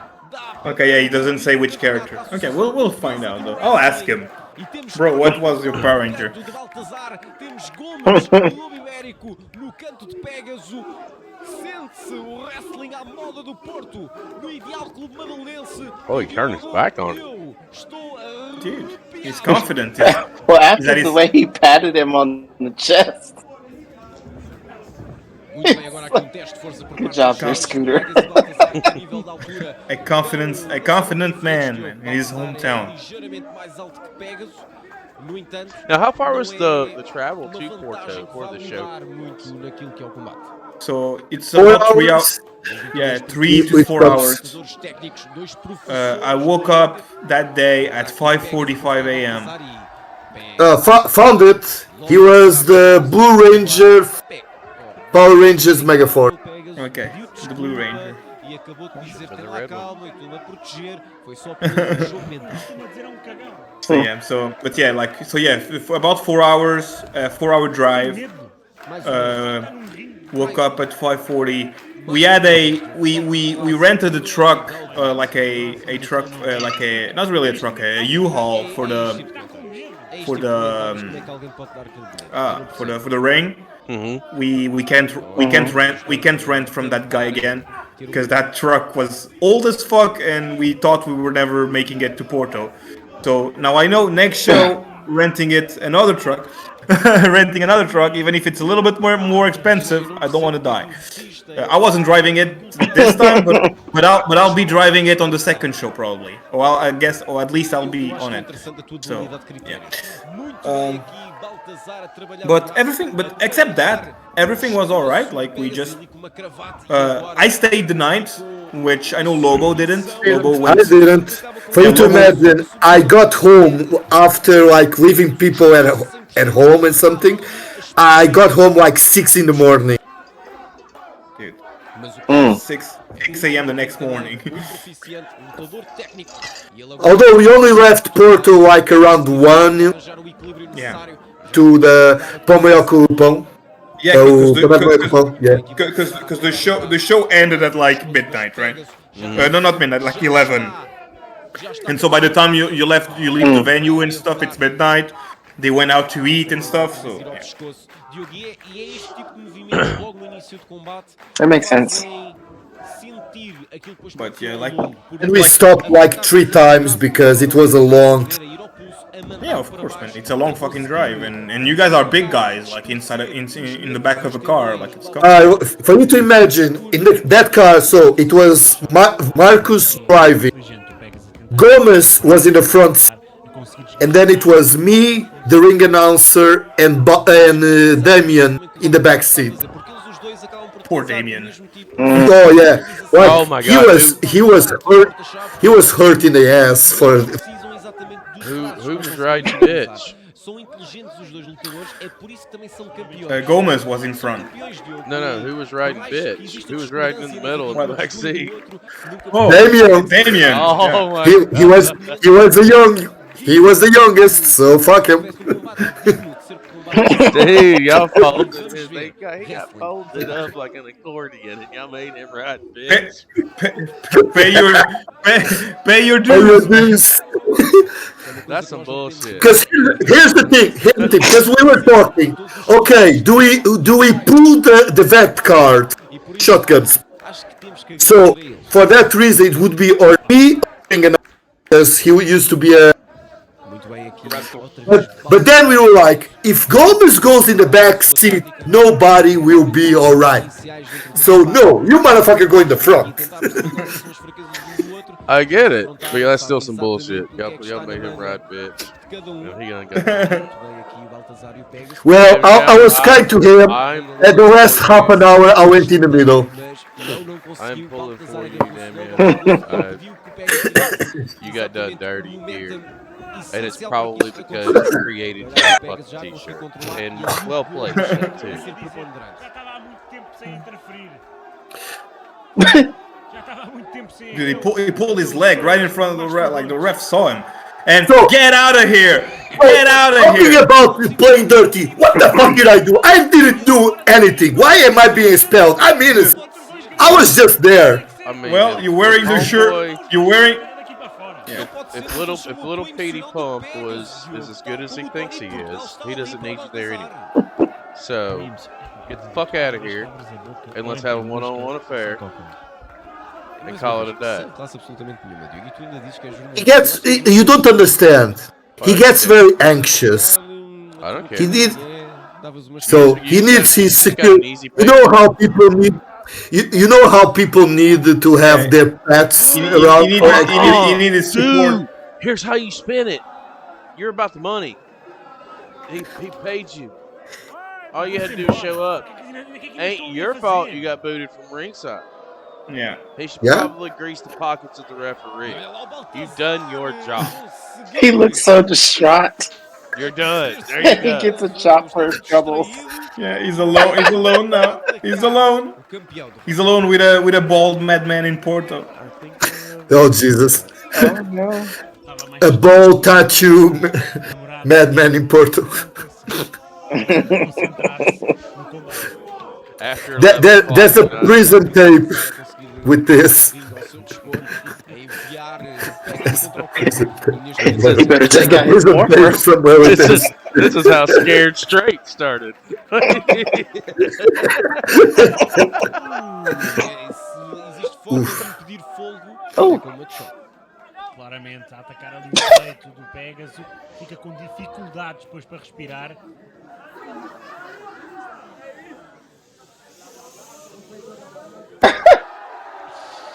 Okay, yeah, he doesn't say which character. Okay, we'll find out though. I'll ask him. Bro, what was your Power Ranger? De Baltazar, temos Gomes, Lobo Iberico no canto de Pégaso. Sente-se o wrestling à moda do Porto, no ideal clube madeirense. Oh, he turned his back on it. Eu estou a Dude, he's confident. Well, after that the his- way he patted him on the chest. Muito bem, agora aqui um teste de força por Good parte job dos there, jogos. Scooter. Baltazar, a nível de altura, A confident man in his Baltazar é hometown. ligeiramente mais alto que Pégaso. No entanto, Now, how far não was é the travel uma to vantagem Porto que for vai the show? mudar muito naquilo que é o combate. So it's 4 about 3 hours. hours. Yeah, 3 to With 4 hours. Jogadores técnicos, dois I professores. woke up that day at 5:45 a.m. Found it. He was the Blue Ranger, Power Rangers Megaforce. Okay, the Blue Ranger. E acabou de dizer For ter the lá red calma e tudo a proteger. Foi só pelo jogo mental. costuma dizer é um cagão. So yeah, but yeah, for about 4 hours, 4-hour drive. Medo. Mais Uh, woke up at 5:40. We had we rented a truck, like a truck, like a not really a truck, a U-Haul for the for the ring. Mm-hmm. We can't rent from that guy again because that truck was old as fuck and we thought we were never making it to Porto. So now I know next show renting another truck, even if it's a little bit more expensive. I don't want to die. I wasn't driving it this time, but I'll be driving it on the second show probably. Or I guess, or at least I'll be on it. So yeah. But except that, everything was all right. Like we just, I stayed the night, which I know Lobo didn't. Lobo I went. didn't. For you to imagine, I got home after like leaving people at home and something. I got home like 6 in the morning. Dude, 6 a.m. the next morning. Although we only left Porto like around 1 Yeah. to the Palmeiras. Yeah, because the show ended at like midnight, right? No, not midnight, like 11. And so by the time you leave the venue and stuff, it's midnight. They went out to eat and stuff. So That makes sense. But yeah, like And we stopped like 3 times because it was a long. Yeah, of course, man. It's a long fucking drive, and you guys are big guys, like inside in the back of a car, like it's. For you to imagine, in that car, so it was Marcus driving, Gomez was in the front seat, and then it was me, the ring announcer, and Damian in the back seat. Poor Damien. Oh yeah, like, Oh my God, he was hurt in the ass for. Who was riding bitch? Gomez was in front. No, who was riding bitch? Who was riding in the middle in the back seat? Oh, Damian. Oh my He was the youngest, so fuck him. Dude, y'all folded him. He got folded up like an accordion, and y'all made him ride bitch. Pay your dues. That's some bullshit. Because here's the thing. Because we were talking. Okay, do we pull the vet card shotguns? So for that reason, it would be or me, because he used to be a. But then we were like, if Gomez goes in the back seat, nobody will be alright. So no, you motherfucker go in the front. I get it, but that's still some bullshit. Y'all made him ride bitch. He ain't got Well, I was kind to him. At the last half an hour, I went in the middle. I'm pulling for you, Damian. You got done dirty here. And it's probably because you created your fucking t-shirt. And well played, shit, too. Dude, he pulled his leg right in front of the ref, like the ref saw him. And get out of here! Get out of here! Talking about playing dirty, what the fuck did I do? I didn't do anything. Why am I being expelled? I mean, I was just there. I mean, well, you're wearing the shirt. You're wearing. Yeah. If little Petey Pump is as good as he thinks he is, he doesn't need you there anyway. So get the fuck out of here and let's have a one-on-one affair and call it a day. He gets. You don't understand. He gets very anxious. I don't care. He needs. So he needs his security. You know how people need. You know how people need to have their pets around. You need his support. Dude, here's how you spin it. You're about the money. He paid you. All you had to do is show up. Ain't your fault you got booted from ringside. Yeah. He should probably grease the pockets of the referee. You've done your job. He looks so distraught. You're done. There you go. He gets a chop for his troubles. Yeah, he's alone. He's alone now. He's alone. He's alone with a bald madman in Porto. Oh Jesus! Oh no! A bald tattoo madman in Porto. There's a prison tape with this. You better take out his warmer. This is how Scared Straight started. Claramente a atacar ali o peito do Pégaso, fica com dificuldades depois para respirar.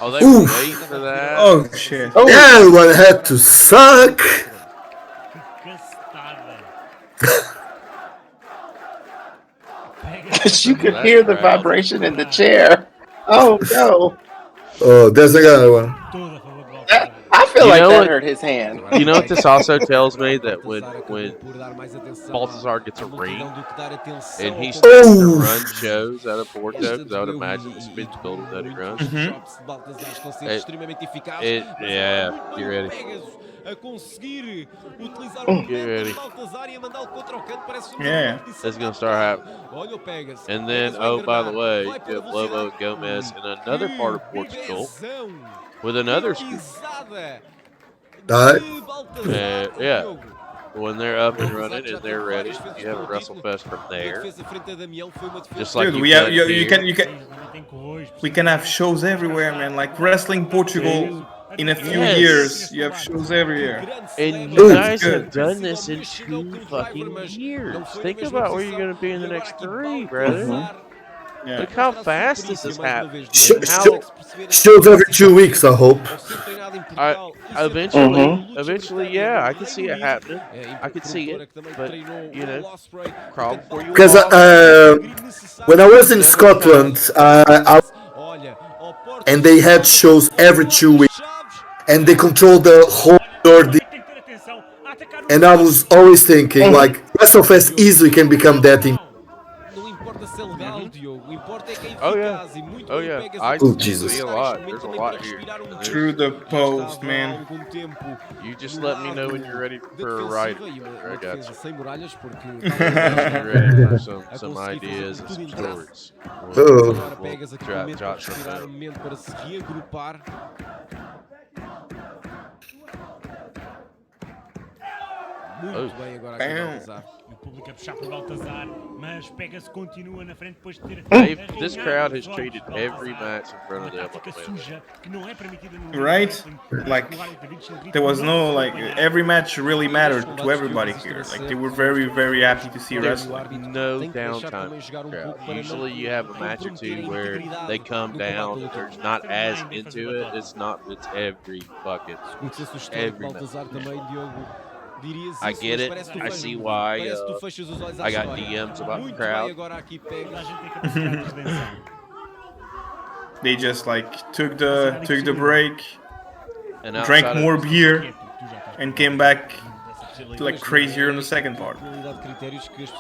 Oh, they were waiting for that. Oh shit! Oh. Everyone had to suck. You could hear the vibration in the chair. Oh no! Oh, there's another one. I feel like that hurt his hand. You know what this also tells me? That when Baltazar gets a ring and he's starting to run shows out of Porto, because I would imagine this bitch building that he runs. Yeah, get ready. Get ready. Yeah. That's gonna start happening. And then, oh, by the way, you have Lobo and Gomez in another part of Portugal with another school. Yeah. When they're up and running and they're ready, you have a WrestleFest from there. Just like dude, we can have shows everywhere, man. Like Wrestling Portugal in a few Yes. years, you have shows every year. And you Good. guys Good. have done this in 2 fucking years. Think about where you're going to be in the next 3, brother. Yeah. Look how fast this is happening. Shows every 2 weeks, I hope. Eventually, yeah, I can see it happening. I could see it, but you know, crawl before you Because walk. when I was in Scotland, and they had shows every 2 weeks, and they controlled the whole Nordic. And I was always thinking, like, WrestleFest easily can become that in. Oh yeah, oh yeah. I Oh, Jesus. see a lot. There's a lot here. Through the post, man. You just let me know when you're ready for a ride. I got you. You're ready for some ideas and some stories. Oh. We'll jot something out. Muito bem agora aqui o Baltazar. O público a puxar por Baltazar, mas Pégaso continua na frente depois de ter This crowd has treated every match in front of them. Right? Like, there was no, like, every match really mattered to everybody here. Like, they were very, very happy to see There's wrestling. no downtime crowd. Usually you have a match or two where they come down, they're not as into it. It's every fucking, every match. I get it. I see why. I got DMs about the crowd. They just like took the break, And drank more beer, and came back like crazier in the second part.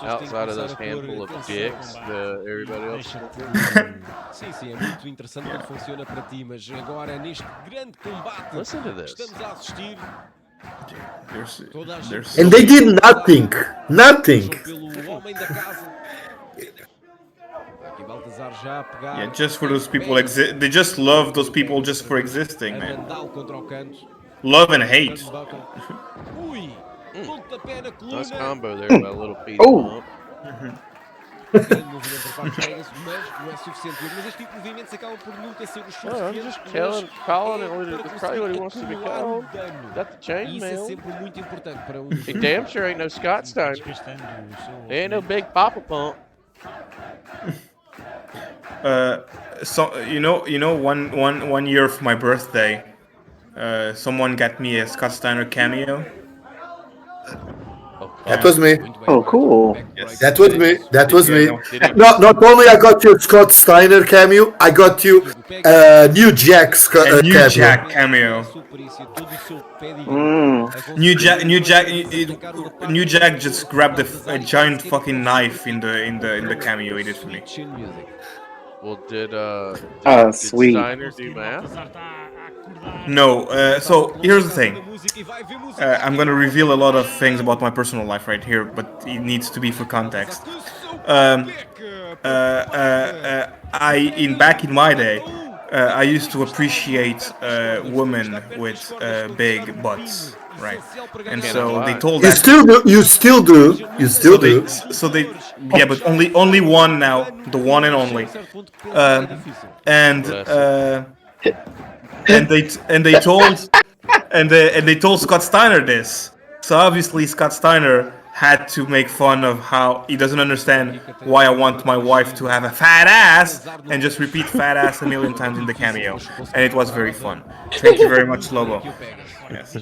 Outside of those handful of dicks, everybody else. Sim, é muito interessante como funciona para ti, mas agora neste grande combate Listen to this. estamos a assistir. And they did nothing. Nothing. Yeah, just for those people they just love those people just for existing, man. Love and hate. Nice combo there by a little piece bump. Mas não é suficiente. Mas este tipo de movimentos acabam por nunca ser os I'm suficientes. just calling it. It's probably what he wants to be called. Got the chain Isso é mail. sempre muito importante para He damn sure ain't no Scott Steiner. He ain't no big Papa Pump. So you know, one year for my birthday, someone got me a Scott Steiner cameo. That was me. Oh, cool. Yes. That was me. That was me. No. Not only I got you Scott Steiner cameo, I got you New Jack A New cameo. Jack cameo. New Jack just grabbed a giant fucking knife in the cameo he did for me. Well, did sweet. Steiner do math? No, so here's the thing. I'm gonna reveal a lot of things about my personal life right here, but it needs to be for context. Back in my day, I used to appreciate women with big butts, right? And so they told You that. still do. So they, yeah, but only one now, the one and only. And they told Scott Steiner this. So obviously Scott Steiner had to make fun of how he doesn't understand why I want my wife to have a fat ass and just repeat fat ass a million times in the cameo. And it was very fun. Thank you very much, Lobo. Yes.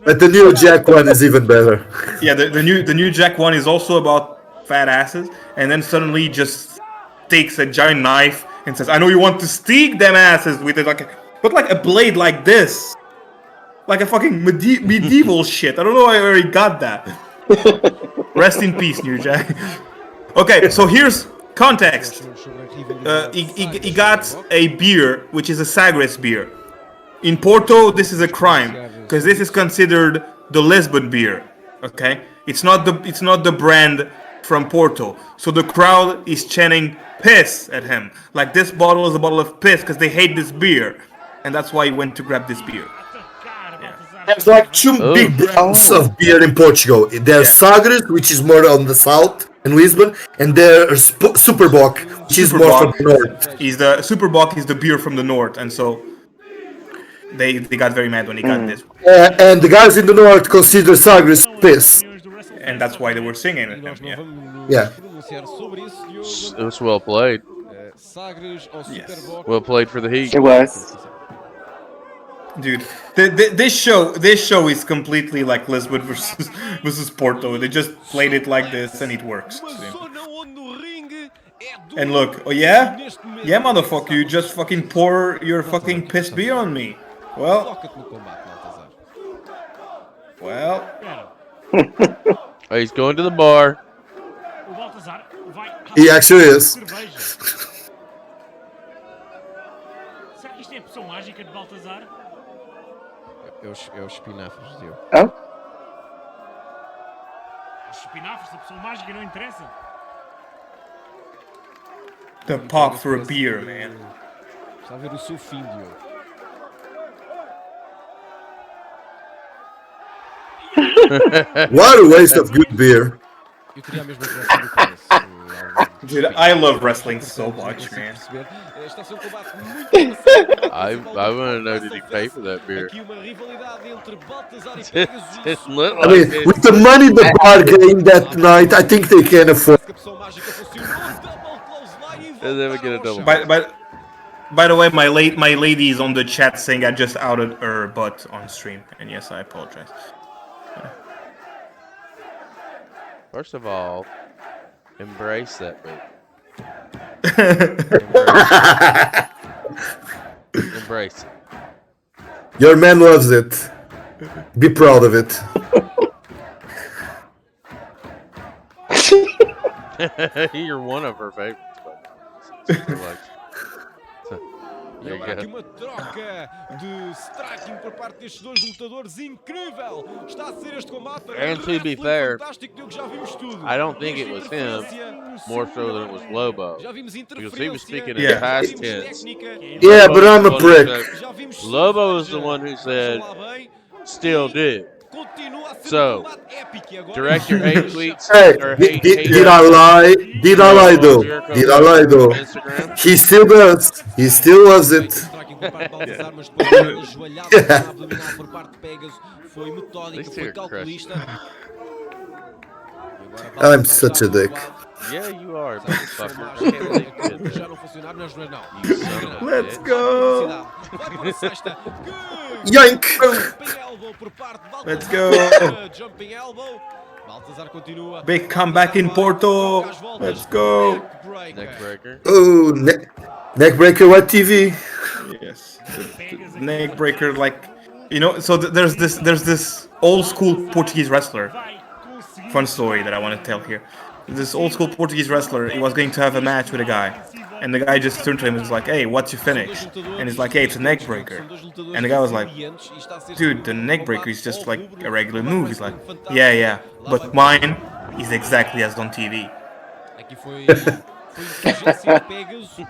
But the New Jack one is even better. Yeah, the new Jack one is also about fat asses, and then suddenly just takes a giant knife and says, "I know you want to steak them asses with it, like a blade like this, like a fucking medieval shit." I don't know where he got that. Rest in peace, New Jack. Okay, so here's context. He got a beer, which is a Sagres beer. In Porto, this is a crime because this is considered the Lisbon beer. Okay, it's not the brand from Porto. So the crowd is chanting piss at him. Like, this bottle is a bottle of piss because they hate this beer, and that's why he went to grab this beer. There's like two big brands of beer in Portugal. There's Sagres, which is more on the south in Lisbon, and there's Superboc, which is more from the north. Superboc is the beer from the north, and so They got very mad when he got this, And the guys in the north consider Sagres piss. and that's why they were singing at him. Nós não Yeah. vamos Yeah. pronunciar sobre isso, Diogo. It was well played. Sagres ou Yes. Superbox? Well played for the Heat. It was. Dude, this show is completely like Lisbon versus Porto. They just played it like this and it works. Uma zona onde o ringue é duro. And look, oh yeah? Neste momento, Yeah, motherfucker, you just fucking pour your fucking piss beer on me. Well, Foca-te no combate, Baltazar. well, Oh, he's going to the bar. O Baltazar vai. He actually is. Cerveja. Será que isto é a poção mágica de Baltazar? É os espinafres, Diogo. Oh, Os espinafres, a poção mágica não interessa. the pop for a beer, man. Está a ver o seu fim, Diogo. What a waste of good beer. Eu queria a mesma reação do Cruz. Dude, I love wrestling so much, man. Está a ser um combate muito interessante. I want to know, did he pay for that beer? Aqui uma rivalidade entre Baltazar e Pégaso. It lit I like mean, it. with the money the bar game that night, I think they can afford. A poção mágica funcionou. Double clothesline e And then we get a double. By the way, my lady is on the chat saying I just outed her butt on stream, and yes, I apologize. First of all, embrace that bit. Embrace it. Your man loves it. Be proud of it. You're one of her favorites. But like, there you Agora aqui go. uma troca de striking por parte destes dois lutadores. Incrível! Está a ser este combate. And to be Wrestling fair, fantástico, Diogo, já vimos tudo. I don't think it was him, Interferência. more so than it was Lobo. Já vimos Because he was speaking in Yeah. past vimos tense. técnica. Yeah, but I'm a prick. Já vimos Lobo is cerveja. the one who said, Vejam lá bem. still did. Continua a ser So, um combate épico. E agora Direct your hate tweets Hey, or did, hate did I lie? Did I lie though? Jericho Did I lie though? on Instagram. He still does. He still was it. Striking por parte de Baltazar, mas depois aquela joelhada na abdominal por parte de Pégaso foi metódica, These foi two are calculista. I'm such a dick. Yeah, you are, Já motherfucker. não funcionar, mas não é não. Let's go. Vai para a sexta. Yoink! Jumping elbow por parte de Baltazar. Let's go. Jumping elbow. Baltazar continua. Big comeback in Porto. Let's go. Neckbreaker. Oh, neckbreaker, what TV? Yes, the neck breaker, like, you know. So there's this old school Portuguese wrestler. Fun story that I want to tell here. This old school Portuguese wrestler, he was going to have a match with a guy, and the guy just turned to him and was like, "Hey, what's your finish?" And he's like, "Hey, it's a neck breaker." And the guy was like, "Dude, the neck breaker is just like a regular move." He's like, "Yeah, but mine is exactly as on TV." Aqui foi inteligência de Pégaso.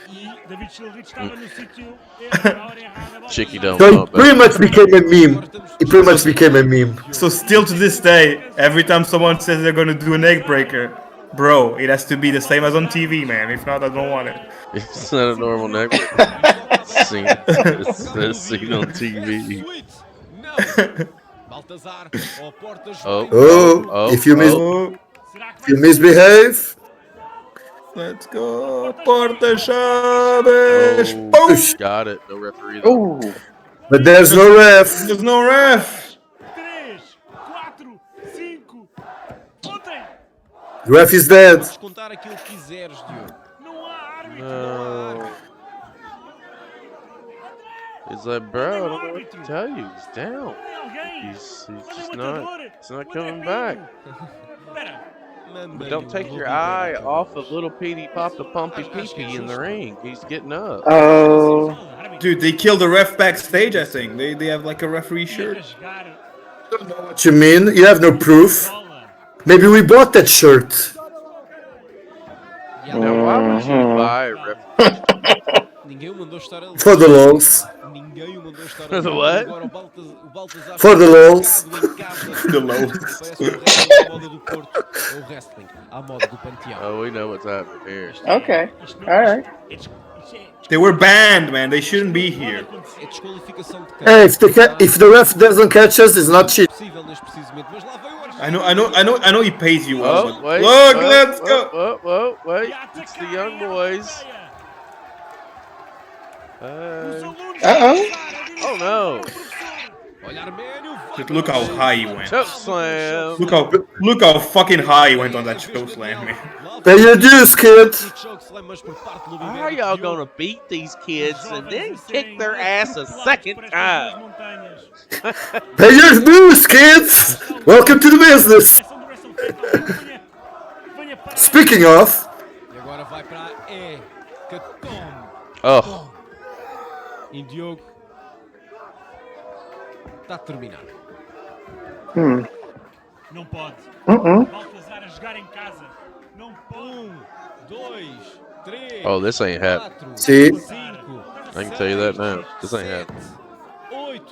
E David Silva estava no sítio na hora errada. Chicky don't So know, it pretty much became a meme. It pretty much became a meme. So still to this day, every time someone says they're gonna do a neck breaker, bro, it has to be the same as on TV, man. If not, I don't want it. It's not a normal neckbreaker. It's seen on TV. Baltazar ao portas. Oh, if you misbehave, Let's go, Porta Chaves. Oh, Boom. got it. No referee. though. oh, but there's no ref. There's no ref. 3, 4, 5. Ontem! The ref is dead. Podes contar aquilo que quiseres, Diogo. Não há árbitro! No. He's like, bro, I don't know what to tell you. He's down. Tem alguém! He's Olha just o not. matador! He's not O coming Antepinho! back. Espera! But don't take your eye off of little Petey Pop the Pumpy Pee in the ring. He's getting up. oh. Dude, they killed the ref backstage, I think. They have like a referee shirt. What you mean? You have no proof? Maybe we bought that shirt. Now, why would you buy a ref? Ninguém o mandou estar ali. For the lols. Ninguém o mandou estar For the what? Agora o Baltazar For the lols. em casa. The lols. Parece um wrestling à moda do Porto. É o wrestling à moda do Panteão. Oh, we know what's happening here. Okay. All right. They were banned, man. They shouldn't be here. É desqualificação de Hey, if the ref doesn't catch us, it's not cheat. possível neste preciso momento, mas lá veio o I know he pays you well, Oh, but wait. look, whoa, let's go. Whoa, wait. It's the young boys. Oh no. Olha Arménio, Just look how high he went. Choke slam. Look how fucking high he went on that choke slam, man. Pay your dues, kid. How are y'all gonna beat these kids and then kick their ass a second time? Pay your dues, kids. Welcome to the business. Speaking of, E agora vai para Hecatombe. Oh, Diogo. Está terminado. Não pode. Baltazar a jogar em casa. Não pode. 2, 3. oh, this ain't happening. 4, see, 5. I can tell you that now. This ain't happening. 8.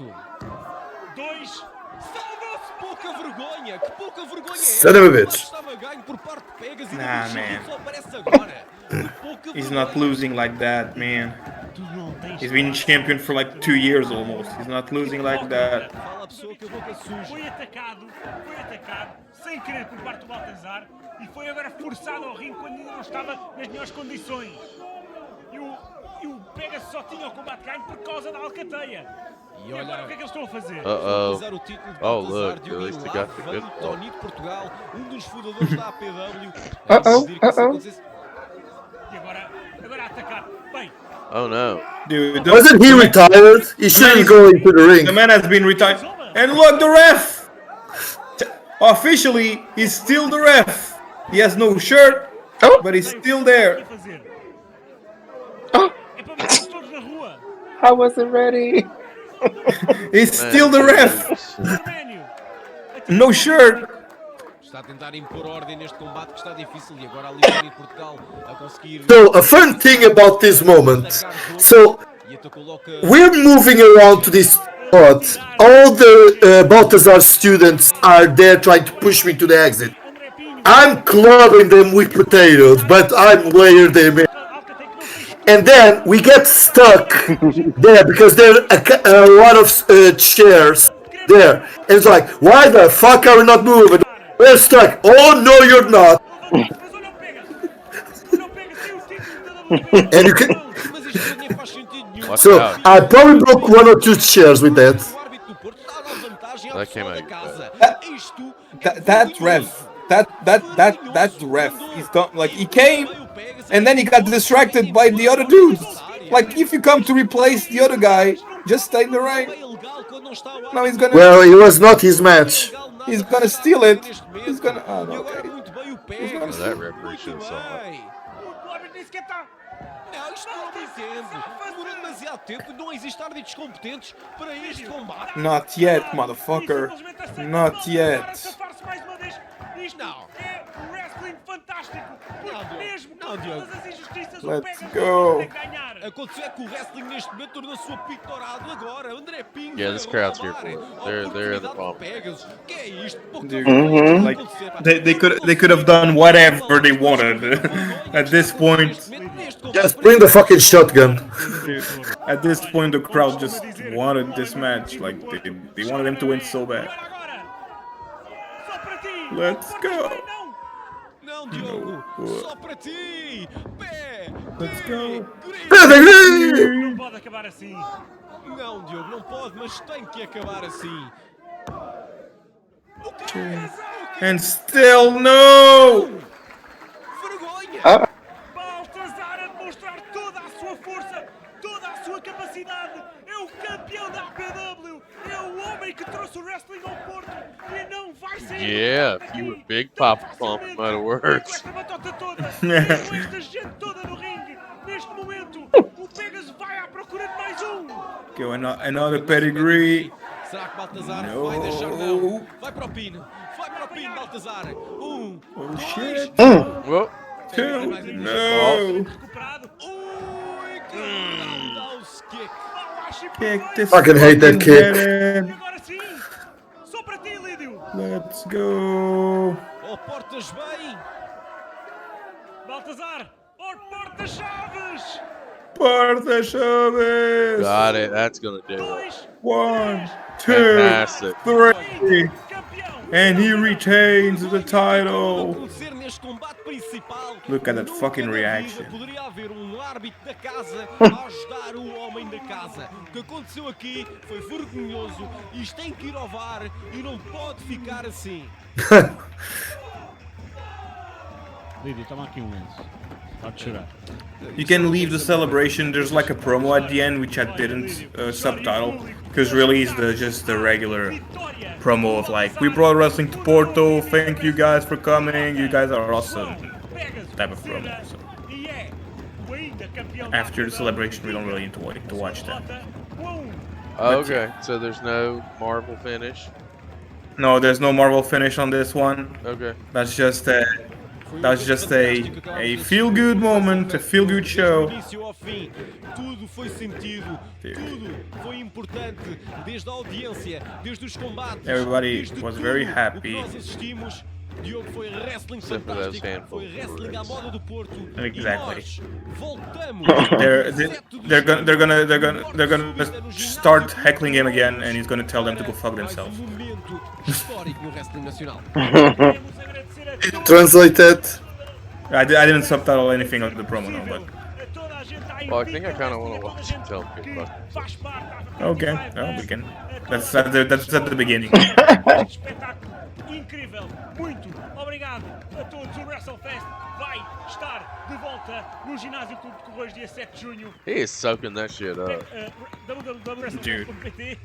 2. Salva-se! Pouca vergonha! Que pouca vergonha! Son of a bitch. Estava ganho por parte de Pégaso e Nah, depois man. só aparece agora. Que pouca He's vergonha. not losing like that, man. Tu não tens. He's been champion for like 2 years almost. He's not losing like that. Fala a pessoa que a boca suja. Foi atacado sem querer por parte do Baltazar e foi agora forçado ao ringue quando ainda não estava nas melhores condições. E o Pégaso só tinha o combate ganho por causa da alcateia. E E agora olha, o que é que eles estão a fazer? utilizar o título de Oh, Baltazar look, de at least um they got the veio good Tony de Portugal, dos fundadores da APW, a decidir que isso acontecesse. E agora a atacar. Bem, Oh no. Dude, wasn't he retired? He shouldn't go into the the ring. man has been retired. And look, the ref! Officially, he's still the ref. He has no shirt, but he's still o there. que é fazer? Oh, É para meter todos na rua. I wasn't ready. He's still the ref. Arménio. No shirt. Está a tentar impor ordem neste combate que está difícil e agora a Liga de Portugal a conseguir. So a fun thing about this moment. So E até coloca. we're moving around to this spot. All the Baltazar students are there trying to push me to the exit. I'm clubbing them with potatoes, but I'm layering them in. And then we get stuck there because there are a lot of chairs there. And it's like, why the fuck are we not moving? We're stuck. Oh no, you're not. And you can. Mas isto nem faz sentido nenhum. Watch So out. I probably broke 1 or 2 chairs with that. O árbitro do Porto está a dar vantagem ao That came pessoal da out casa. Isto That ref. That ref. He's done like he came and then he got distracted by the other dudes. Like if you come to replace the other guy, just stay in the ring. Now he's gonna Well, it was not his match. he's gonna steal it. He's gonna oh no, okay. Oh, that referee should have saw it. O árbitro nem sequer está. Não, isto não entendo. Demorou demasiado tempo. Não existe árbitros competentes para este combate. Not yet, motherfucker. Not yet. Mais uma vez. Isto Não. é wrestling fantástico. Porque mesmo com Não, Diogo. todas as injustiças, o Let's Pégaso go. consegue ganhar. Aconteceu é que o wrestling neste momento tornou-se apintorado agora. André Pinho. Yeah, this crowd's here for it. They're the problem. Pégaso. Que é isto? Pouca Dude, vergonha de like acontecer, pá. they could have done whatever they wanted at this point. Just bring the fucking shotgun. At this point, the crowd just wanted this match. Like they wanted him to win so bad. Agora. Só para ti. Let's go. Não, Diogo. Só para ti. Pé. Let's go. Pedigree! Não pode acabar assim. Não, Diogo, não pode, mas tem que acabar assim. O que é isso? And still no. Vergonha! Baltazar a demonstrar toda a sua força, toda a sua capacidade. É o campeão da APW. É o homem que trouxe o wrestling ao Porto. E não vai sair. Yeah, if you were big Papa Pump, it might have Com worked. esta batota toda, com esta gente toda no ringue, neste momento, o Pégaso vai à procura de mais um. Go another pedigree. Será que Baltazar No. vai deixar não? Vai para o pino. Vai para o pino, Baltazar. Oh Dois. shit. Well, Two. No. Recuperado. Ui, que roundhouse kick. Kick this. Fucking hate that kick. head E in. agora sim, só para ti, Lídio. Let's go. Oh, portas bem. Baltazar, ao porta-chaves. Por the shoulders. Got it. That's gonna do it. 1, 2, Fantastic. 3. And he retains the title. Look at that fucking reaction. Poderia haver árbitro da casa a ajudar o homem da casa. O que aconteceu aqui foi vergonhoso. Isto tem que ir ao VAR e não pode ficar assim. Lídio, toma aqui lenço. Pode chorar. You can leave the celebration. There's like a promo at the end, which I didn't subtitle, because really it's just the regular promo of like, we brought wrestling to Porto. Thank you guys for coming. You guys are awesome. Type of promo. So. After the celebration, we don't really need to watch that. Okay, so there's no Marvel finish. No, there's no Marvel finish on this one. Okay. That's just a feel-good moment, a feel-good show. Tudo foi sentido, tudo foi importante, desde a audiência, desde os combates. Everybody was very happy. Diogo, foi wrestling fantástico, foi wrestling à moda do Porto. Exactly. E nós voltamos. They're gonna start heckling him again, and he's gonna tell them to go fuck themselves. Momento histórico no wrestling nacional. Translated. I didn't subtitle anything of the promo, no, but. Well, I think I kind of want to watch it. Tell me about it. Okay, well, we can. That's at the beginning. Incrível, muito obrigado a todos. O WrestleFest vai estar de volta no ginásio Clube de Correios dia 7 de junho. He is soaking that shit up. www.wrestlefest.pt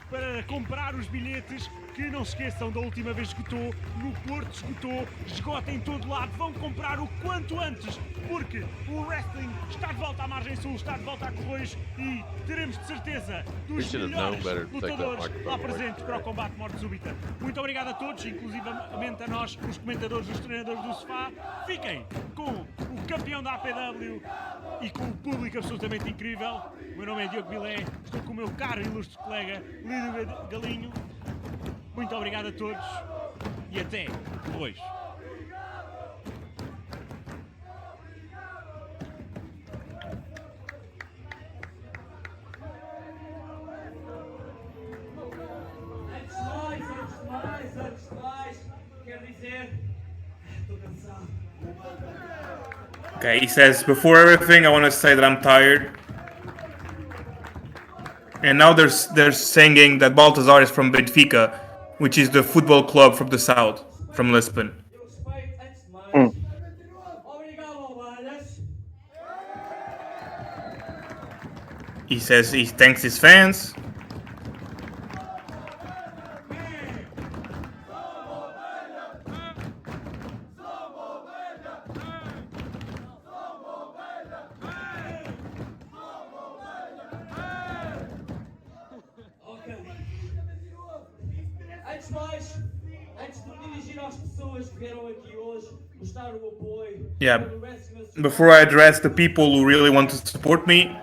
para comprar os bilhetes, que não se esqueçam da última vez esgotou, no Porto esgotou, esgota em todo lado, vão comprar o quanto antes, porque o wrestling está de volta à margem sul, está de volta a Correios e teremos de certeza dos melhores lutadores lá presentes para o combate Morte Súbita. Muito obrigado a todos, inclusivamente a nós, os comentadores, os treinadores do sofá. Fiquem com o campeão da APW e com o público absolutamente incrível. O meu nome é Diogo Bilé, estou com o meu caro e ilustre colega Lídio Galinho. Muito obrigado a todos e até depois. Antes de mais, quero dizer, estou cansado. Okay, he says, before everything, I want to say that I'm tired. And now they're singing that Baltazar is from Benfica, which is the football club from the south, from Lisbon. He says he thanks his fans. Yeah, before I address the people who really want to support me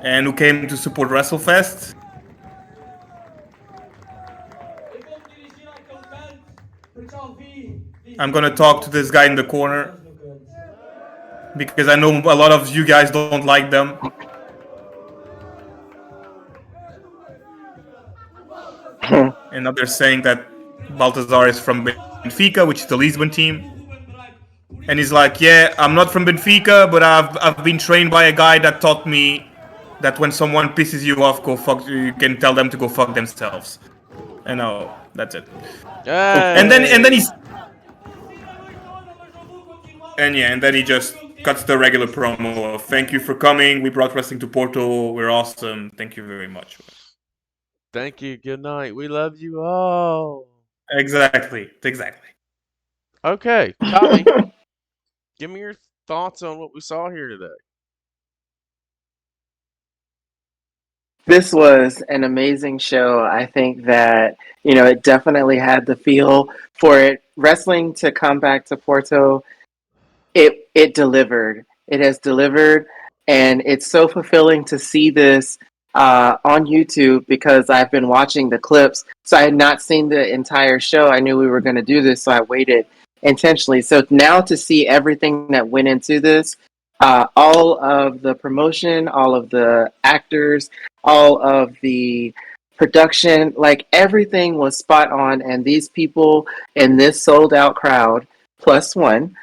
and who came to support WrestleFest, I'm gonna talk to this guy in the corner because I know a lot of you guys don't like them. And now they're saying that Baltazar is from Benfica, which is the Lisbon team. And he's like, yeah, I'm not from Benfica, but I've been trained by a guy that taught me that when someone pisses you off, you can tell them to go fuck themselves. And now that's it. And then he just cuts the regular promo of thank you for coming. We brought wrestling to Porto. We're awesome. Thank you very much. Thank you. Good night. We love you all. Exactly. Okay, Tommy, give me your thoughts on what we saw here today. This was an amazing show. I think that, it definitely had the feel for it. Wrestling to come back to Porto, it delivered. It has delivered, and it's so fulfilling to see this on YouTube because I've been watching the clips. So I had not seen the entire show. I knew we were going to do this, so I waited intentionally. So now to see everything that went into this, All of the promotion, all of the actors, all of the production, like everything was spot on. And these people in this sold out crowd, plus one,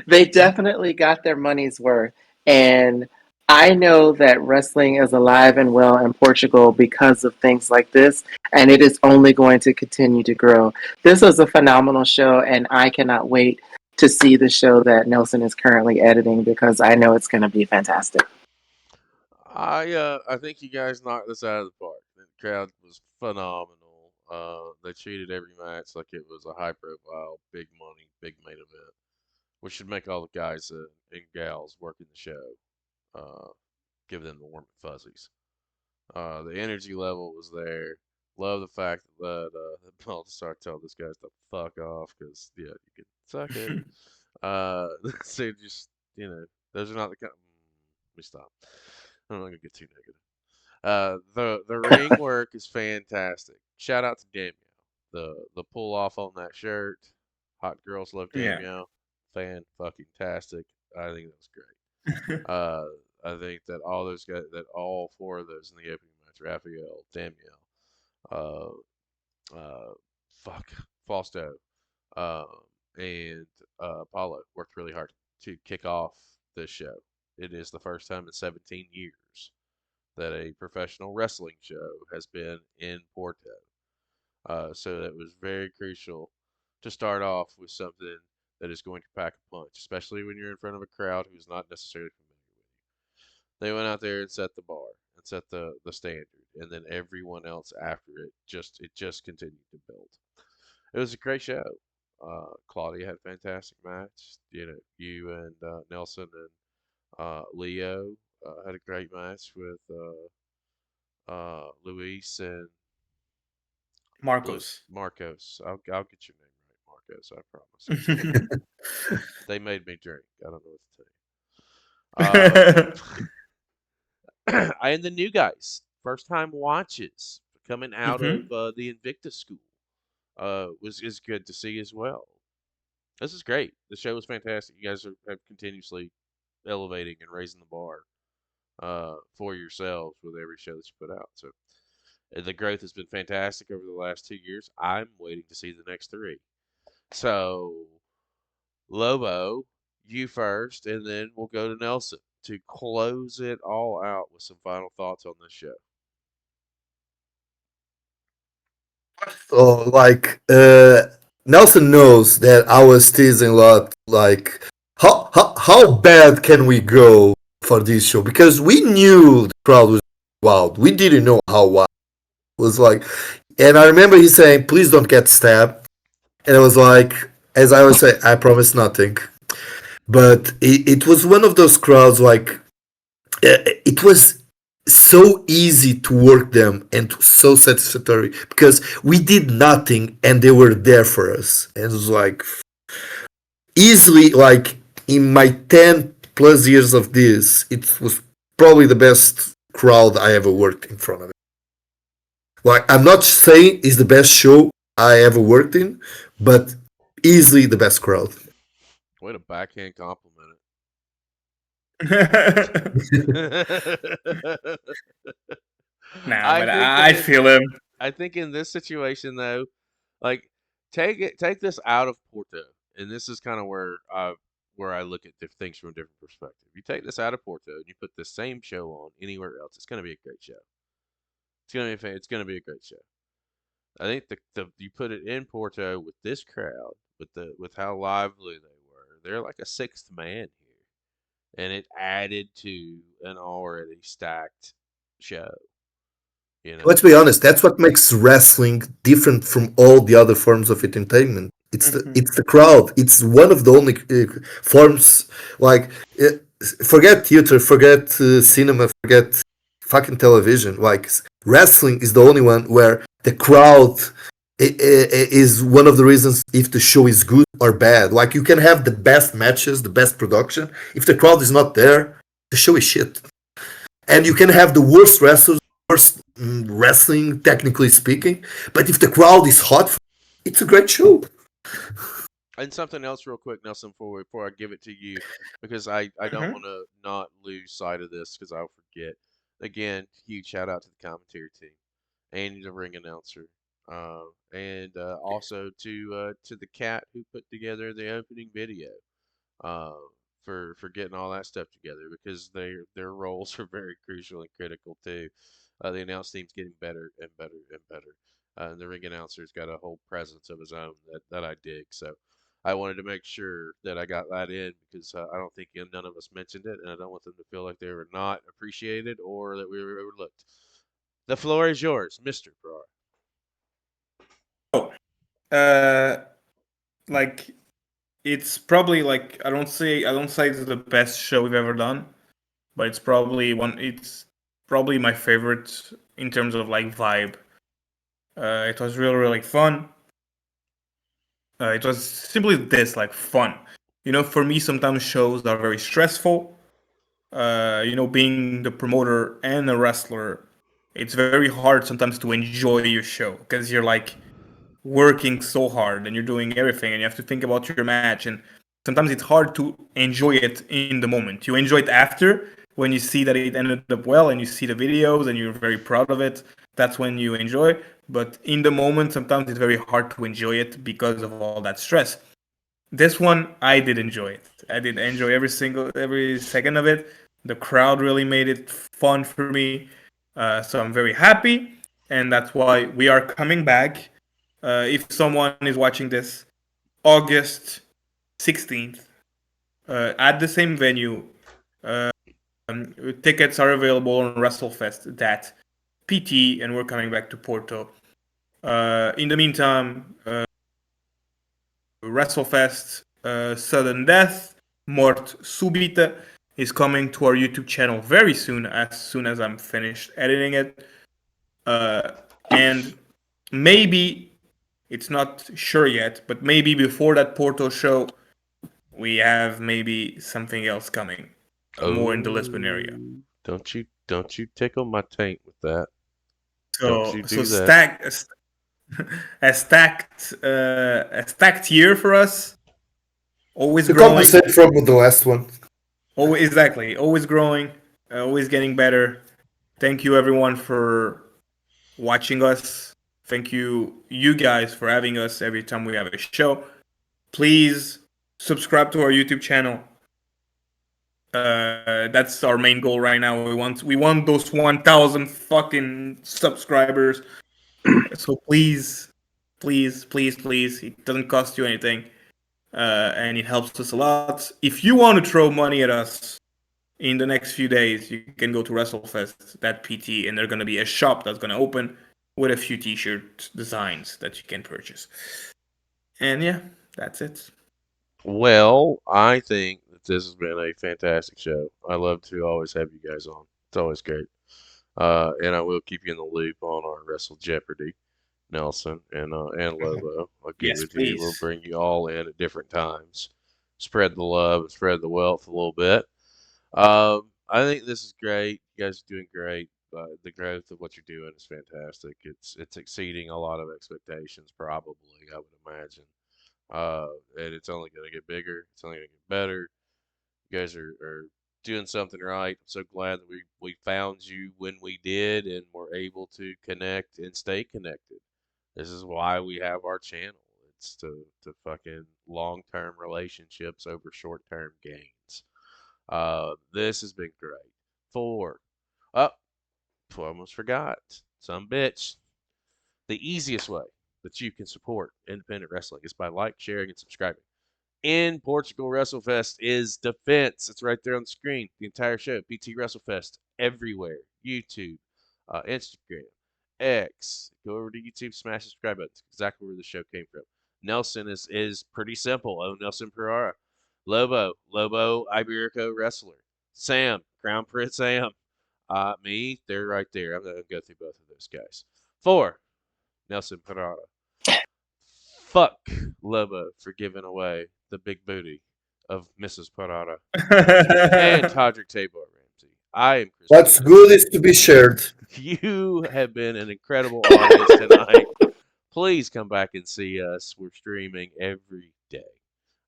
they definitely got their money's worth. And I know that wrestling is alive and well in Portugal because of things like this, and it is only going to continue to grow. This was a phenomenal show, and I cannot wait to see the show that Nelson is currently editing because I know it's going to be fantastic. I think you guys knocked this out of the park. The crowd was phenomenal. They treated every match like it was a high profile, big money, big main event, which should make all the guys and gals working the show give them the warm and fuzzies. The energy level was there. Love the fact that Baltazar told this guys to fuck off because yeah, you can suck it. So just those are not the kind. Let me stop. I'm not gonna get too negative. The ring work is fantastic. Shout out to Damião. The pull off on that shirt. Hot girls love Damião. Fan fucking tastic. I think that was great. I think that all those guys, that all four of those in the opening match, Rafael, Damião, Fausto, and Paulo worked really hard to kick off this show. It is the first time in 17 years that a professional wrestling show has been in Porto. So that was very crucial to start off with something that is going to pack a punch, especially when you're in front of a crowd who's not necessarily familiar with you. They went out there and set the bar and set the standard, and then everyone else after it just continued to build. It was a great show. Cláudia had a fantastic match. You and Nelson and Leo had a great match with Luís and Marcos. Marcos. I'll get your name right, Marcos. I promise. They made me drink. I don't know what to tell you. And the new guys, first time watches coming out of the Invictus school, is good to see as well. This is great. The show was fantastic. You guys are continuously elevating and raising the bar for yourselves with every show that you put out. So the growth has been fantastic over the last 2 years. I'm waiting to see the next 3. So Lobo, you first, and then we'll go to Nelson to close it all out with some final thoughts on this show. So, Nelson knows that I was teasing a lot, how bad can we go for this show? Because we knew the crowd was wild. We didn't know how wild it was like. And I remember he saying, please don't get stabbed. And I was like, as I always say, I promise nothing. But it was one of those crowds, it was so easy to work them and so satisfactory because we did nothing and they were there for us. And it was easily, in my 10 plus years of this, it was probably the best crowd I ever worked in front of it. I'm not saying it's the best show I ever worked in, but easily the best crowd. Way to backhand compliment it. I feel him. I think in this situation though, take this out of Porto, and this is kind of where I look at things from a different perspective. You take this out of Porto and you put the same show on anywhere else, it's going to be a great show. It's going to be a great show. I think you put it in Porto with this crowd, with how lively they were. They're like a sixth man here, and it added to an already stacked show. Let's be honest. That's what makes wrestling different from all the other forms of entertainment. It's the crowd. It's one of the only forms. Forget theater, forget cinema, forget fucking television. Wrestling is the only one where the crowd is one of the reasons if the show is good or bad. You can have the best matches, the best production. If the crowd is not there, the show is shit. And you can have the worst wrestlers, worst wrestling, technically speaking. But if the crowd is hot, it's a great show. And something else, real quick, Nelson, before I give it to you, because I don't want to not lose sight of this because I'll forget. Again, huge shout out to the commentary team and the ring announcer, and also to the cat who put together the opening video, uh, for getting all that stuff together because their roles are very crucial and critical too. The announce team's getting better and better and better. And the ring announcer's got a whole presence of his own that I dig. So I wanted to make sure that I got that in because I don't think none of us mentioned it, and I don't want them to feel like they were not appreciated or that we were overlooked. The floor is yours, Mr. Pereira. Like it's probably like I don't say it's the best show we've ever done, but it's probably my favorite in terms of like vibe. It was really fun. It was simply this, like, fun. For me, sometimes shows are very stressful. Being the promoter and a wrestler, it's very hard sometimes to enjoy your show because you're like working so hard and you're doing everything and you have to think about your match, and sometimes it's hard to enjoy it in the moment. You enjoy it after, when you see that it ended up well and you see the videos and you're very proud of it. That's when you enjoy. But in the moment, sometimes it's very hard to enjoy it because of all that stress. This one, I did enjoy it. I did enjoy every second of it. The crowd really made it fun for me. So I'm very happy, and that's why we are coming back. If someone is watching this, August 16th, at the same venue, tickets are available on WrestleFest, that PT, and we're coming back to Porto. In the meantime, WrestleFest, Sudden Death, Morte, SÚBITA is coming to our YouTube channel very soon as I'm finished editing it. And maybe, it's not sure yet, but maybe before that Porto show, we have maybe something else coming, more in the Lisbon area. Don't you tickle my taint with that. So, Don't you do that. a stacked year for us. Always To growing. compensate from the last one. Exactly. Always growing. Always getting better. Thank you everyone for watching us. Thank you guys for having us every time we have a show. Please subscribe to our YouTube channel. That's our main goal right now. We want those 1,000 fucking subscribers. So please, it doesn't cost you anything, and it helps us a lot. If you want to throw money at us in the next few days, you can go to WrestleFest, that PT, and there's gonna be a shop that's gonna open with a few T-shirt designs that you can purchase. And yeah, that's it. Well, I think that this has been a fantastic show. I love to always have you guys on. It's always great. And I will keep you in the loop on our Wrestle Jeopardy, Nelson and Lobo. I'll give Yes, it to you. We'll please. bring you all in at different times. Spread the love and spread the wealth a little bit. I think this is great. You guys are doing great. The growth of what you're doing is fantastic. It's exceeding a lot of expectations, probably, I would imagine. And it's only going to get bigger. It's only going to get better. You guys are doing something right. I'm so glad that we found you when we did and were able to connect and stay connected. This is why we have our channel. It's to fucking long-term relationships over short-term gains. This has been great. 4. I almost forgot. Some bitch. The easiest way that you can support independent wrestling is by sharing, and subscribing. In Portugal, WrestleFest is defense. It's right there on the screen. The entire show, PT WrestleFest, everywhere. YouTube, Instagram, X. Go over to YouTube, smash the subscribe button. It's exactly where the show came from. Nelson is pretty simple. Oh, Nelson Pereira. Lobo Iberico wrestler. Sam, Crown Prince Sam. Me, they're right there. I'm going to go through both of those guys. 4, Nelson Pereira. Fuck Lobo for giving away the big booty of Mrs. Pereira and Todrick Tabor Ramsey. I am Chris. What's good is to be shared. You have been an incredible audience tonight. Please come back and see us. We're streaming every day.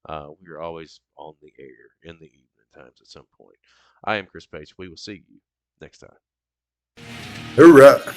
We are always on the air in the evening times at some point. I am Chris Page. We will see you next time. Hoorah!